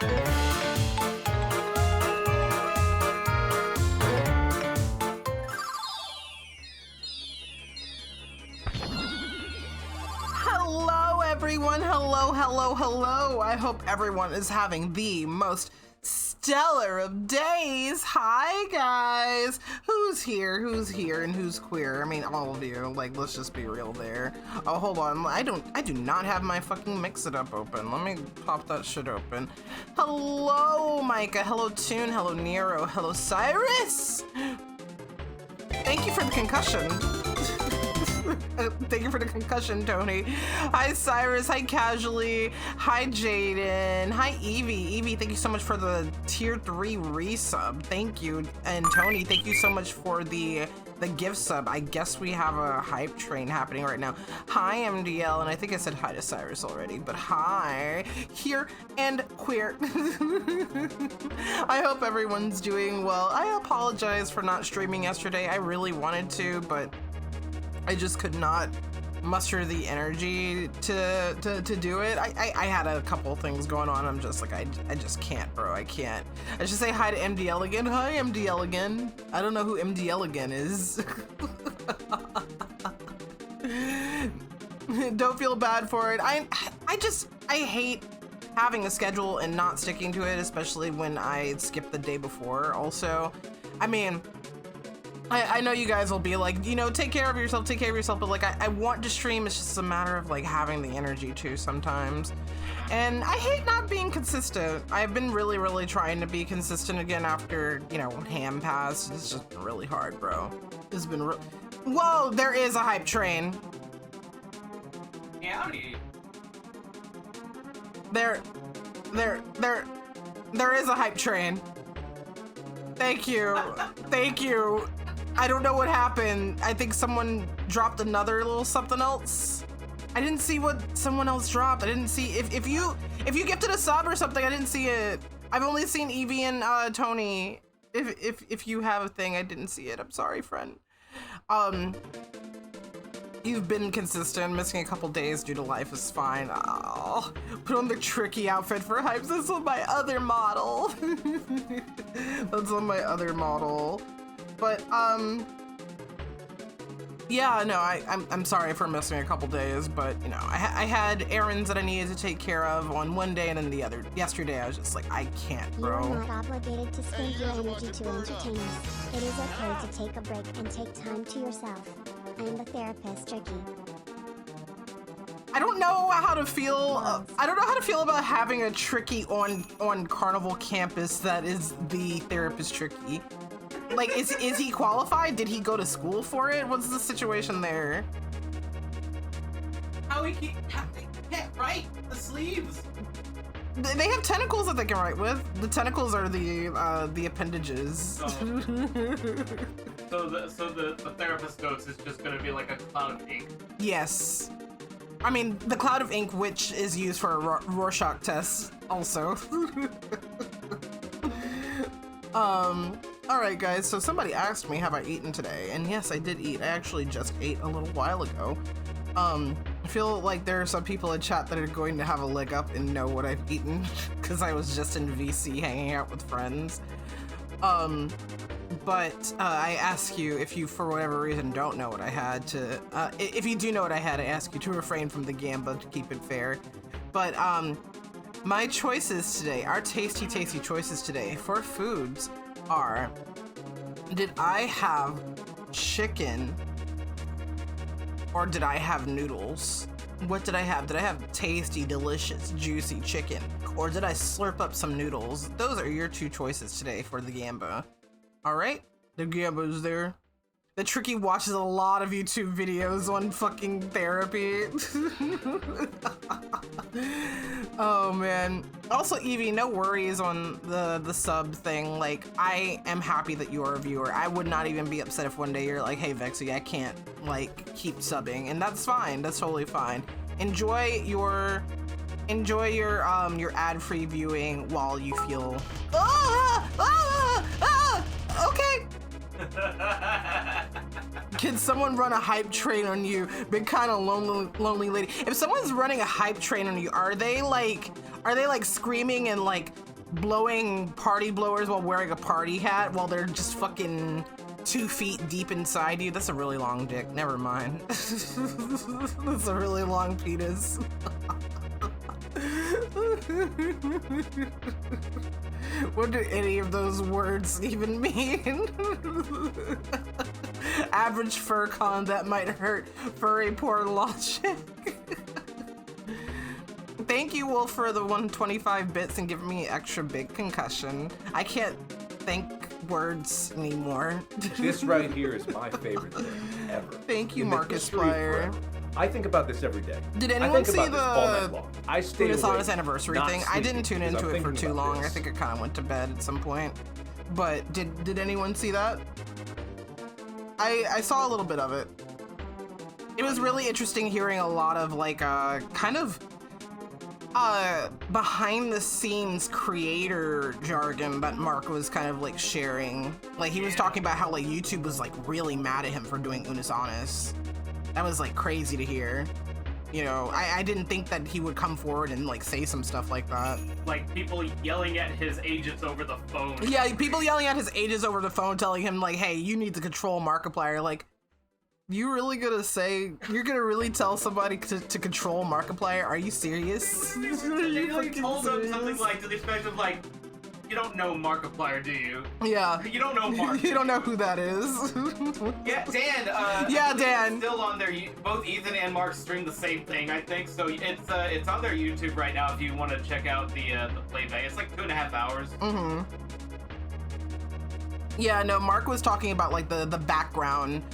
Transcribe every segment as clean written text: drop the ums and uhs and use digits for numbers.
Hello, everyone. Hello, hello, hello. I hope everyone is having the most stellar of days. Hi, guys. Who's here? Who's here? And who's queer? I mean, all of you. Like, let's just be real there. Oh, hold on. I do not have my fucking Mix It Up open. Let me pop that shit open. Hello, Micah. Hello, Toon. Hello, Nero. Hello, Cyrus. Thank you for the concussion. Thank you for the concussion, Tony. Hi, Cyrus. Hi, Casually. Hi, Jaden. Hi, Evie. Evie, thank you so much for the tier 3 resub. Thank you. And Tony, thank you so much for the gift sub. I guess we have a hype train happening right now. Hi, MDL. And I think I said hi to Cyrus already, but hi. Here and queer. I hope everyone's doing well. I apologize for not streaming yesterday. I really wanted to, but I just could not muster the energy to do it. I had a couple things going on. I'm just like, I just can't, bro. I can't. I should say hi to MDL again. Hi, MDL again. I don't know who MDL again is. Don't feel bad for it. I hate having a schedule and not sticking to it, especially when I skip the day before. Also, I mean, I know you guys will be like, you know, take care of yourself, but like I want to stream. It's just a matter of like having the energy to sometimes. And I hate not being consistent. I've been really trying to be consistent again after, you know, Ham passed. It's just been really hard, bro. It's been Whoa, there is a hype train. Howdy. There is a hype train. Thank you. Thank you. I don't know what happened. I think someone dropped another little something else. I didn't see what someone else dropped. I didn't see if you gifted a sub or something. I didn't see it. I've only seen Evie and Tony. If you have a thing, I didn't see it. I'm sorry, friend. You've been consistent. Missing a couple days due to life is fine. Oh, put on the tricky outfit for hypes. That's on my other model. That's on my other model. But yeah, no, I'm sorry for missing a couple days, but you know, I had errands that I needed to take care of on one day, and then yesterday I was just like, I can't, bro. You are not obligated to spend your energy to entertain us. It is okay to take a break and take time to yourself. I am the therapist, Tricky. I don't know how to feel. I don't know how to feel about having a Tricky on Carnival campus that is the therapist Tricky. Like, is he qualified? Did he go to school for it? What's the situation there? How he can't write the sleeves. They have tentacles that they can write with. The tentacles are the appendages. Oh. So the therapist notes is just gonna be like a cloud of ink. Yes. I mean, the cloud of ink, which is used for a Rorschach test, also. Alright guys, so somebody asked me, have I eaten today? And yes, I did eat. I actually just ate a little while ago. I feel like there are some people in chat that are going to have a leg up and know what I've eaten, because I was just in VC hanging out with friends. But I ask you, if you for whatever reason don't know what I had, to if you do know what I had, I ask you to refrain from the gamba to keep it fair. But my choices today, our tasty choices today for foods are, did I have chicken or did I have noodles? What did I have? Did I have tasty, delicious, juicy chicken, or did I slurp up some noodles? Those are your two choices today for the gamba. All right, the gamba's there. The Tricky watches a lot of YouTube videos on fucking therapy. Oh man. Also, Evie, no worries on the sub thing. Like, I am happy that you are a viewer. I would not even be upset if one day you're like, hey Vexy, I can't like keep subbing, and that's fine. That's totally fine. Enjoy your ad-free viewing while you feel okay. Can someone run a hype train on you? Big kind of lonely lady. If someone's running a hype train on you, are they like screaming and like blowing party blowers while wearing a party hat while they're just fucking 2 feet deep inside you. That's a really long dick. Never mind. That's a really long penis. What do any of those words even mean? Average fur con that might hurt furry poor logic. Thank you, Wolf, for the 125 bits and giving me extra big concussion. I can't think words anymore. This right here is my favorite thing ever. Thank you, In the Marcus history Flyer. forever. I think about this every day. Did I anyone think see about this all night the long. I stay Unis awake, Honest anniversary not thing? I didn't tune sleeping because into I'm it for thinking too about long. I this. think it kind of went to bed at some point. But did anyone see that? I saw a little bit of it. It was really interesting hearing a lot of like kind of behind the scenes creator jargon that Mark was kind of like sharing. Like he was talking about how like YouTube was like really mad at him for doing Unis Honest. That was like crazy to hear. You know, I didn't think that he would come forward and like say some stuff like that. Like people yelling at his agents over the phone. Yeah, people yelling at his agents over the phone telling him like, hey, you need to control Markiplier. Like, you really you're gonna really tell somebody to control Markiplier? Are you serious? They like told him something like to the effect of like, you don't know Markiplier, do you? Yeah. You don't know Mark. You don't know who that is. Yeah, Dan. Yeah, Dan. It's still on there. Both Ethan and Mark stream the same thing, I think. So it's on their YouTube right now if you want to check out the playback. It's like 2.5 hours. Mm-hmm. Yeah, no, Mark was talking about like the background.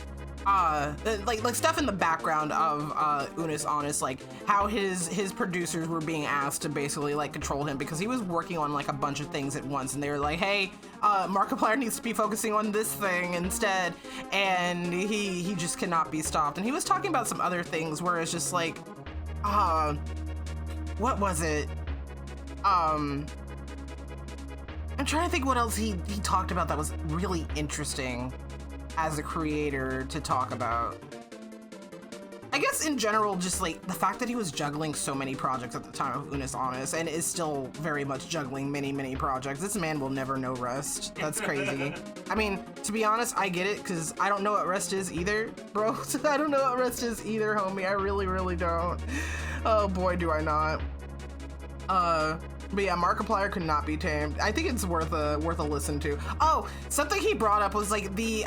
Like stuff in the background of Unis Honest, like how his producers were being asked to basically like control him because he was working on like a bunch of things at once, and they were like, hey, Markiplier needs to be focusing on this thing instead, and he just cannot be stopped. And he was talking about some other things where it's just like, what was it? I'm trying to think what else he talked about that was really interesting as a creator to talk about. I guess in general, just like the fact that he was juggling so many projects at the time of Unis Honest and is still very much juggling many projects. This man will never know rest. That's crazy. I mean, to be honest, I get it because I don't know what rest is either, bro. I don't know what rest is either, homie. I really don't. Oh boy, do I not. But yeah, Markiplier could not be tamed. I think it's worth a listen to. Oh, something he brought up was like the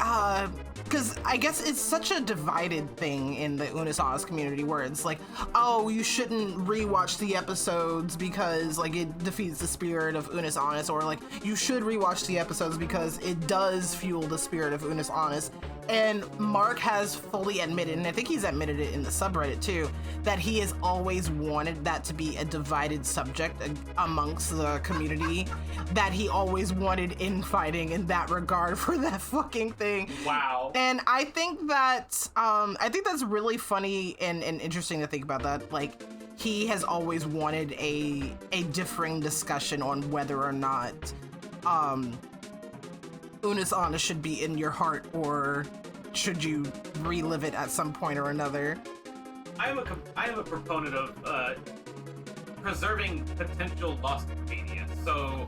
because I guess it's such a divided thing in the Unis Honest community where it's like, oh, you shouldn't rewatch the episodes because like it defeats the spirit of Unis Honest, or like you should rewatch the episodes because it does fuel the spirit of Unis Honest. And Mark has fully admitted, and I think he's admitted it in the subreddit too, that he has always wanted that to be a divided subject amongst the community, that he always wanted infighting in that regard for that fucking thing. Wow. And I think that's really funny and interesting to think about that. Like, he has always wanted a differing discussion on whether or not Unis Honest should be in your heart, or should you relive it at some point or another? I am a proponent of preserving potential lost media. So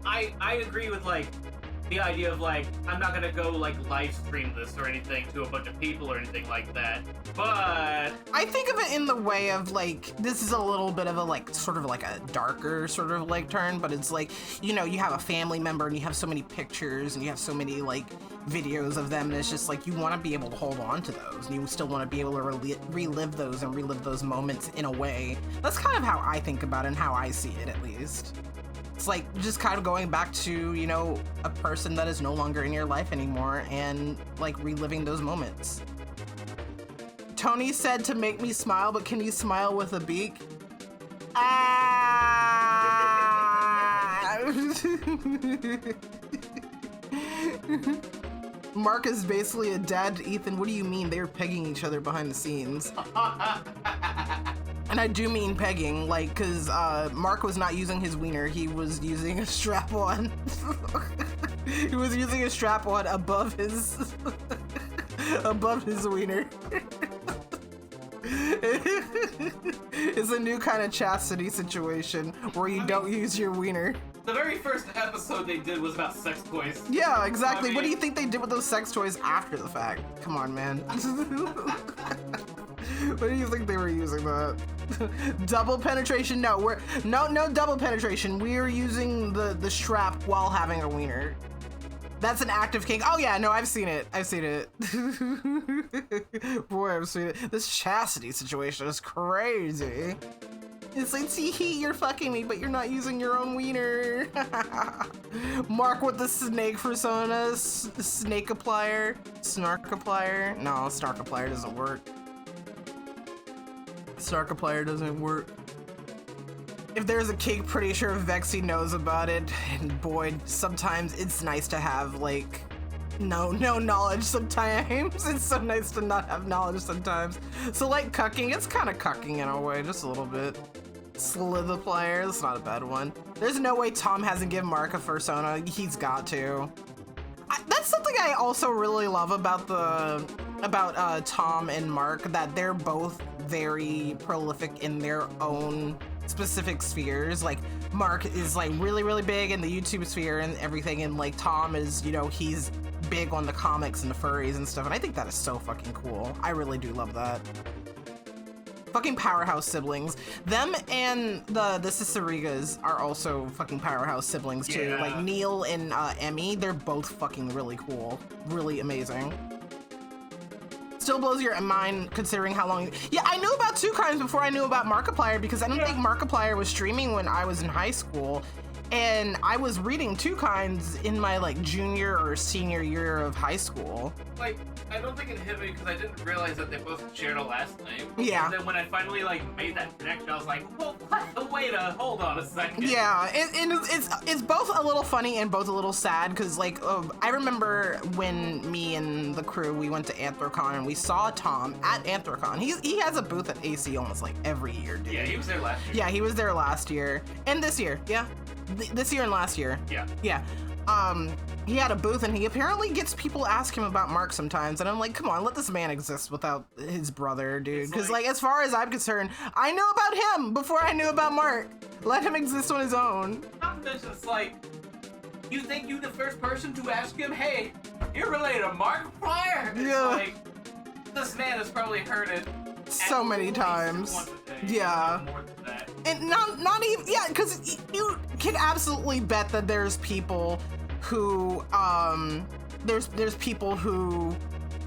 I agree with like the idea of like I'm not gonna go like live stream this or anything to a bunch of people or anything like that. But I think of it in the way of like, this is a little bit of a like sort of like a darker sort of like turn, but it's like, you know, you have a family member and you have so many pictures and you have so many like videos of them, and it's just like you want to be able to hold on to those and you still want to be able to relive those moments in a way. That's kind of how I think about it and how I see it, at least. It's like just kind of going back to, you know, a person that is no longer in your life anymore and like reliving those moments. Tony said to make me smile, but can you smile with a beak? Mark is basically a dad to Ethan. What do you mean? They were pegging each other behind the scenes. And I do mean pegging, like, because Mark was not using his wiener. He was using a strap-on. He was using a strap-on above his wiener. It's a new kind of chastity situation where you don't use your wiener. The very first episode they did was about sex toys. Yeah, exactly. I mean- What do you think they did with those sex toys after the fact? Come on, man. What do you think they were using that? Double penetration? No, no double penetration. We're using the strap while having a wiener. That's an active kink. Oh yeah, no, I've seen it. I've seen it. Boy, I've seen it. This chastity situation is crazy. It's like, see, you're fucking me, but you're not using your own wiener. Mark with the snake persona, snake applier, snark applier. No, snark applier doesn't work. Snark applier doesn't work. If there's a kink, pretty sure Vexy knows about it. And boy, sometimes it's nice to have like no knowledge sometimes. It's so nice to not have knowledge sometimes. So like cucking, it's kind of cucking in a way, just a little bit. Slither player, that's not a bad one. There's no way Tom hasn't given Mark a fursona. He's got to. That's something I also really love about Tom and Mark, that they're both very prolific in their own specific spheres. Like Mark is like really big in the YouTube sphere and everything, and like Tom is, you know, he's big on the comics and the furries and stuff, and I think that is so fucking cool. I really do love that. Fucking powerhouse siblings. Them and the Cicerigas are also fucking powerhouse siblings too. Yeah. Like Neil and Emmy, they're both fucking really cool. Really amazing. Still blows your mind considering how long. Yeah, I knew about Two Kinds before I knew about Markiplier, because I didn't think Markiplier was streaming when I was in high school. And I was reading Two Kinds in my like junior or senior year of high school. Like, I don't think it hit me because I didn't realize that they both shared a last name. Yeah. And then when I finally like made that connection, I was like, well, wait a, hold on a second. Yeah, it's both a little funny and both a little sad, because like I remember when me and the crew, we went to Anthrocon and we saw Tom at Anthrocon. He has a booth at AC almost like every year, dude. Yeah, he was there last year. Yeah, he was there last year and this year. Yeah, this year and last year. Yeah. Yeah. He had a booth and he apparently gets people ask him about Mark sometimes, and I'm like, come on, let this man exist without his brother, dude. Because like, as far as I'm concerned, I knew about him before I knew about Mark. Let him exist on his own. Not to mention, it's like, you think you the first person to ask him, hey, you're related to Markiplier? It's Yeah. like, this man has probably heard it So at many least once a day, Yeah. if not more than that. And not even, yeah, because you can absolutely bet that there's people who there's people who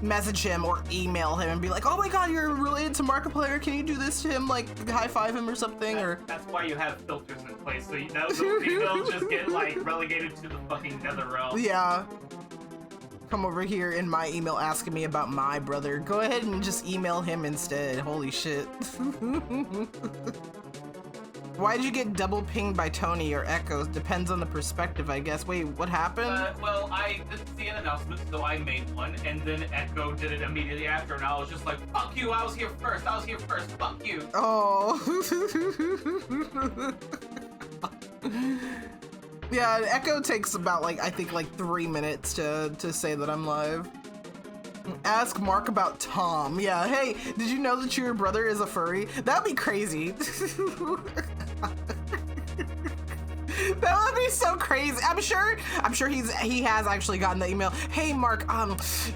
message him or email him and be like, oh my god, you're related to Markiplier, can you do this to him, like high five him or something? Or That's why you have filters in place, so you know those people just get like relegated to the fucking nether realm. yeah, come over here in my email asking me about my brother. Go ahead and just email him instead. Holy shit. Why did you get double pinged by Tony or Echoes? Depends on the perspective, I guess. Wait, what happened? Well, I didn't see an announcement, so I made one, and then Echo did it immediately after, and I was just like, fuck you, I was here first, fuck you. Oh. Yeah, Echo takes about like, I think like 3 minutes to say that I'm live. Ask Mark about Tom. Yeah, hey, did you know that your brother is a furry? That'd be crazy. That would be so crazy. I'm sure he has actually gotten the email. Hey Mark,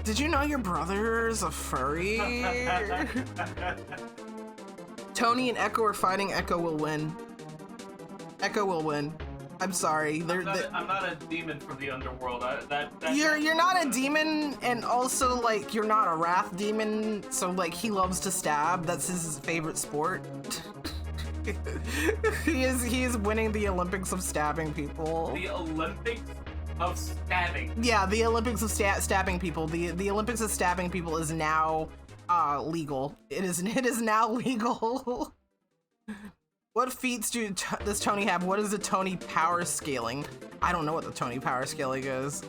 did you know your brother's a furry? Tony and Echo are fighting. Echo will win. Echo will win. I'm sorry. I'm not a demon from the underworld. You're not a demon, and also like you're not a wrath demon. So like he loves to stab. That's his favorite sport. He is winning the Olympics of stabbing people. The Olympics of stabbing. Yeah, the Olympics of stabbing people. The Olympics of stabbing people is now legal. It is now legal. What feats does Tony have? What is the Tony power scaling? I don't know what the Tony power scaling is.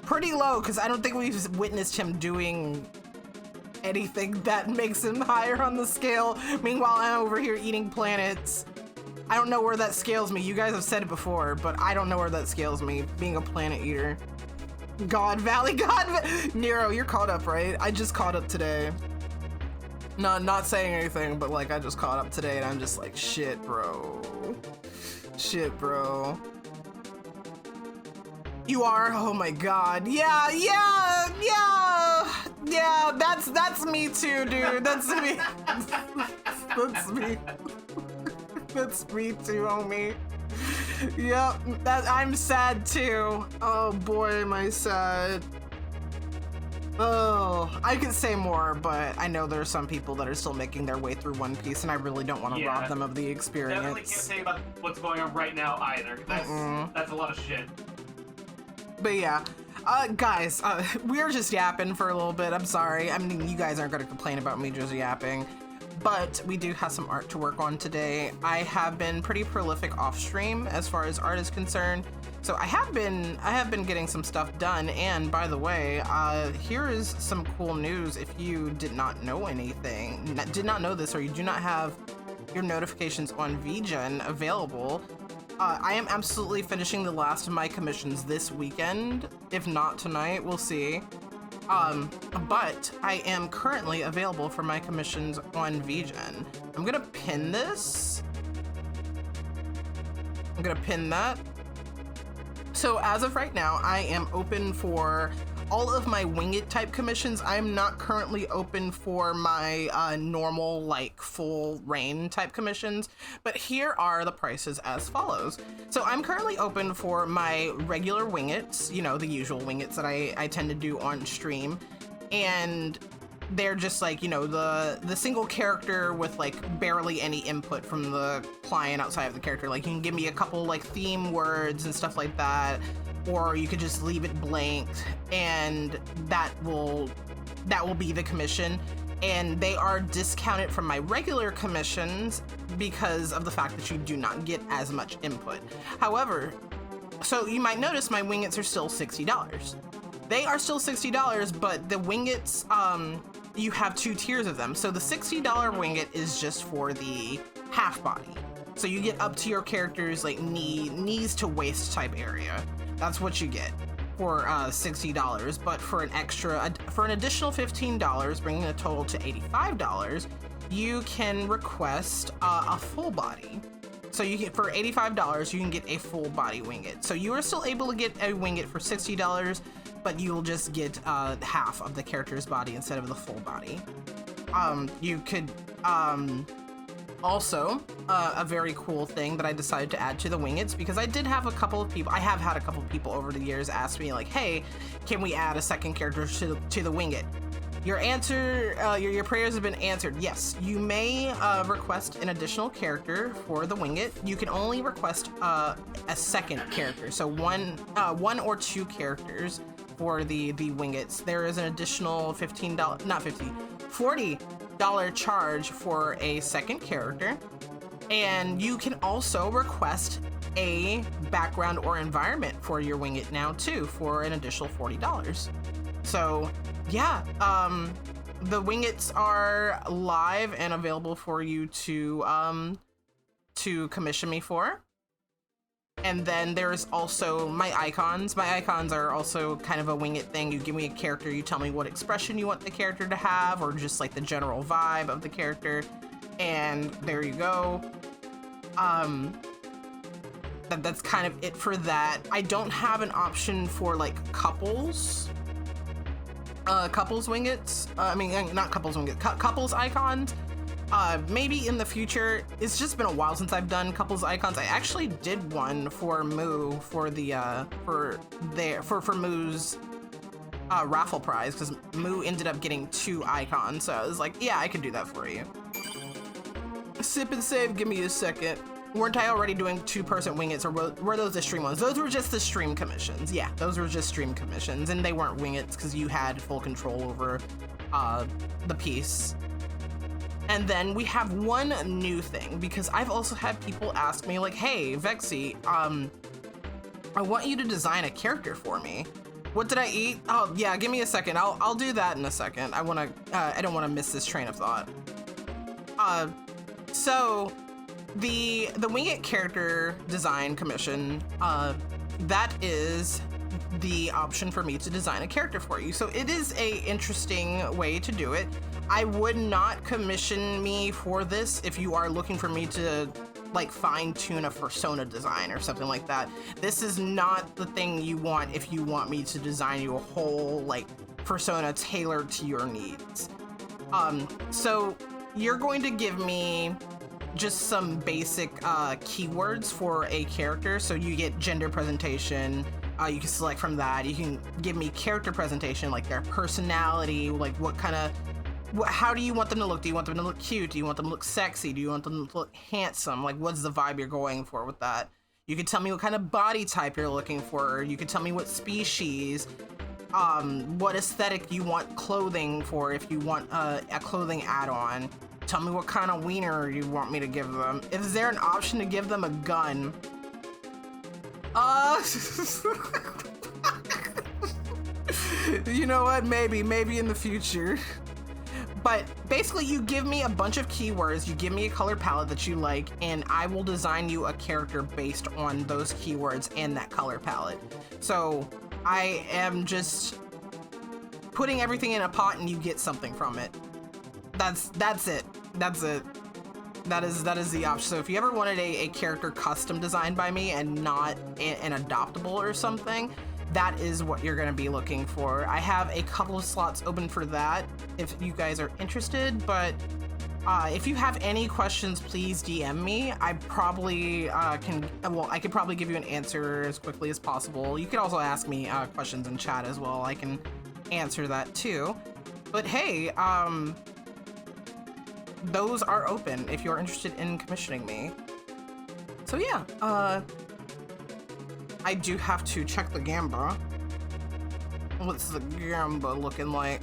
Pretty low, because I don't think we've witnessed him doing anything that makes him higher on the scale. Meanwhile, I'm over here eating planets. I don't know where that scales me. You guys have said it before, but I don't know where that scales me, being a planet eater. God Valley, Nero, you're caught up, right? I just caught up today. Not saying anything, but like I just caught up today and I'm just like, shit, bro. Shit, bro. You are? Oh my god. Yeah, that's me too, dude. That's me. That's me. That's me too, homie. Yep, I'm sad too. Oh boy, am I sad. Oh, I could say more, but I know there's some people that are still making their way through One Piece, and I really don't want to rob them of the experience. Definitely can't say about what's going on right now either. That's a lot of shit. But yeah, guys, we're just yapping for a little bit. I'm sorry. I mean, you guys aren't going to complain about me just yapping. But we do have some art to work on today. I have been pretty prolific off stream as far as art is concerned. So I have been getting some stuff done. And by the way, here is some cool news. If you did not know anything, did not know this, or you do not have your notifications on VGen available, I am absolutely finishing the last of my commissions this weekend. If not tonight, we'll see. But I am currently available for my commissions on VGen. I'm gonna pin this. I'm gonna pin that. So as of right now, I am open for all of my wing it type commissions. I'm not currently open for my normal, like, full rain type commissions, but here are the prices as follows. So I'm currently open for my regular wing its, you know, the usual wing its that I tend to do on stream, and they're just like, you know, the single character with like barely any input from the client outside of the character. Like, you can give me a couple like theme words and stuff like that, or you could just leave it blank, and that will be the commission. And they are discounted from my regular commissions because of the fact that you do not get as much input. However, so you might notice my wingets are still $60. They are still $60, but the wingets, you have two tiers of them. So the $60 winget is just for the half body. So you get up to your character's like knees to waist type area. That's what you get for $60, but for an additional $15, bringing the total to $85, you can request a full body. So you get, for $85, you can get a full body winged. So you are still able to get a winged for $60, but you will just get half of the character's body instead of the full body. You could also, a very cool thing that I decided to add to the wingets, because I have had a couple of people over the years ask me like, hey, can we add a second character to the winget? Your answer, your prayers have been answered. Yes, you may request an additional character for the winget. You can only request a second character, so one or two characters for the wingets. There is an additional $40 charge for a second character, and you can also request a background or environment for your winged now too for an additional $40. So yeah, the wingets are live and available for you to commission me for. And then there's also my icons. My icons are also kind of a winged thing. You give me a character, you tell me what expression you want the character to have, or just like the general vibe of the character, and there you go. That's kind of it for that. I don't have an option for like couples wingets. I mean, not couples wingets, couples icons. Maybe in the future. It's just been a while since I've done couples icons. I actually did one for Moo for the for Moo's raffle prize, because Moo ended up getting 2 icons. So I was like, yeah, I could do that for you. Sip and save, give me a second. Weren't I already doing 2-person wingets, or were those the stream ones? Those were just the stream commissions. Yeah, those were just stream commissions, and they weren't wingets because you had full control over the piece. And then we have one new thing, because I've also had people ask me like, hey, Vexy, I want you to design a character for me. What did I eat? Oh yeah, give me a second. I'll do that in a second. I don't want to miss this train of thought. So the winged character design commission, that is the option for me to design a character for you. So it is a interesting way to do it. I would not commission me for this if you are looking for me to like fine tune a persona design or something like that. This is not the thing you want if you want me to design you a whole like persona tailored to your needs. So you're going to give me just some basic keywords for a character. So you get gender presentation. You can select from that. You can give me character presentation, like their personality, like what kind of, how do you want them to look? Do you want them to look cute? Do you want them to look sexy? Do you want them to look handsome? Like, what's the vibe you're going for with that? You can tell me what kind of body type you're looking for. You can tell me what species, what aesthetic you want clothing for, if you want a clothing add-on. Tell me what kind of wiener you want me to give them. Is there an option to give them a gun? You know what? Maybe in the future. But basically, you give me a bunch of keywords, you give me a color palette that you like, and I will design you a character based on those keywords and that color palette. So I am just putting everything in a pot and you get something from it. That's it. That's it. That is the option. So if you ever wanted a character custom designed by me and not an adoptable or something, that is what you're going to be looking for. I have a couple of slots open for that if you guys are interested, but if you have any questions, please DM me. I probably I could probably give you an answer as quickly as possible. You could also ask me questions in chat as well. I can answer that too. But hey, those are open if you're interested in commissioning me. So yeah, I do have to check the Gamba. What's the Gamba looking like?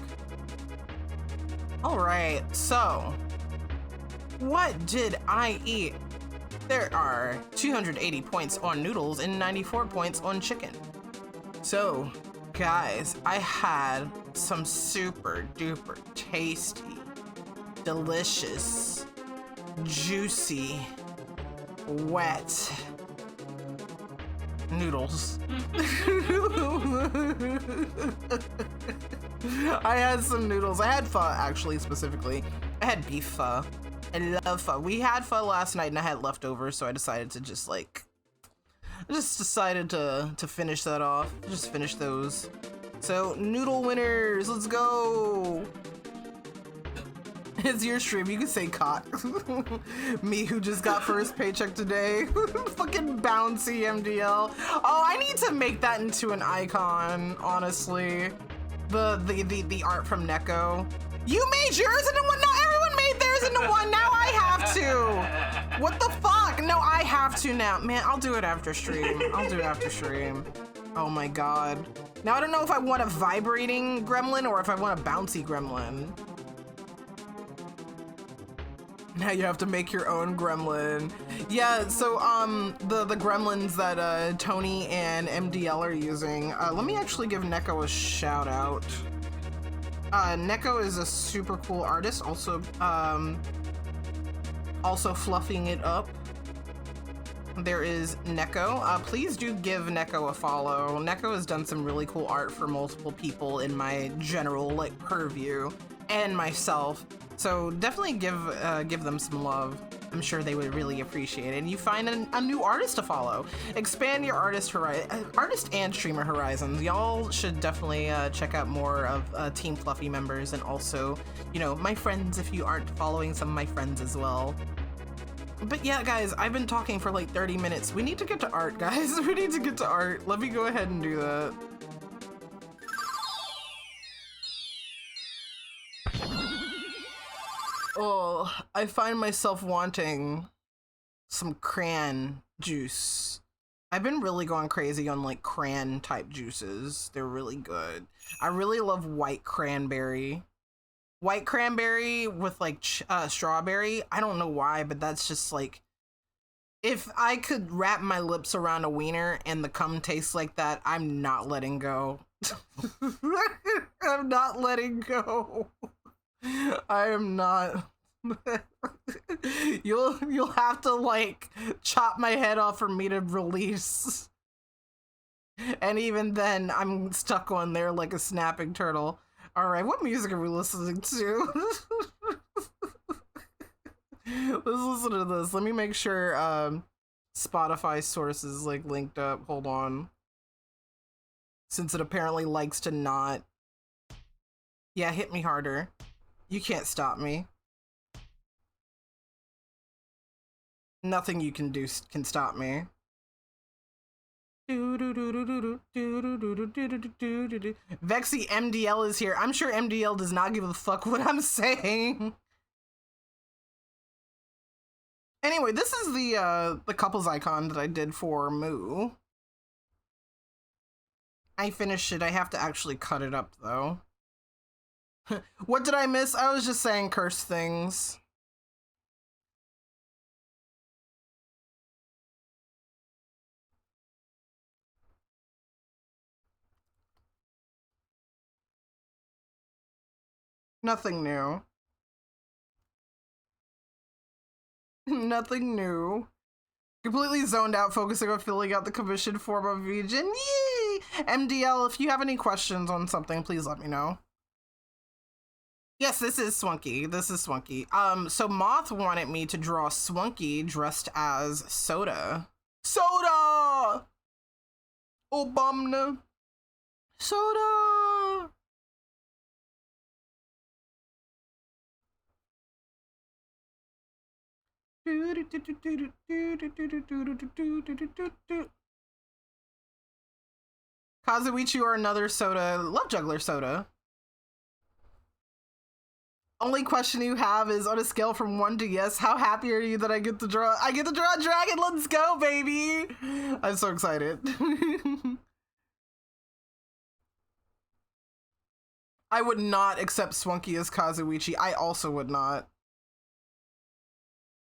All right, so what did I eat? There are 280 points on noodles and 94 points on chicken. So guys, I had some super duper tasty, delicious, juicy, wet noodles. I had some noodles. I had pho, actually, specifically. I had beef pho. I love pho. We had pho last night and I had leftovers, so I decided to just to finish that off. Just finish those. So, noodle winners, let's go! It's your stream, you can say cock. Me who just got first paycheck today. Fucking bouncy MDL. Oh, I need to make that into an icon, honestly. The art from Neko. You made yours into one? No, everyone made theirs into one, now I have to! What the fuck? No, I have to now. Man, I'll do it after stream. Oh my god. Now I don't know if I want a vibrating gremlin or if I want a bouncy gremlin. Now you have to make your own gremlin. Yeah, so the gremlins that Tony and MDL are using, let me actually give Neko a shout out. Neko is a super cool artist, also fluffing it up. There is Neko. Please do give Neko a follow. Neko has done some really cool art for multiple people in my general like purview and myself. So definitely give them some love. I'm sure they would really appreciate it. And you find a new artist to follow. Expand your artist and streamer horizons. Y'all should definitely check out more of Team Fluffy members, and also, you know, my friends if you aren't following some of my friends as well. But yeah, guys, I've been talking for like 30 minutes. We need to get to art, guys. We need to get to art. Let me go ahead and do that. Oh, I find myself wanting some cran juice. I've been really going crazy on like cran type juices. They're really good. I really love white cranberry. White cranberry with like strawberry. I don't know why, but that's just like, if I could wrap my lips around a wiener and the cum tastes like that, I'm not letting go. I'm not letting go. I am not. You'll have to like chop my head off for me to release. And even then, I'm stuck on there like a snapping turtle. All right, what music are we listening to? Let's listen to this. Let me make sure Spotify source is like linked up. Hold on. Since it apparently likes to not. Yeah, hit me harder. You can't stop me. Nothing you can do can stop me. Vexy MDL is here. I'm sure MDL does not give a fuck what I'm saying. Anyway, this is the couples icon that I did for Moo. I finished it. I have to actually cut it up though. What did I miss? I was just saying curse things. Nothing new. Nothing new. Completely zoned out, focusing on filling out the commission form of region. Yay! MDL, if you have any questions on something, please let me know. Yes, this is Swunky. This is Swunky. So Moth wanted me to draw Swunky dressed as Soda. Soda! Obama. Soda! Kazuichi or another Soda. Love Juggler Soda. Only question you have is, on a scale from 1 to yes, how happy are you that I get to draw? I get to draw a dragon. Let's go, baby. I'm so excited. I would not accept Swunky as Kazuichi. I also would not.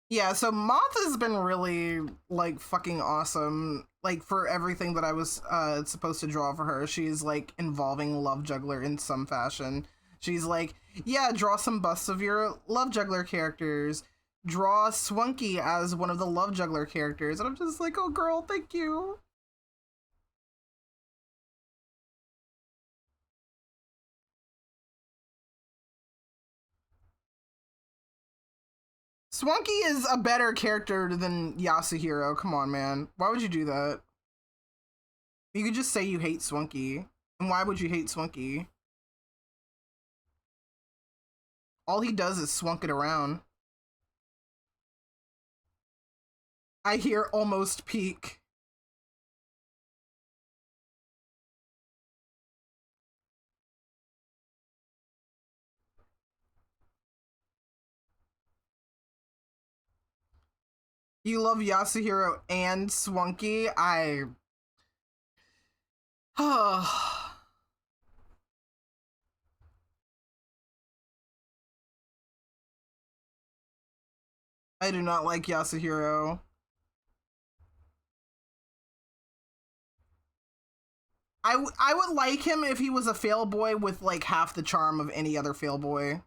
Yeah, so Moth has been really, like, fucking awesome. Like, for everything that I was supposed to draw for her, she's, like, involving Love Juggler in some fashion. She's like, yeah, draw some busts of your Love Juggler characters. Draw Swunky as one of the Love Juggler characters. And I'm just like, oh, girl, thank you. Swunky is a better character than Yasuhiro. Come on, man. Why would you do that? You could just say you hate Swunky. And why would you hate Swunky? All he does is swunk it around. I hear almost peak. You love Yasuhiro and Swunky? I do not like Yasuhiro. I would like him if he was a fail boy with like half the charm of any other fail boy.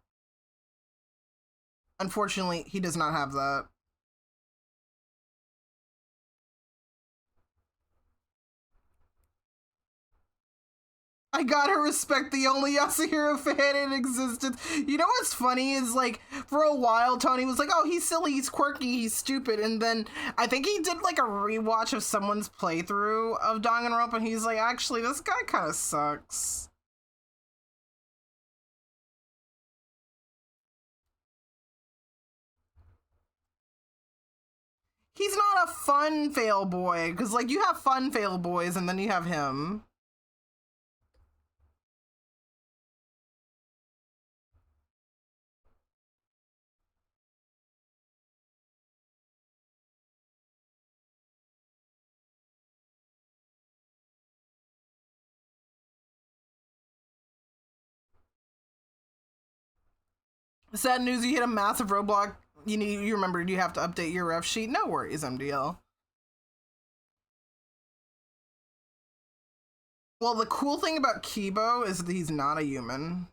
Unfortunately, he does not have that. I gotta respect the only Yasuhiro fan in existence. You know what's funny is, like, for a while, Tony was like, oh, he's silly, he's quirky, he's stupid. And then I think he did, like, a rewatch of someone's playthrough of Danganronpa, and he's like, actually, this guy kind of sucks. He's not a fun fail boy, because, like, you have fun fail boys, and then you have him. Sad news, you hit a massive roadblock. You remembered you have to update your ref sheet. No worries, MDL. Well, the cool thing about Kibo is that he's not a human.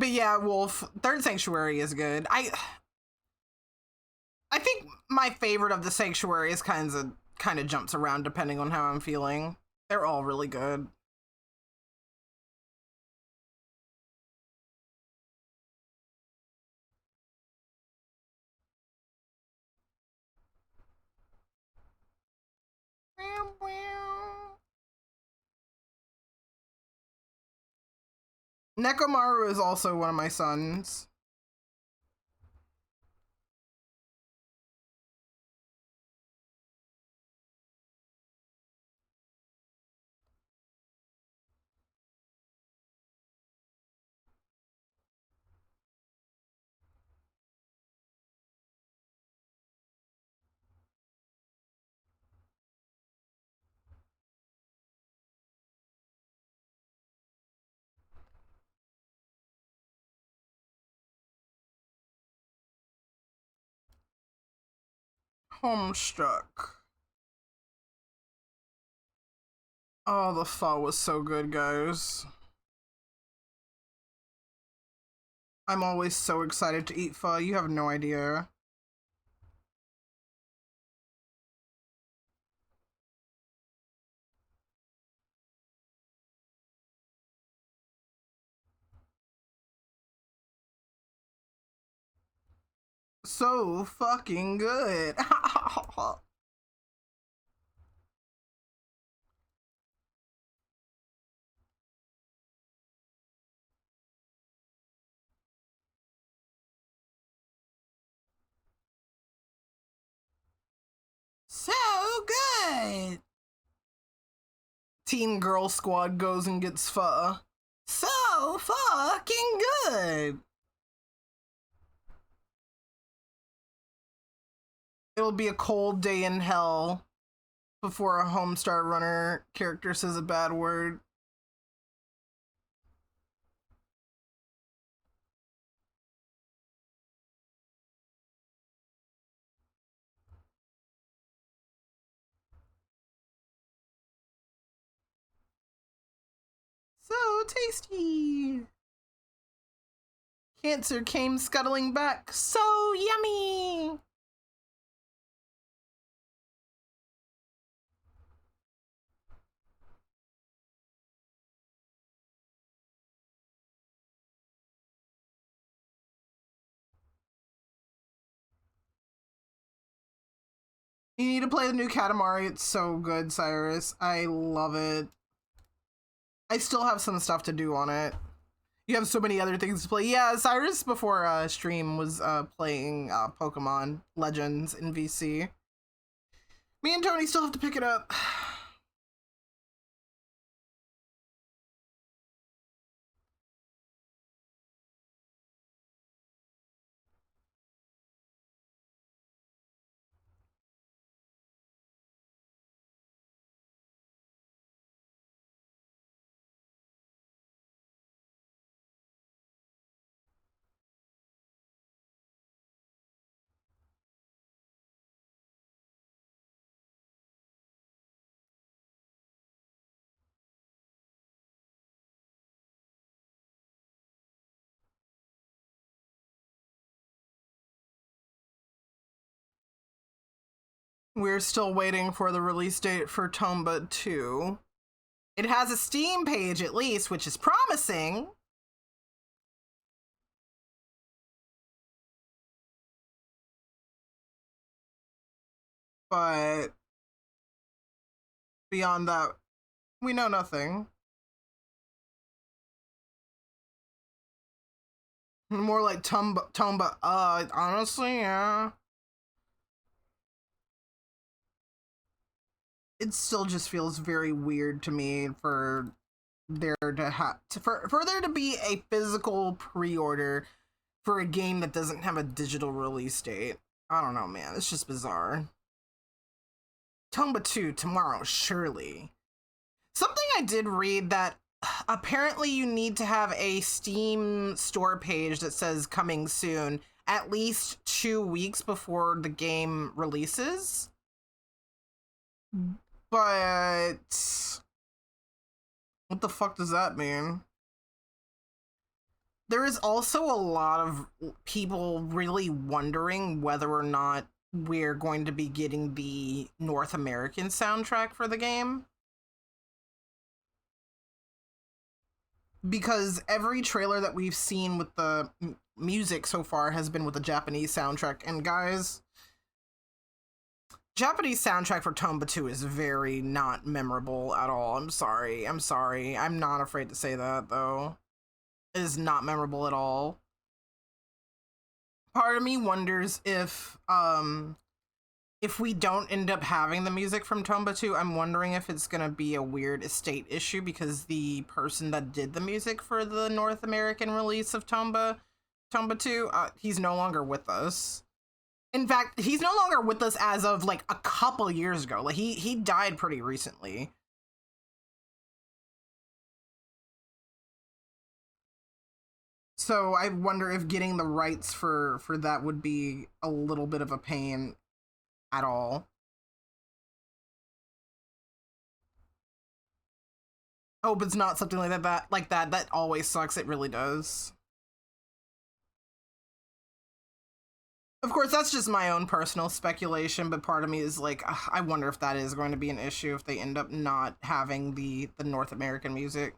But yeah, Wolf, Third Sanctuary is good. I think my favorite of the Sanctuaries kind of jumps around depending on how I'm feeling. They're all really good. Nekomaru is also one of my sons. Homestuck. Oh, the pho was so good, guys. I'm always so excited to eat pho. You have no idea. So fucking good. So good. Teen Girl Squad goes and gets pho. So fucking good. It'll be a cold day in hell before a Homestar Runner character says a bad word. So tasty. Cancer came scuttling back. So yummy. You need to play the new Katamari. It's so good, Cyrus. I love it. I still have some stuff to do on it. You have so many other things to play. Yeah, Cyrus before stream was playing Pokemon Legends in VC. Me and Tony still have to pick it up. We're still waiting for the release date for Tomba 2. It has a Steam page at least, which is promising. But beyond that, we know nothing. More like Tomba. Honestly, yeah. It still just feels very weird to me for there to have for there to be a physical pre-order for a game that doesn't have a digital release date. I don't know, man. It's just bizarre. Tomba 2 tomorrow, surely. Something I did read that apparently you need to have a Steam store page that says coming soon at least 2 weeks before the game releases. But what the fuck does that mean? There is also a lot of people really wondering whether or not we're going to be getting the North American soundtrack for the game. Because every trailer that we've seen with the music so far has been with the Japanese soundtrack. And guys, Japanese soundtrack for Tomba 2 is very not memorable at all. I'm sorry. I'm not afraid to say that, though. It is not memorable at all. Part of me wonders if we don't end up having the music from Tomba 2, I'm wondering if it's gonna be a weird estate issue because the person that did the music for the North American release of Tomba 2, he's no longer with us. In fact, he's no longer with us as of like a couple years ago. Like he died pretty recently. So I wonder if getting the rights for that would be a little bit of a pain at all. Hope it's not something like that. That always sucks. It really does. Of course, that's just my own personal speculation, but part of me is like, I wonder if that is going to be an issue if they end up not having the North American music.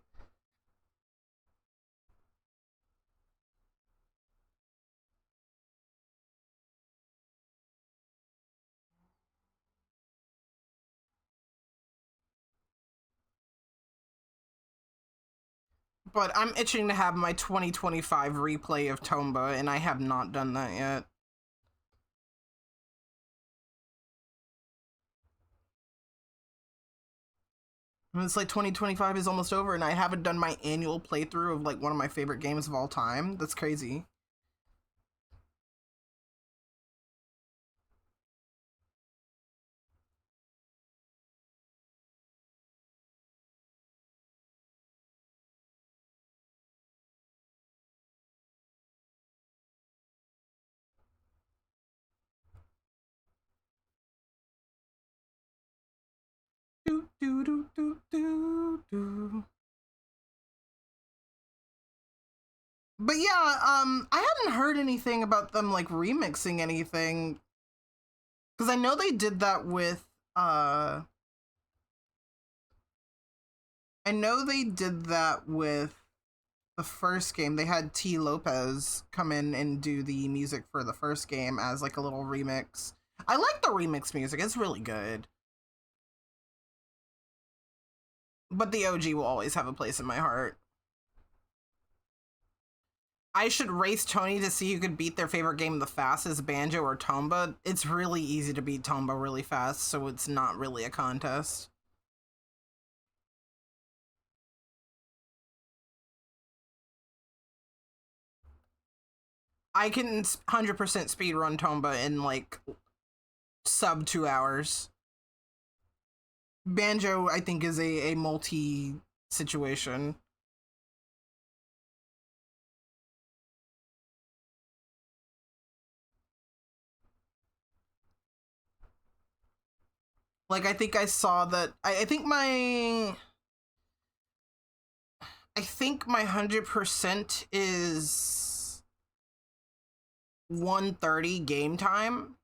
But I'm itching to have my 2025 replay of Tomba, and I have not done that yet. And it's like 2025 is almost over, and I haven't done my annual playthrough of like one of my favorite games of all time. That's crazy. Do, do, do, do, do, do. But yeah, I hadn't heard anything about them like remixing anything. Because I know they did that with I know they did that with the first game. They had T. Lopez come in and do the music for the first game as like a little remix. I like the remix music, it's really good. But the OG will always have a place in my heart. I should race Tony to see who could beat their favorite game the fastest, Banjo or Tomba. It's really easy to beat Tomba really fast, so it's not really a contest. I can 100% speedrun Tomba in like sub 2 hours. Banjo, I think, is a multi situation. Like, I think I saw that. I think my 100% is 1:30 game time.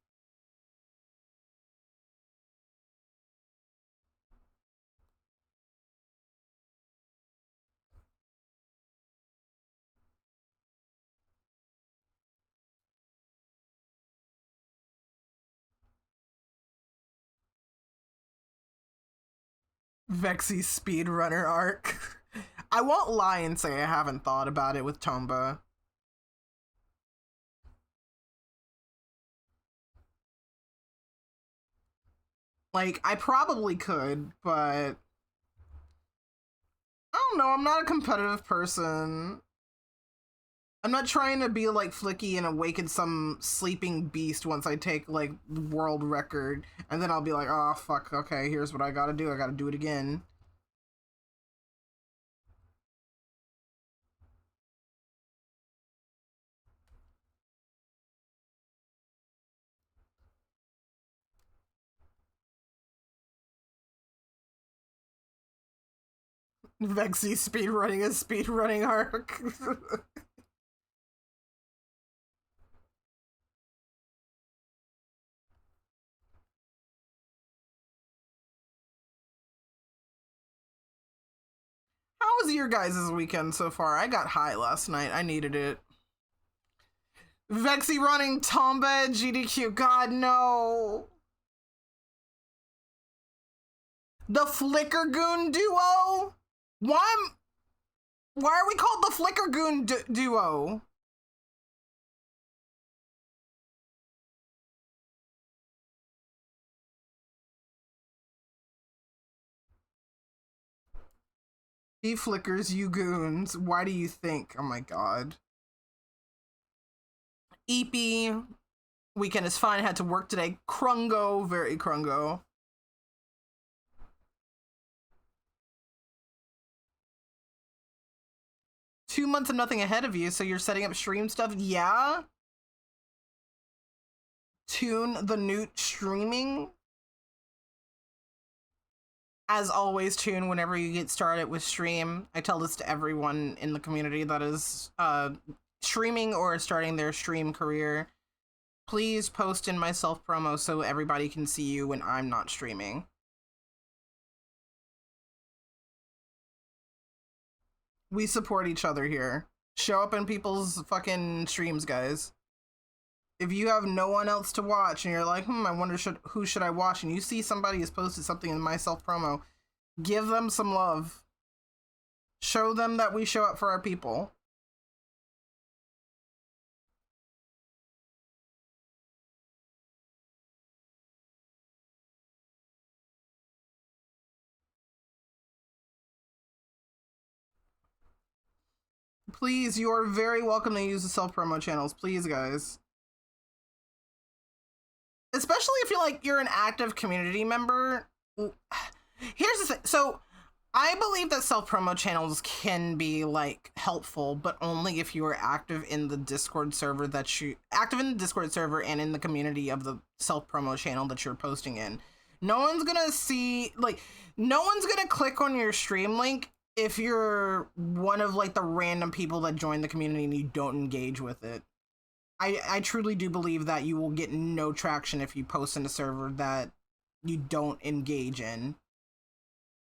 Vexy's speedrunner arc. I won't lie and say I haven't thought about it with Tomba. Like, I probably could, but I don't know, I'm not a competitive person. I'm not trying to be like Flicky and awaken some sleeping beast once I take like world record, and then I'll be like, oh fuck, okay, here's what I gotta do. I gotta do it again. Vexy speedrunning a speedrunning arc. How was your guys' weekend so far? I got high last night. I needed it. Vexy running Tomba at GDQ. God, no. The Flickergoon duo? Why are we called the Flickergoon duo? He flickers, you goons. Why do you think? Oh my god. Eepy. Weekend is fine. Had to work today. Krungo. Very Krungo. Two months and nothing ahead of you, so you're setting up stream stuff? Yeah? Tune the Newt streaming? As always, Tune, whenever you get started with stream, I tell this to everyone in the community that is streaming or starting their stream career, please post in my self-promo so everybody can see you when I'm not streaming. We support each other here. Show up in people's fucking streams, guys. If you have no one else to watch and you're like, I wonder who should I watch, and you see somebody has posted something in my self-promo, give them some love. Show them that we show up for our people. Please, you are very welcome to use the self-promo channels. Please, guys. Especially if you're an active community member. Here's the thing. So, I believe that self-promo channels can be, like, helpful, but only if you are active in the Discord server and in the community of the self-promo channel that you're posting in. No one's gonna see, no one's gonna click on your stream link if you're one of, the random people that join the community and you don't engage with it. I truly do believe that you will get no traction if you post in a server that you don't engage in.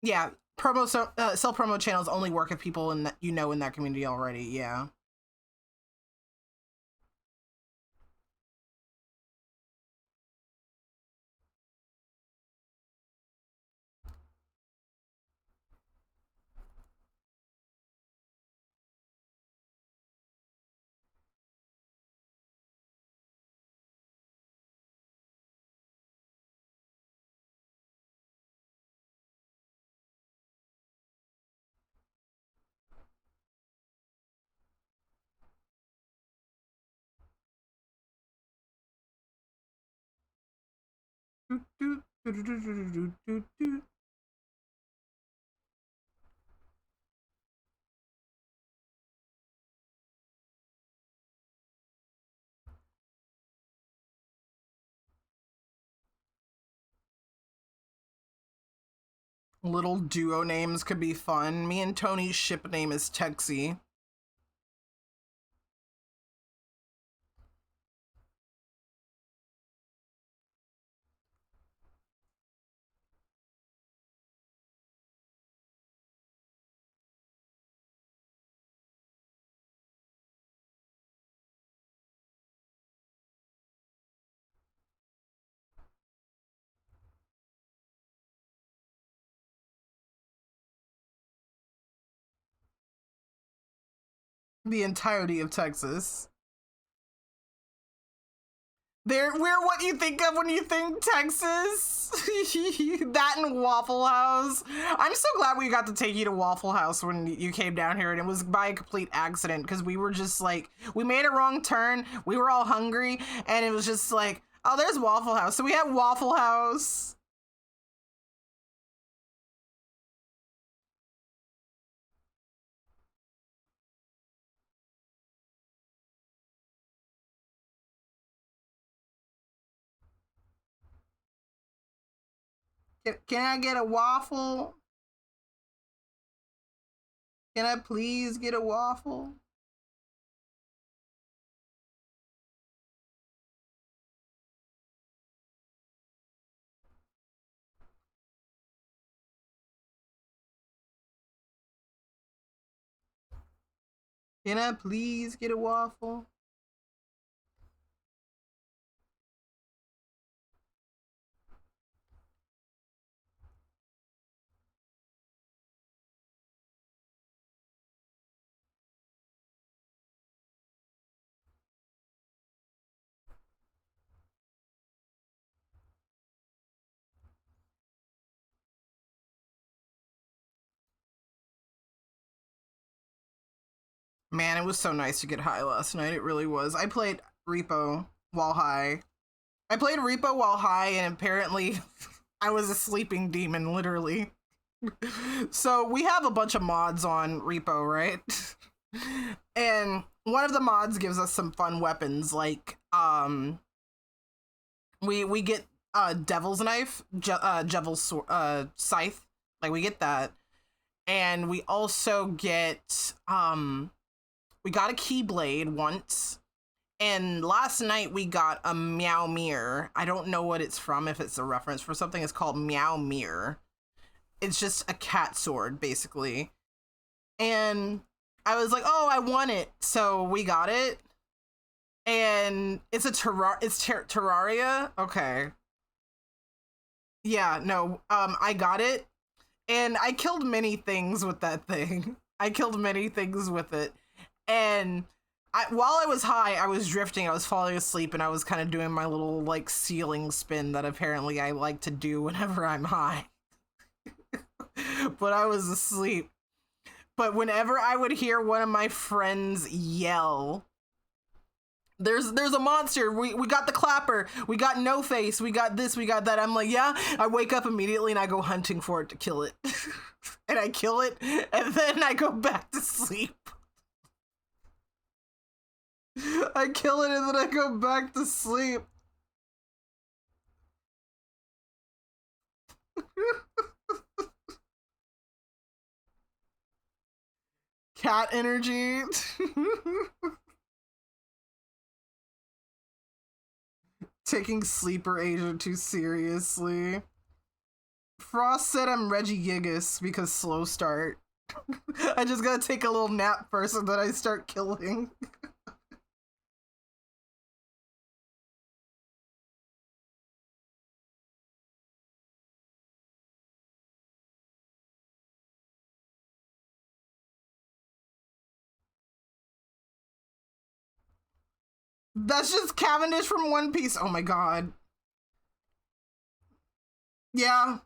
Yeah, self-promo channels only work if people in that community already, yeah. Little duo names could be fun. Me and Tony's ship name is Texie. The entirety of Texas. We're what you think of when you think Texas. That and Waffle House. I'm so glad we got to take you to Waffle House when you came down here, and it was by a complete accident because we were just we made a wrong turn. We were all hungry, and it was just oh, there's Waffle House. So we had Waffle House. Can I get a waffle? Can I please get a waffle? Can I please get a waffle? Man, it was so nice to get high last night. It really was. I played Repo while high. I played Repo while high, and apparently I was a sleeping demon, literally. So we have a bunch of mods on Repo, right? And one of the mods gives us some fun weapons, like we get Devil's Knife, Devil's Scythe, like we get that, and we also get we got a Keyblade once, and last night we got a Meow Mirror. I don't know what it's from, if it's a reference for something. It's called Meow Mirror. It's just a cat sword, basically. And I was like, oh, I want it. So we got it. And it's a Terraria. Okay. Yeah, no, I got it. And I killed many things with that thing. I killed many things with it. And while I was high, I was drifting, I was falling asleep, and I was kind of doing my little, like, ceiling spin that apparently I like to do whenever I'm high. But I was asleep. But whenever I would hear one of my friends yell, there's a monster, we got the clapper, we got No Face, we got this, we got that. I'm like, yeah. I wake up immediately and I go hunting for it to kill it. And I kill it, and then I go back to sleep. I kill it and then I go back to sleep. Cat energy. Taking Sleeper Agent too seriously. Frost said I'm Reggie Gigas because slow start. I just gotta take a little nap first and then I start killing. That's just Cavendish from One Piece. Oh my god. Yeah.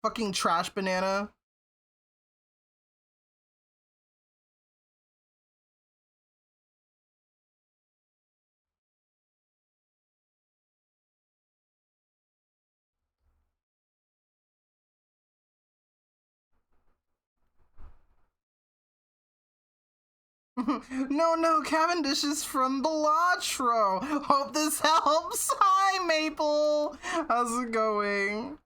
Fucking trash banana. No, Cavendish is from Balatro. Hope this helps. Hi, Maple. How's it going?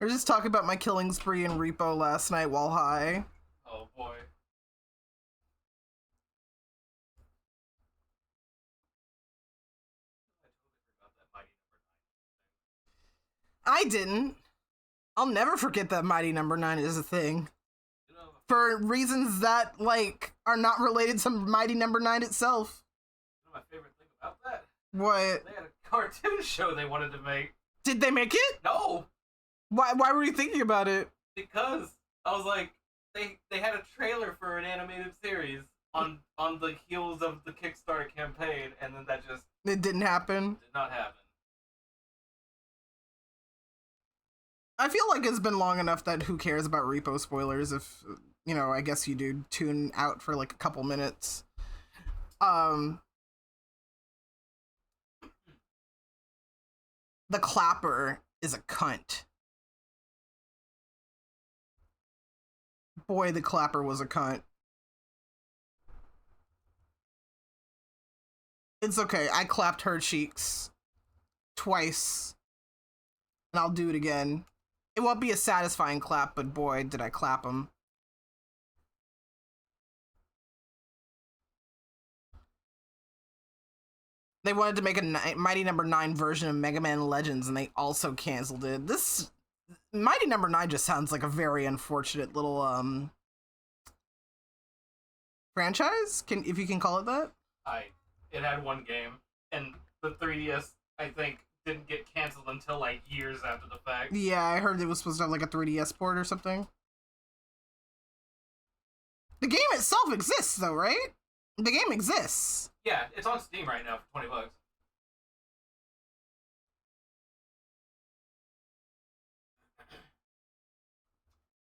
We're just talking about my killing spree in Repo last night while high. Oh boy. I didn't. I'll never forget that Mighty Number 9 is a thing. For reasons that, like, are not related to Mighty Number 9 itself. You know my favorite thing about that? What? They had a cartoon show they wanted to make. Did they make it? No! Why were you thinking about it? Because I was like, they had a trailer for an animated series on the heels of the Kickstarter campaign, and then that just It didn't happen. did not happen. I feel like it's been long enough that who cares about Repo spoilers if, you know, I guess you do tune out for like a couple minutes. The Clapper is a cunt. Boy, the Clapper was a cunt. It's okay, I clapped her cheeks twice, and I'll do it again. It won't be a satisfying clap, but boy, did I clap them. They wanted to make a Mighty Number 9 version of Mega Man Legends, and they also canceled it. Mighty Number 9 just sounds like a very unfortunate little franchise, if you can call it that. It had one game, and the 3DS, I think, didn't get canceled until like years after the fact. Yeah, I heard it was supposed to have like a 3DS port or something. The game itself exists though, right? The game exists. Yeah, it's on Steam right now for $20.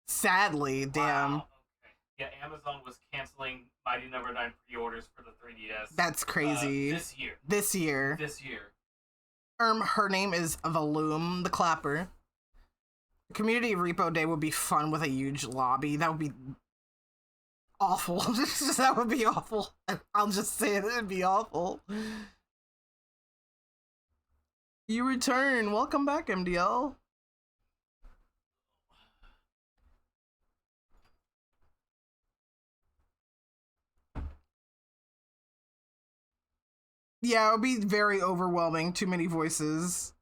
Sadly, damn. Wow. Okay. Yeah, Amazon was canceling Mighty Number 9 pre-orders for the 3DS. That's crazy. This year. This year. Her name is Valoom the Clapper. Community Repo Day would be fun with a huge lobby. That would be awful. That would be awful. I'll just say it would be awful. You return. Welcome back, MDL. Yeah, it would be very overwhelming. Too many voices.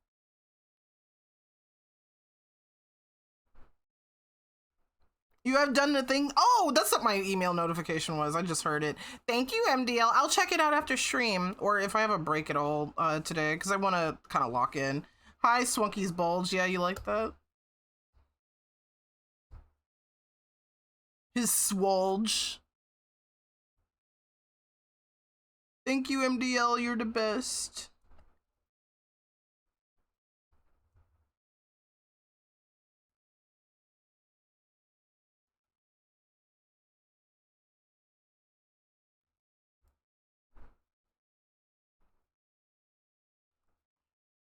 You have done the thing. Oh, that's what my email notification was. I just heard it. Thank you, MDL. I'll check it out after stream, or if I have a break at all today, because I want to kind of lock in. Hi, Swunky's Bulge. Yeah, you like that? His swolge. Thank you, MDL. You're the best.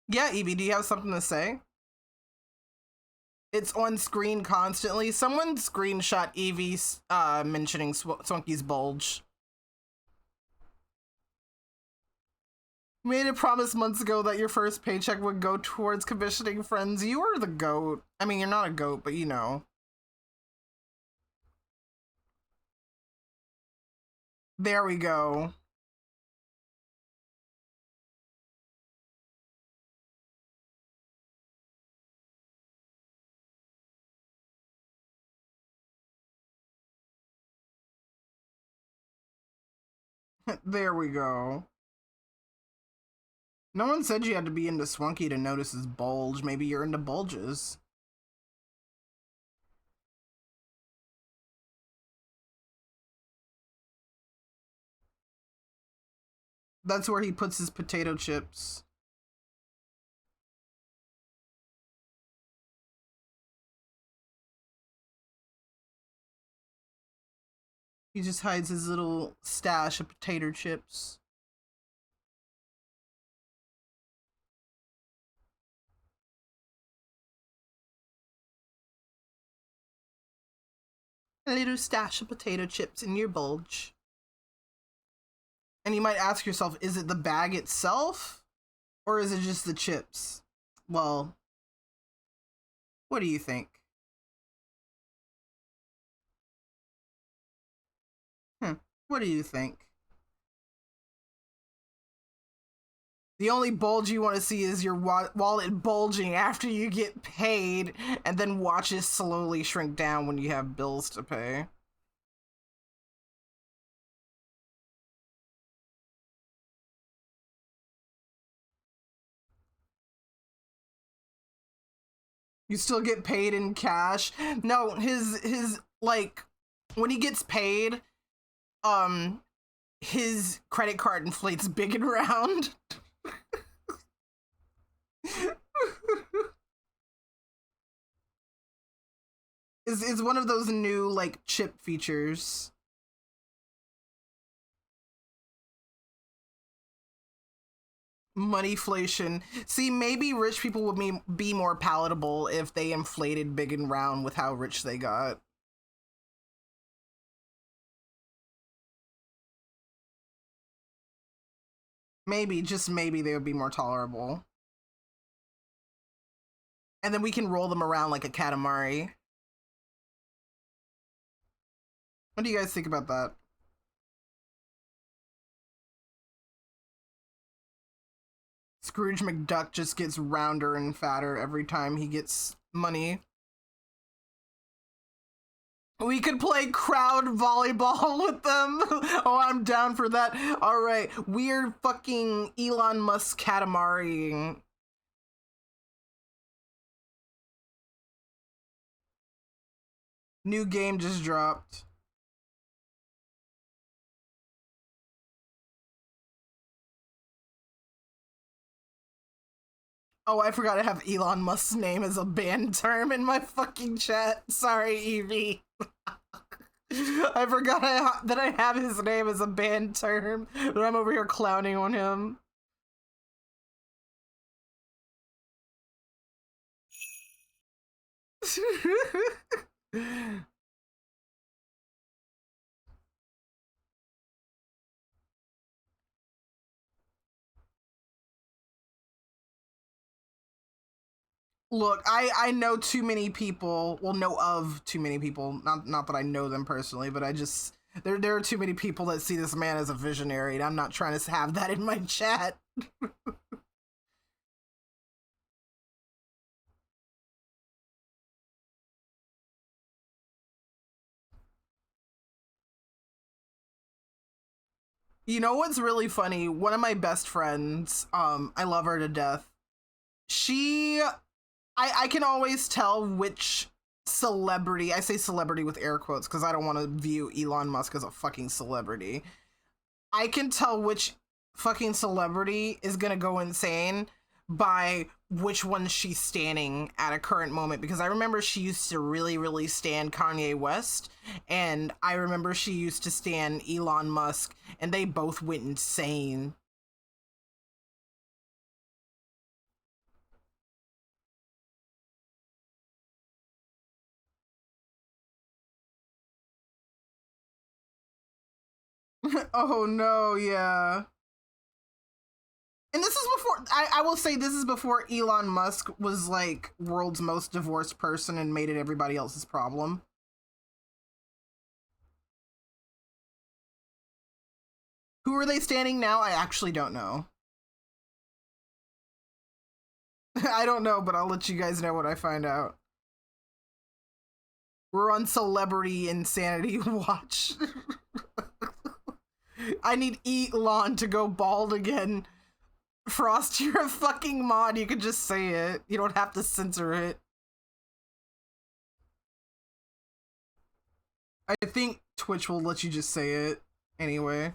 Yeah, Evie, do you have something to say? It's on screen constantly. Someone screenshot Evie mentioning Swunky's Bulge. You made a promise months ago that your first paycheck would go towards commissioning Friends. You are the GOAT. I mean, you're not a GOAT, but you know. There we go. There we go. No one said you had to be into Swunky to notice his bulge. Maybe you're into bulges. That's where he puts his potato chips. He just hides his little stash of potato chips. A little stash of potato chips in your bulge. And you might ask yourself, is it the bag itself? Or is it just the chips? Well, what do you think? What do you think? The only bulge you want to see is your wallet bulging after you get paid, and then watch it slowly shrink down when you have bills to pay. You still get paid in cash? No, his like, when he gets paid, his credit card inflates big and round. is one of those new like chip features. Moneyflation. See, maybe rich people would be more palatable if they inflated big and round with how rich they got. Maybe, just maybe, they would be more tolerable. And then we can roll them around like a Katamari. What do you guys think about that? Scrooge McDuck just gets rounder and fatter every time he gets money. We could play crowd volleyball with them. Oh, I'm down for that. All right, we're fucking Elon Musk Katamari. New game just dropped. Oh, I forgot to have Elon Musk's name as a banned term in my fucking chat. Sorry, Evie. I forgot that I have his name as a banned term, but I'm over here clowning on him. Look, I know too many people, well, know of too many people, not that I know them personally, but I just, there are too many people that see this man as a visionary, and I'm not trying to have that in my chat. You know what's really funny? One of my best friends, I love her to death. I can always tell which celebrity, I say celebrity with air quotes because I don't want to view Elon Musk as a fucking celebrity. I can tell which fucking celebrity is gonna go insane by which one she's standing at a current moment, because I remember she used to really stan Kanye West, and I remember she used to stan Elon Musk, and they both went insane. Oh no, yeah. And this is before, I will say this is before Elon Musk was like world's most divorced person and made it everybody else's problem. Who are they standing now? I actually don't know. I don't know, but I'll let you guys know when I find out. We're on Celebrity Insanity Watch. I need Elon to go bald again. Frost, you're a fucking mod. You can just say it. You don't have to censor it. I think Twitch will let you just say it anyway.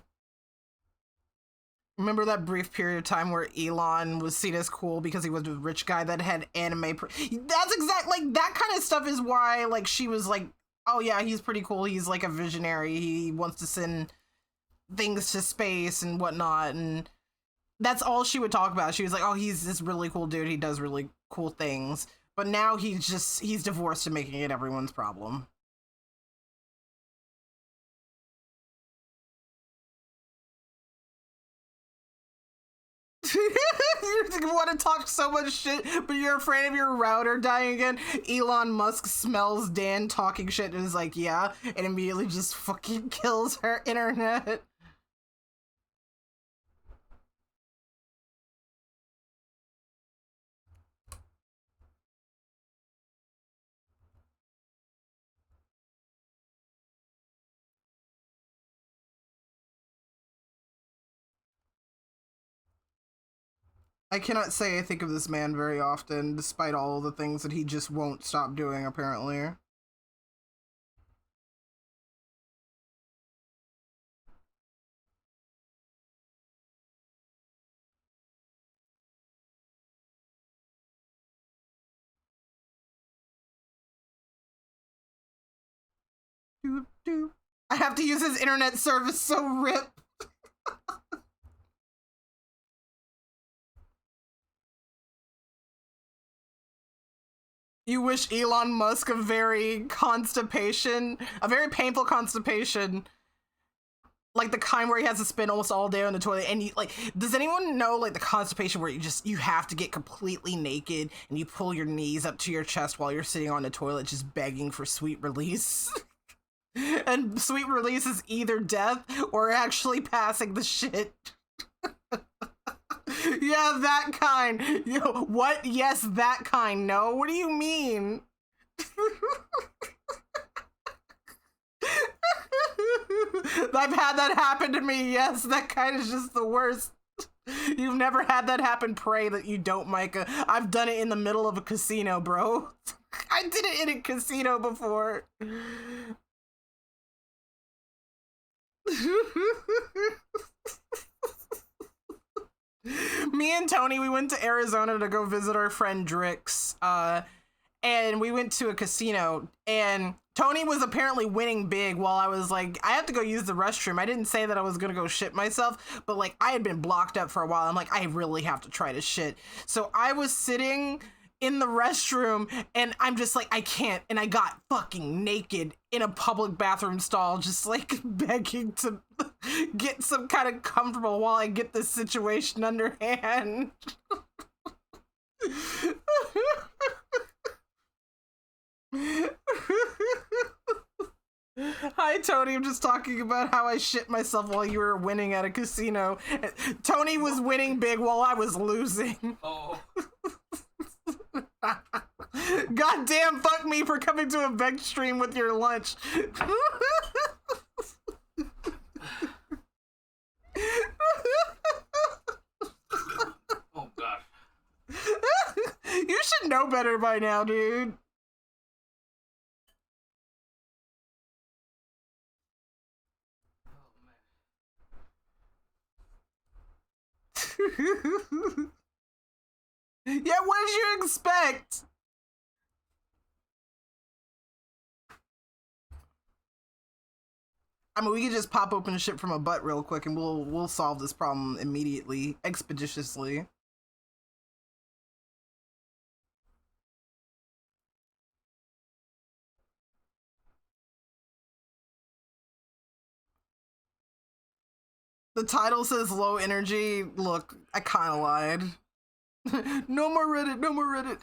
Remember that brief period of time where Elon was seen as cool because he was a rich guy that had anime? That's exactly, like, that kind of stuff is why, like, she was like, oh yeah, he's pretty cool. He's like a visionary. He wants to send things to space and whatnot, and that's all she would talk about. She was like, oh, he's this really cool dude, he does really cool things. But now he's divorced and making it everyone's problem. You want to talk so much shit, but you're afraid of your router dying again. Elon Musk smells Dan talking shit and is like, yeah, and immediately just fucking kills her internet. I cannot say I think of this man very often, despite all the things that he just won't stop doing, apparently. I have to use his internet service, so rip. You wish Elon Musk a very painful constipation. Like the kind where he has to spend almost all day on the toilet. And does anyone know like the constipation where you have to get completely naked and you pull your knees up to your chest while you're sitting on the toilet just begging for sweet release? And sweet release is either death or actually passing the shit. Yeah, that kind. Yo, what? Yes, that kind. No, what do you mean? I've had that happen to me, yes. That kind is just the worst. You've never had that happen, pray that you don't, Micah. I've done it in the middle of a casino, bro. I did it in a casino before. Me and Tony, we went to Arizona to go visit our friend Drix. And we went to a casino, and Tony was apparently winning big while I was like, I have to go use the restroom. I didn't say that I was gonna go shit myself, but like I had been blocked up for a while. I'm like, I really have to try to shit. So I was sitting in the restroom and I'm just like, I can't. And I got fucking naked in a public bathroom stall, just like begging to get some kind of comfortable while I get this situation under hand. Hi, Tony. I'm just talking about how I shit myself while you were winning at a casino. Tony was winning big while I was losing. Oh. Goddamn, fuck me for coming to a veg stream with your lunch. Oh, God. You should know better by now, dude. Yeah, what did you expect? I mean, we could just pop open shit from a butt real quick and we'll solve this problem immediately, expeditiously. The title says low energy. Look, I kind of lied. No more Reddit, no more Reddit.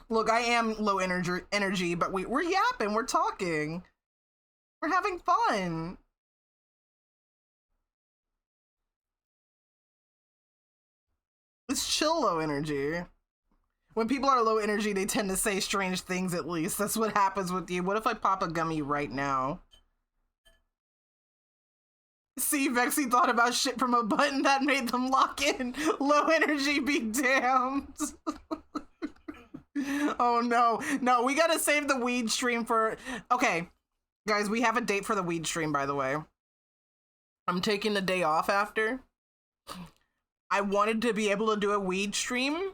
Look, I am low energy, but we're yapping, we're talking. We're having fun. It's chill low energy. When people are low energy, they tend to say strange things, at least. That's what happens with you. What if I pop a gummy right now? See, Vexy thought about shit from a button that made them lock in. Low energy be damned. Oh no. No, we gotta save the weed stream for... Okay, guys, we have a date for the weed stream, by the way. I'm taking the day off after. I wanted to be able to do a weed stream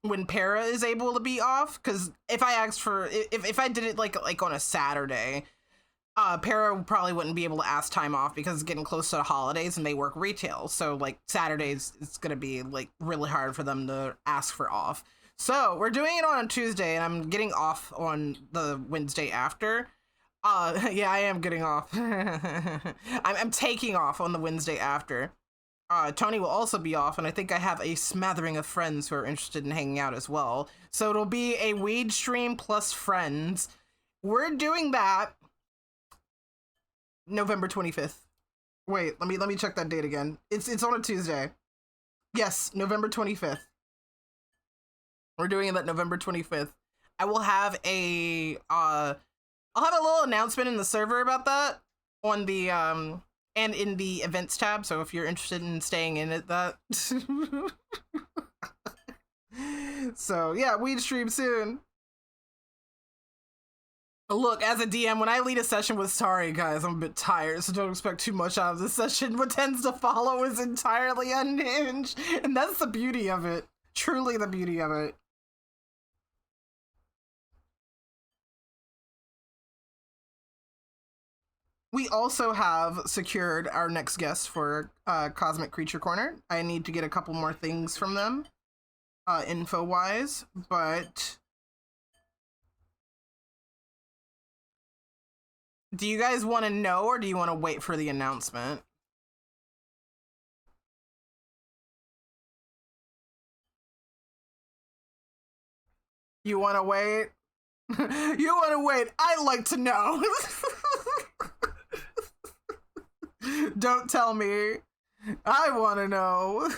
when Para is able to be off, because if I asked for... If I did it like on a Saturday... Para probably wouldn't be able to ask time off because it's getting close to the holidays and they work retail. So like Saturdays, it's gonna be like really hard for them to ask for off. So we're doing it on a Tuesday and I'm getting off on the Wednesday after. Yeah, I am getting off. I'm taking off on the Wednesday after. Tony will also be off, and I think I have a smattering of friends who are interested in hanging out as well. So it'll be a weed stream plus friends. We're doing that November 25th. Wait, let me check that date again. It's on a Tuesday. Yes, November 25th. We're doing it that November 25th. I will have a I'll have a little announcement in the server about that on the and in the events tab, so if you're interested in staying in it, that so yeah, weed stream soon. Look, as a DM, when I lead a session with Sorry, guys, I'm a bit tired, so don't expect too much out of this session. What tends to follow is entirely unhinged, and that's the beauty of it. Truly the beauty of it. We also have secured our next guest for Cosmic Creature Corner. I need to get a couple more things from them, info-wise, but... Do you guys want to know, or do you want to wait for the announcement? You want to wait? You want to wait? I'd like to know. Don't tell me. I want to know.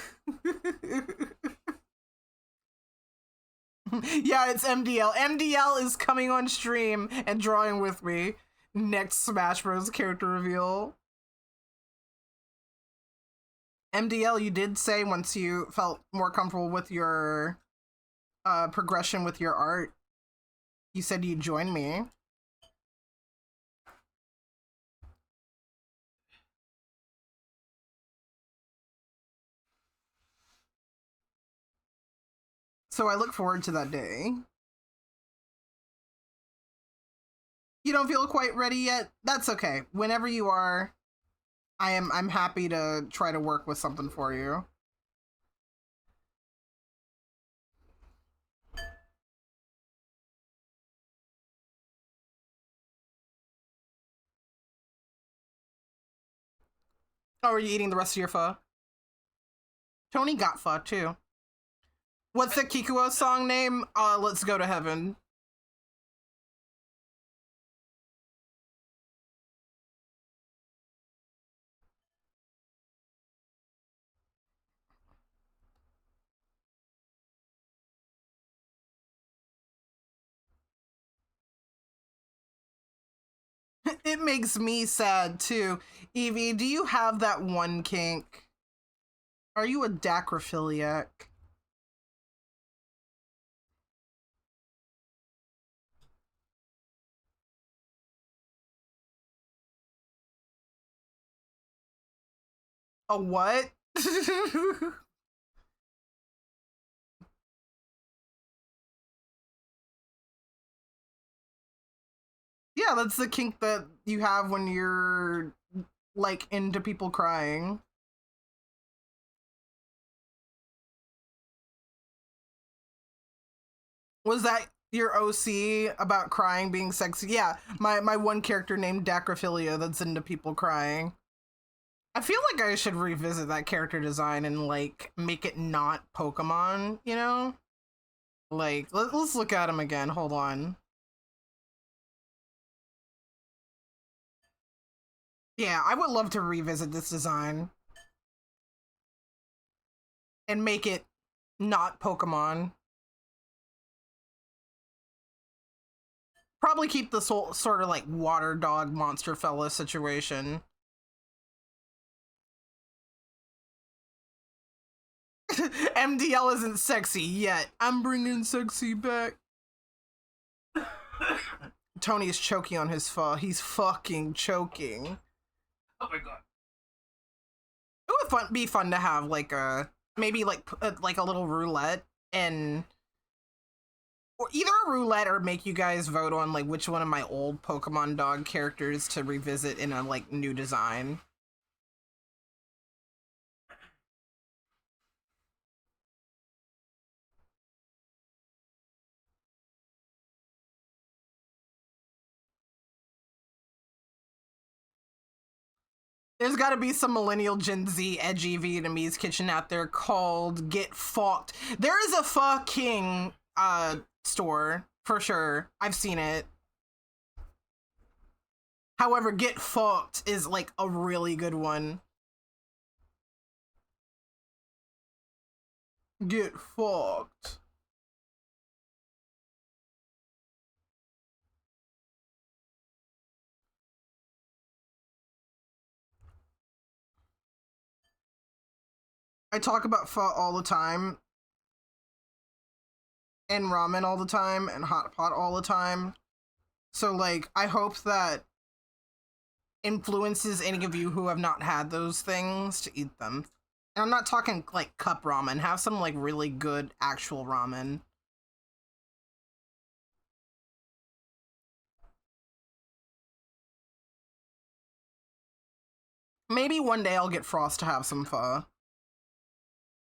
Yeah, it's MDL. MDL is coming on stream and drawing with me. Next Smash Bros. Character reveal. MDL, you did say once you felt more comfortable with your progression with your art, you said you'd join me. So I look forward to that day. You don't feel quite ready yet? That's okay. Whenever you are, I'm happy to try to work with something for you. Oh, are you eating the rest of your pho? Tony got pho too. What's the Kikuo song name? Let's Go to Heaven. It makes me sad too. Evie, do you have that one kink? Are you a dacrophiliac? A what? Yeah, that's the kink that you have when you're like into people crying. Was that your OC about crying being sexy? Yeah, my one character named Dacrophilia that's into people crying. I feel like I should revisit that character design and like make it not Pokemon, you know? Like, let's look at him again. Hold on. Yeah, I would love to revisit this design and make it not Pokemon. Probably keep the sort of like water dog monster fella situation. MDL isn't sexy yet. I'm bringing sexy back. Tony is choking on his pho. He's fucking choking. Oh my god. It would be fun to have like a maybe like a little roulette, and or either a roulette or make you guys vote on like which one of my old Pokemon dog characters to revisit in a like new design. There's got to be some millennial Gen Z edgy Vietnamese kitchen out there called Get Fucked. There is a fucking store for sure. I've seen it. However, Get Fucked is like a really good one. Get fucked. I talk about pho all the time, and ramen all the time, and hot pot all the time. So like, I hope that influences any of you who have not had those things to eat them. And I'm not talking like cup ramen. Have some like really good actual ramen. Maybe one day I'll get Frost to have some pho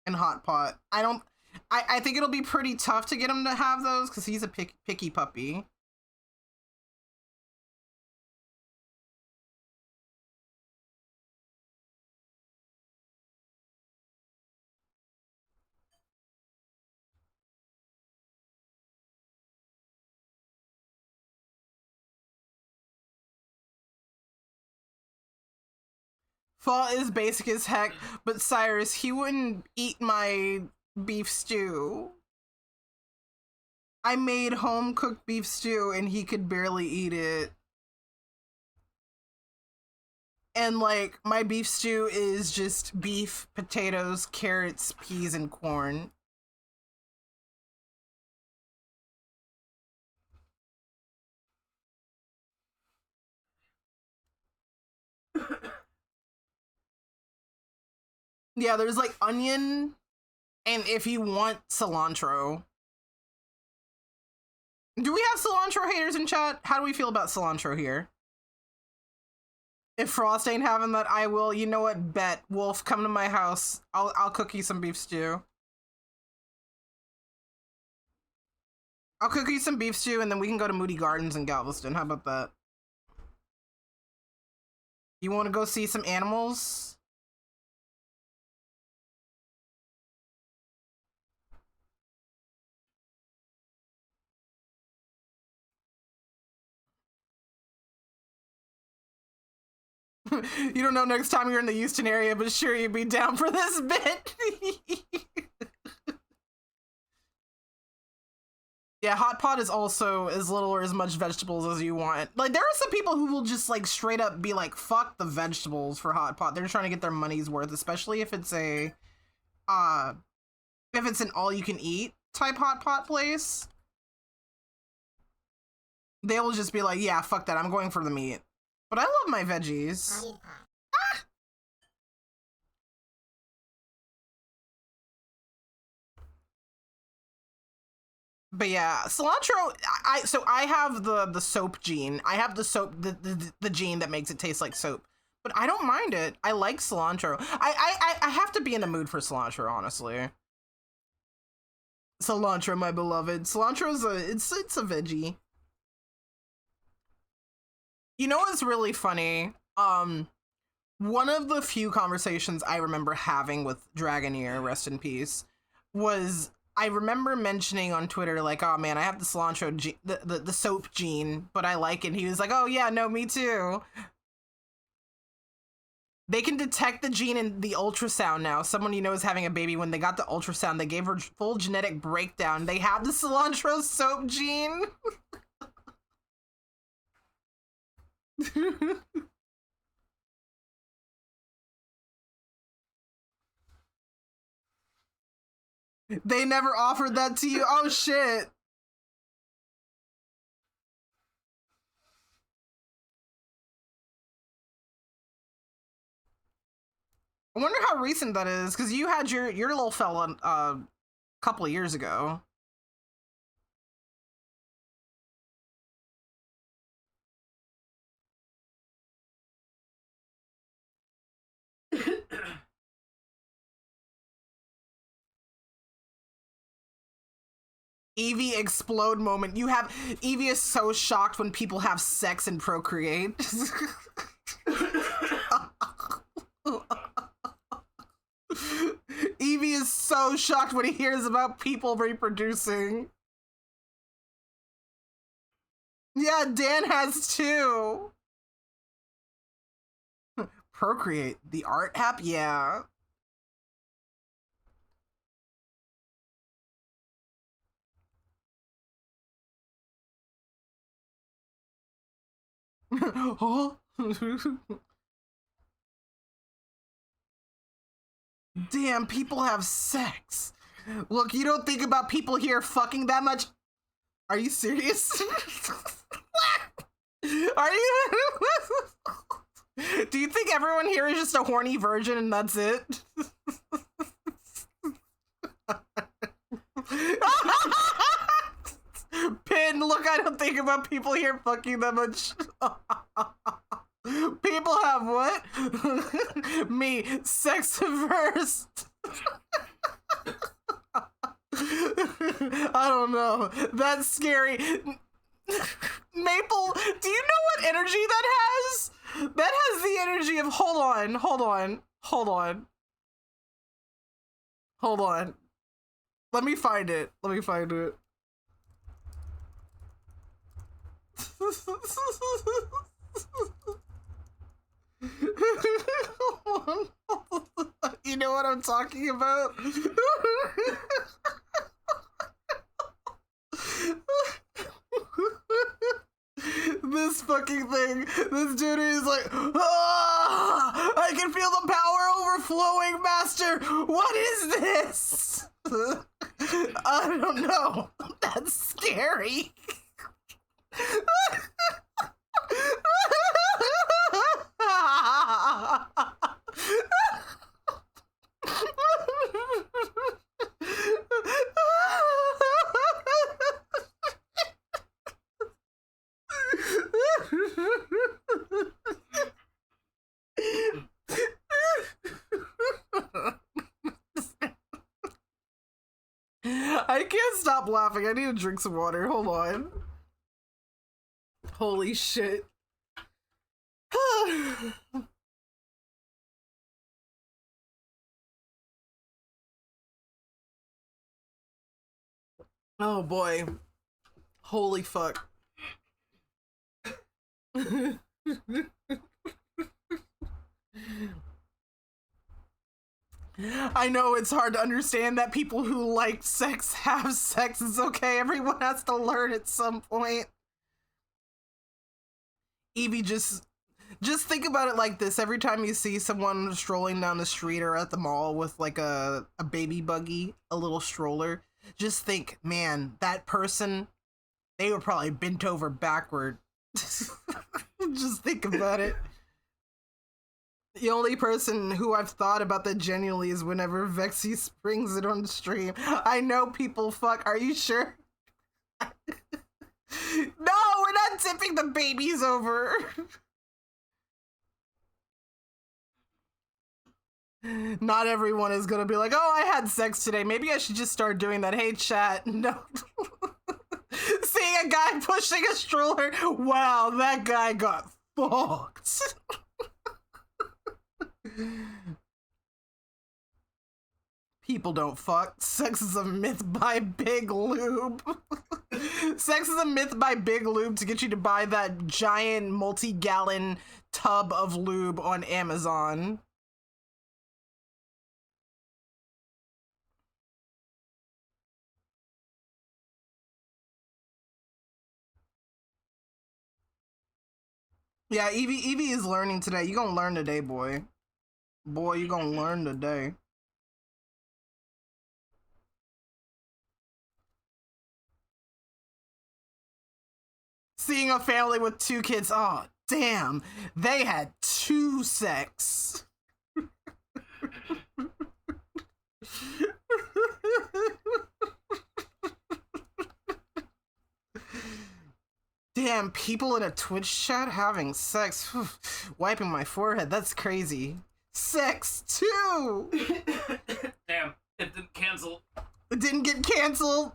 and hot pot. I think it'll be pretty tough to get him to have those because he's a picky puppy. Pho is basic as heck, but Cyrus, he wouldn't eat my beef stew. I made home-cooked beef stew and he could barely eat it. And like, my beef stew is just beef, potatoes, carrots, peas, and corn. Yeah, there's like onion, and if you want cilantro. Do we have cilantro haters in chat? How do we feel about cilantro here? If Frost ain't having that, I will. You know what? Bet. Wolf, come to my house. I'll cook you some beef stew. I'll cook you some beef stew, and then we can go to Moody Gardens in Galveston. How about that? You want to go see some animals? You don't know next time you're in the Houston area, but sure, you'd be down for this bit. Yeah, hot pot is also as little or as much vegetables as you want. Like, there are some people who will just like straight up be like, fuck the vegetables for hot pot. They're trying to get their money's worth, especially if it's a if it's an all you can eat type hot pot place. They will just be like, yeah, fuck that, I'm going for the meat. But I love my veggies. Ah! But yeah, cilantro, so I have the soap gene. I have the soap, the gene that makes it taste like soap. But I don't mind it. I like cilantro. I have to be in the mood for cilantro, honestly. Cilantro, my beloved. Cilantro's it's a veggie. You know what's really funny? One of the few conversations I remember having with Dragoneer, rest in peace, was I remember mentioning on Twitter, like, oh man, I have the cilantro, the soap gene, but I like it. And he was like, oh yeah, no, me too. They can detect the gene in the ultrasound now. Someone you know is having a baby. When they got the ultrasound, they gave her full genetic breakdown. They have the cilantro soap gene. They never offered that to you? Oh shit. I wonder how recent that is, because you had your little fella a couple of years ago. Evie explode moment. You have Evie is so shocked when people have sex and procreate. Evie is so shocked when he hears about people reproducing. Yeah, Dan has too. Procreate, the art app? Yeah. Oh. Damn, people have sex. Look, you don't think about people here fucking that much. Are you serious? Are you? Do you think everyone here is just a horny virgin and that's it? Pin, look, I don't think about people here fucking that much. People have what? Me, sex first. I don't know. That's scary. Maple, do you know what energy that has? That has the energy of hold on. Let me find it. You know what I'm talking about? This fucking thing. This dude is like, ah, I can feel the power overflowing, master. What is this? I don't know. That's scary. I can't stop laughing. I need to drink some water. Hold on. Holy shit. Oh boy. Holy fuck. I know it's hard to understand that people who like sex have sex. It's okay. Everyone has to learn at some point. Evie, just think about it like this. Every time you see someone strolling down the street or at the mall with like a baby buggy, a little stroller, just think, man, that person, they were probably bent over backward. Just think about it. The only person who I've thought about that genuinely is whenever Vexy springs it on the stream. I know people fuck. Are you sure? No, we're not tipping the babies over. Not everyone is gonna be like, oh, I had sex today. Maybe I should just start doing that. Hey, chat. No. Seeing a guy pushing a stroller. Wow, that guy got fucked. People don't fuck. Sex is a myth by Big Lube. Sex is a myth by Big Lube to get you to buy that giant multi-gallon tub of lube on Amazon. Yeah, Evie is learning today. You gonna learn today, boy. Boy, you gonna learn today. Seeing a family with 2 kids, oh, damn. They had 2 sex. Damn, people in a Twitch chat having sex. Wiping my forehead, that's crazy. Sex, too! Damn, it didn't cancel. It didn't get canceled.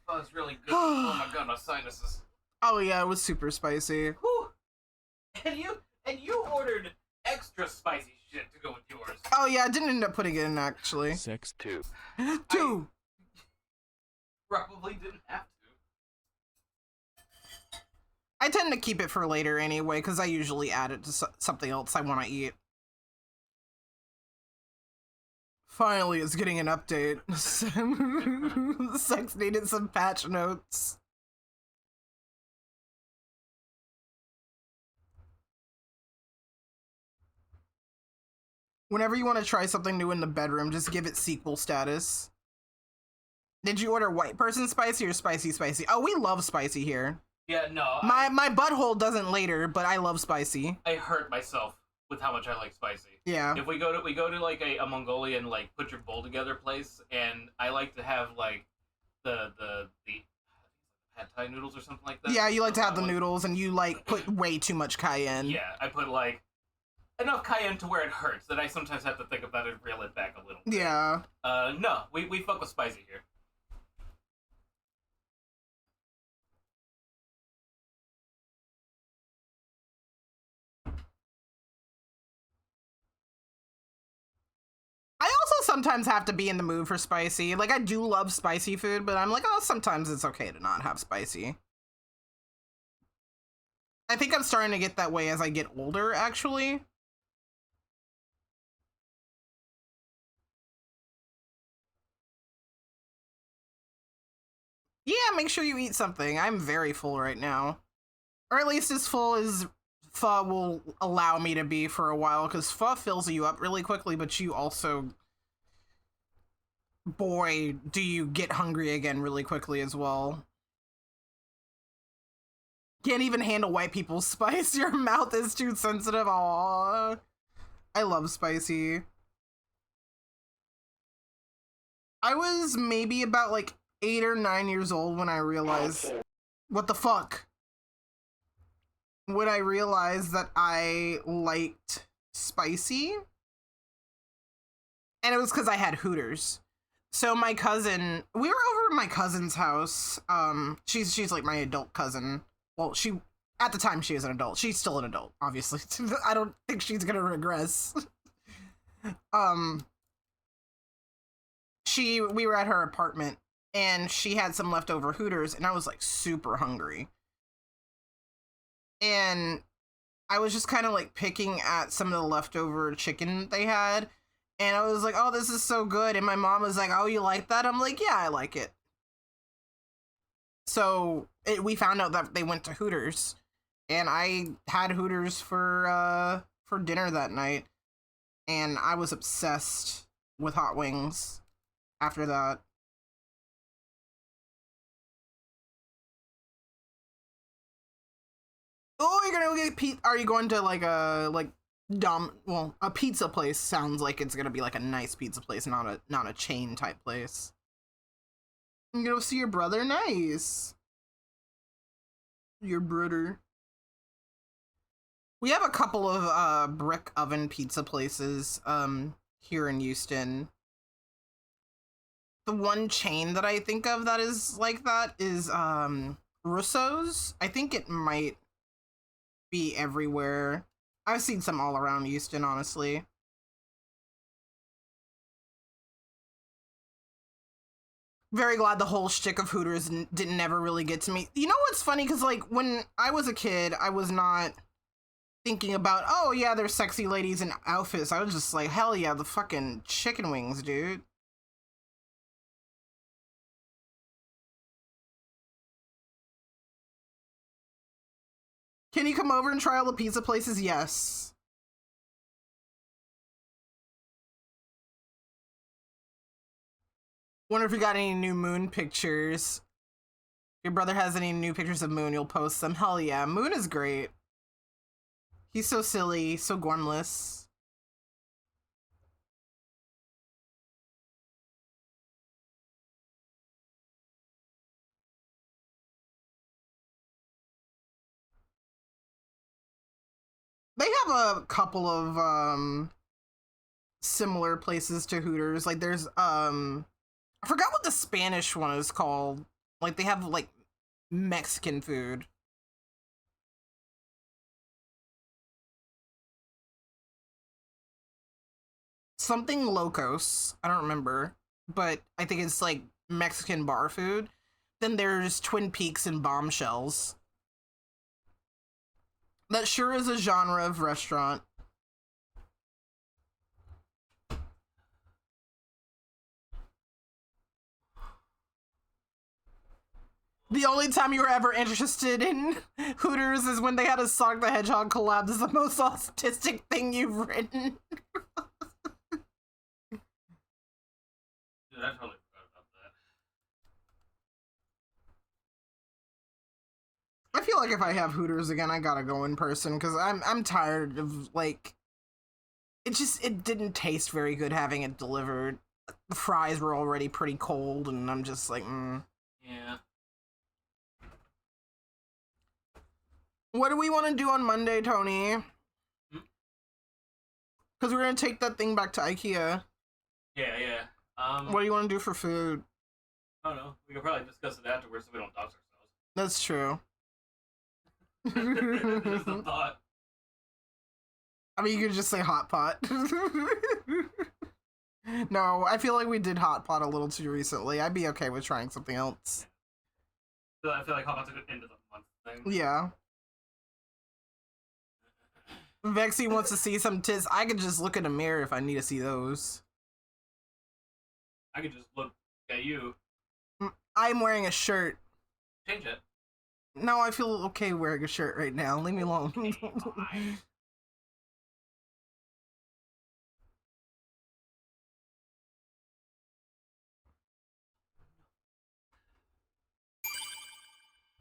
Oh, it's really good. Oh my god, my sinuses. Oh yeah, it was super spicy. Whew. And you ordered extra spicy shit to go with yours. Oh yeah, I didn't end up putting it in actually. Sex 2. 2. Probably didn't have to. I tend to keep it for later anyway, because I usually add it to something else I want to eat. Finally, it's getting an update. Sex needed some patch notes. Whenever you want to try something new in the bedroom, just give it sequel status. Did you order white person spicy or spicy spicy? Oh, we love spicy here. Yeah, no. My butthole doesn't later, but I love spicy. I hurt myself with how much I like spicy. Yeah. If we go to like a Mongolian like put your bowl together place, and I like to have like the pad thai noodles or something like that. Yeah, you like to have the Like, noodles, and you like put way too much cayenne. yeah, I put like enough cayenne to where it hurts that I sometimes have to think about it and reel it back a little bit. Yeah. No, we fuck with spicy here. I also sometimes have to be in the mood for spicy. Like, I do love spicy food, but I'm like, oh, sometimes it's okay to not have spicy. I think I'm starting to get that way as I get older, actually. Yeah, make sure you eat something. I'm very full right now. Or at least as full as pho will allow me to be for a while, because pho fills you up really quickly, but you also... Boy, do you get hungry again really quickly as well. Can't even handle white people's spice. Your mouth is too sensitive. Aww. I love spicy. I was maybe about like 8 or 9 years old when I realized... What the fuck? When I realized that I liked spicy. And it was because I had Hooters. So my cousin... We were over at my cousin's house. She's like my adult cousin. Well, at the time she was an adult. She's still an adult, obviously. I don't think she's gonna regress. We were at her apartment and she had some leftover Hooters and I was like super hungry. And I was just kind of like picking at some of the leftover chicken they had. And I was like, oh, this is so good. And my mom was like, oh, you like that? I'm like, yeah, I like it. So we found out that they went to Hooters, and I had Hooters for dinner that night, and I was obsessed with hot wings after that. Oh, you're gonna go get are you going to like a a pizza place? Sounds like it's gonna be like a nice pizza place, not a chain type place. You go see your brother? Nice. Your brother. We have a couple of brick oven pizza places here in Houston. The one chain that I think of that is like that is Russo's. I think it might be everywhere. I've seen some all around Houston, honestly. Very glad the whole shtick of Hooters didn't ever really get to me. You know what's funny? Because, like, when I was a kid, I was not thinking about, oh, yeah, there's sexy ladies in outfits. I was just like, hell yeah, the fucking chicken wings, dude. Can you come over and try all the pizza places? Yes. Wonder if you got any new Moon pictures. Your brother has any new pictures of Moon, you'll post them. Hell yeah, Moon is great. He's so silly, so gormless. They have a couple of similar places to Hooters. Like there's I forgot what the Spanish one is called. Like, they have, like, Mexican food. Something Locos. I don't remember. But I think it's, like, Mexican bar food. Then there's Twin Peaks and Bombshells. That sure is a genre of restaurant. The only time you were ever interested in Hooters is when they had a Sonic the Hedgehog collab. This is the most autistic thing you've written. Dude, I totally forgot about that. I feel like if I have Hooters again, I gotta go in person because I'm tired of like it didn't taste very good having it delivered. The fries were already pretty cold, and I'm just like, Yeah. What do we want to do on Monday, Tony? Because we're gonna take that thing back to IKEA. Yeah. What do you want to do for food? I don't know. We could probably discuss it afterwards so we don't dox ourselves. That's true. Just a thought. I mean, you could just say hot pot. No, I feel like we did hot pot a little too recently. I'd be okay with trying something else. I feel like hot pot's a good end of the month thing. Yeah. Vexy wants to see some tits. I could just look in the mirror if I need to see those. I could just look at you. I'm wearing a shirt. Change it. No, I feel okay wearing a shirt right now. Leave me alone. Okay, fine.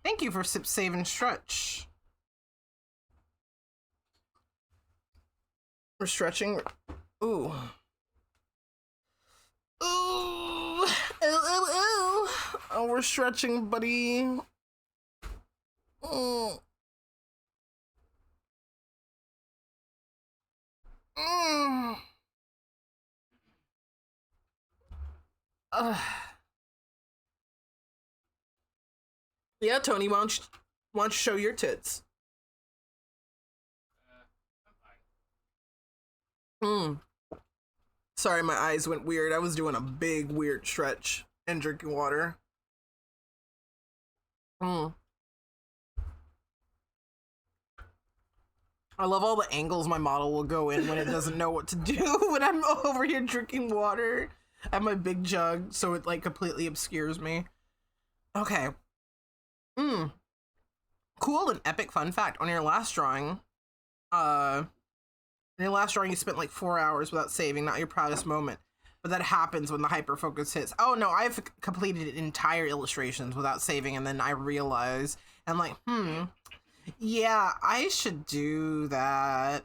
Thank you for sip, save, and stretch. We're stretching. Ooh. Ooh. Ooh, ooh, ooh. Oh, we're stretching, buddy. Mm. Mm. Yeah, Tony, why don't you show your tits? I'm fine. Sorry, my eyes went weird. I was doing a big, weird stretch and drinking water. I love all the angles my model will go in when it doesn't know what to do when I'm over here drinking water. I have my big jug, so it like completely obscures me. Okay. Cool and epic fun fact. On your last drawing, you spent like 4 hours without saving, not your proudest moment. But that happens when the hyperfocus hits. Oh no, I've completed entire illustrations without saving, and then I realize, I'm like, yeah, I should do that.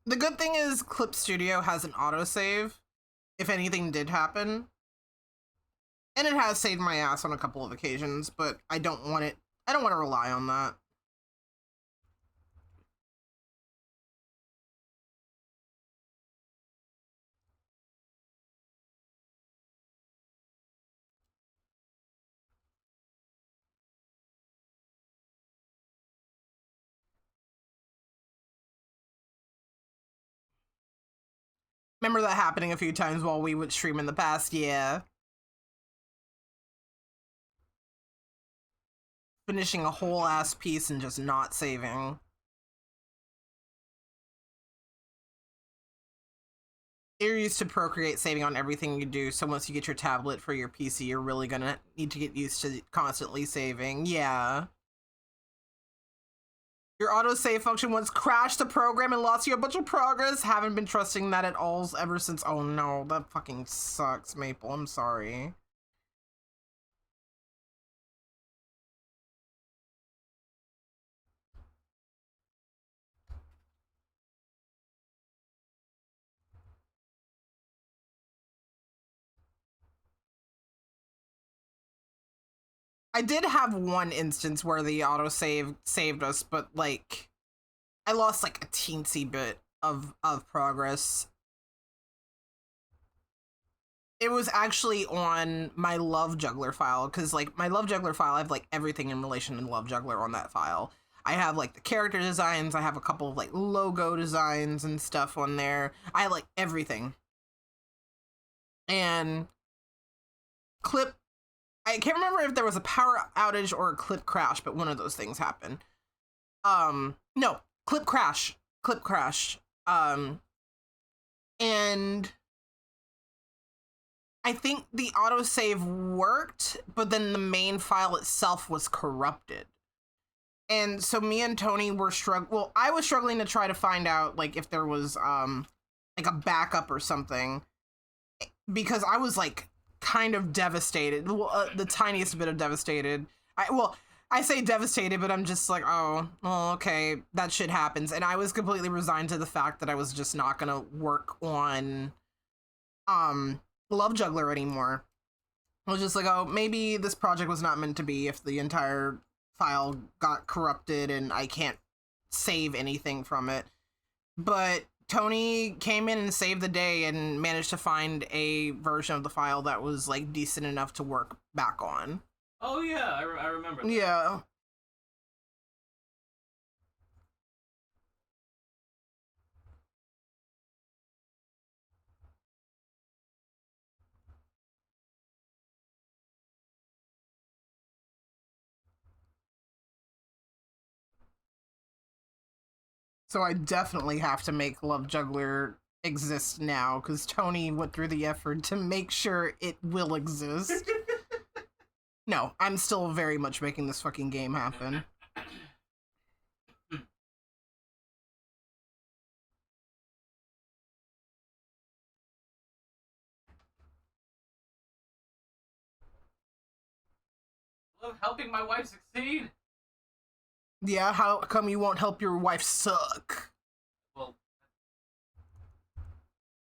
The good thing is Clip Studio has an autosave if anything did happen. And it has saved my ass on a couple of occasions, but I don't want to rely on that. Remember that happening a few times while we would stream in the past? Yeah. Finishing a whole ass piece and just not saving. You're used to Procreate saving on everything you do, so once you get your tablet for your PC, you're really gonna need to get used to constantly saving. Yeah. Your autosave function once crashed the program and lost you a bunch of progress. Haven't been trusting that at all ever since. Oh no, that fucking sucks, Maple. I'm sorry. I did have one instance where the autosave saved us, but like I lost like a teensy bit of progress. It was actually on my Love Juggler file, because like my Love Juggler file, I have like everything in relation to Love Juggler on that file. I have like the character designs, I have a couple of like logo designs and stuff on there. I have like everything. And Clip, I can't remember if there was a power outage or a Clip crash, but one of those things happened. No, Clip crash. And I think the autosave worked, but then the main file itself was corrupted. And so me and Tony were well, I was struggling to try to find out like if there was like a backup or something, because I was like kind of devastated, the tiniest bit of devastated. I say devastated, but I'm just like, oh, well, okay, that shit happens. And I was completely resigned to the fact that I was just not gonna work on Love Juggler anymore. I was just like, oh, maybe this project was not meant to be if the entire file got corrupted and I can't save anything from it. But Tony came in and saved the day and managed to find a version of the file that was like decent enough to work back on. Oh yeah, I remember that. Yeah. So I definitely have to make Love Juggler exist now, because Tony went through the effort to make sure it will exist. No, I'm still very much making this fucking game happen. Love helping my wife succeed. Yeah, how come you won't help your wife suck? Well,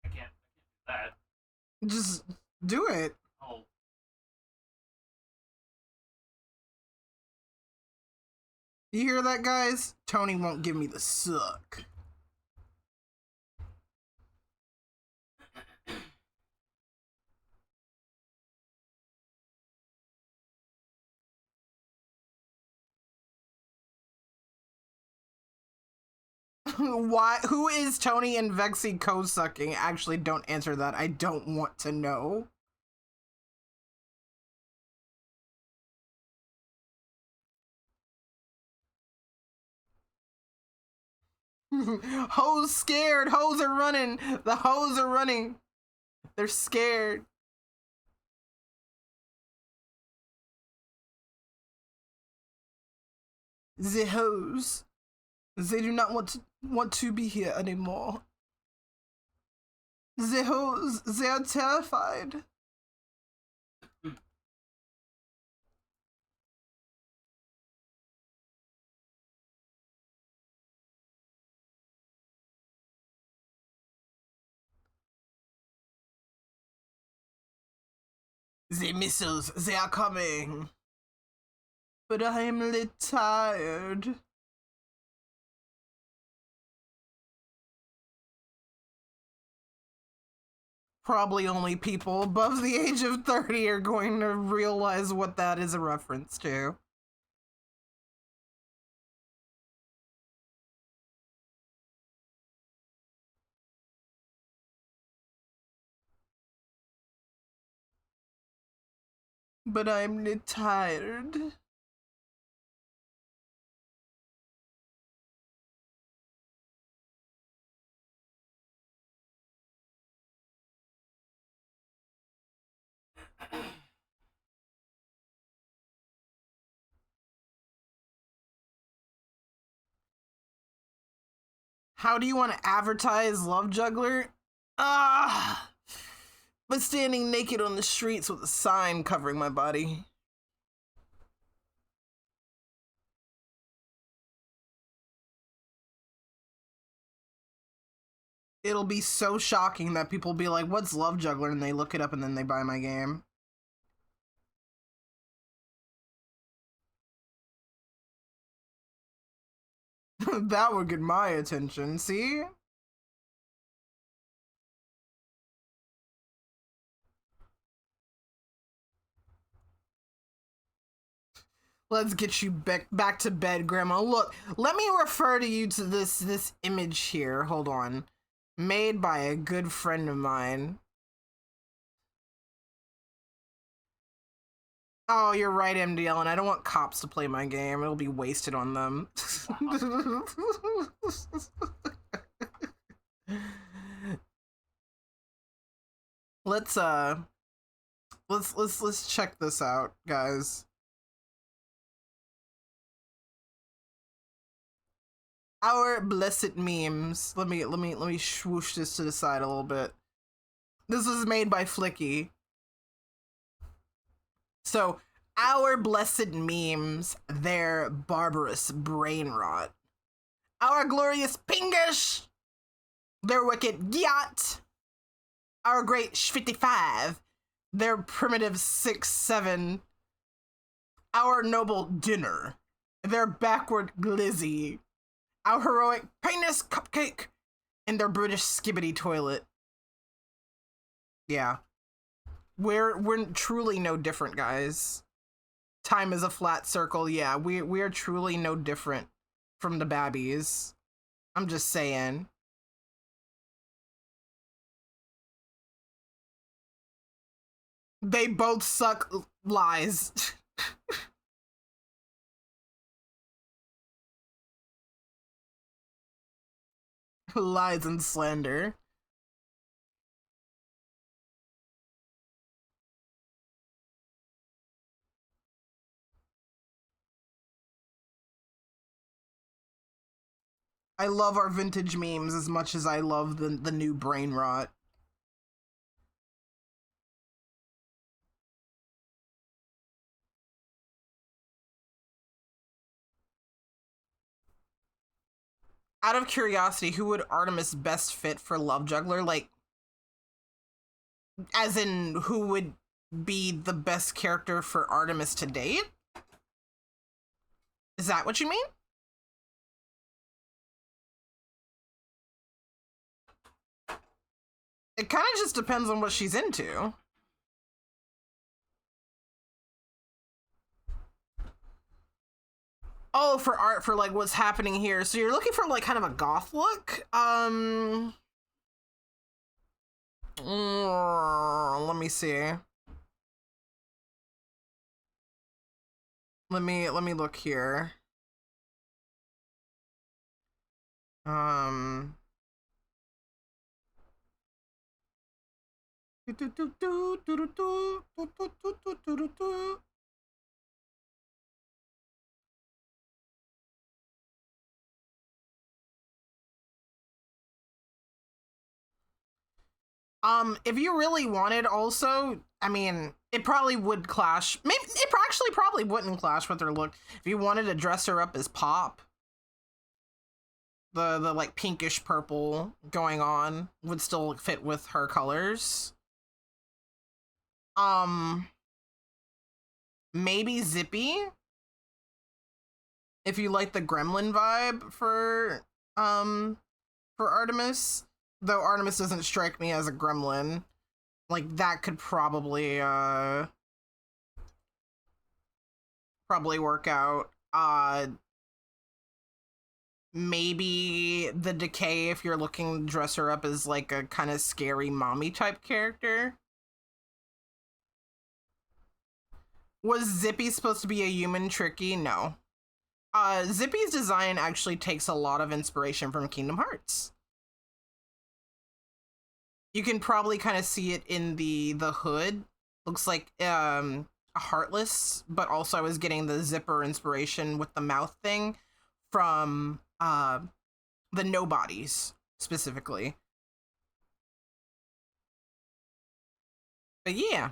I can't do that. Just do it. Oh. You hear that, guys? Tony won't give me the suck. Why? Who is Tony and Vexy co-sucking? Actually, don't answer that. I don't want to know. Hoes scared. Hoes are running. The hoes are running. They're scared. The hoes. They do not want to be here anymore. The hoes, they are terrified. The missiles, they are coming. But I am a little tired. Probably only people above the age of 30 are going to realize what that is a reference to. But I'm tired. How do you want to advertise Love Juggler? But standing naked on the streets with a sign covering my body. It'll be so shocking that people will be like, what's Love Juggler? And they look it up and then they buy my game. That would get my attention, see? Let's get you back to bed, Grandma. Look, let me refer to you to this image here. Hold on. Made by a good friend of mine. Oh, you're right, MDL, and I don't want cops to play my game. It'll be wasted on them. Let's check this out, guys. Our blessed memes. Let me swoosh this to the side a little bit. This was made by Flicky. So, our blessed memes, their barbarous brain rot. Our glorious Pingish, their wicked Gyat. Our great Shviti5, their primitive 6-7. Our noble Dinner, their backward Glizzy. Our heroic Penis Cupcake, and their British Skibbity Toilet. Yeah. We're truly no different, guys. Time is a flat circle. Yeah, we are truly no different from the babbies. I'm just saying. They both suck lies. Lies and slander. I love our vintage memes as much as I love the new brain rot. Out of curiosity, who would Artemis best fit for Love Juggler? Like, as in, who would be the best character for Artemis to date? Is that what you mean? It kind of just depends on what she's into. Oh, for art, for like what's happening here. So you're looking for like kind of a goth look? Let me see. Let me look here. If you really wanted also, I mean, it probably would clash. Maybe it actually probably wouldn't clash with her look. If you wanted to dress her up as Pop, the like pinkish purple going on would still fit with her colors. Maybe Zippy, if you like the gremlin vibe for Artemis. Though Artemis doesn't strike me as a gremlin. Like, that could probably work out. Maybe the Decay, if you're looking to dress her up as like a kind of scary mommy type character. Was Zippy supposed to be a human Tricky? No. Zippy's design actually takes a lot of inspiration from Kingdom Hearts. You can probably kind of see it in the hood. Looks like a Heartless, but also I was getting the zipper inspiration with the mouth thing from the Nobodies specifically. But yeah.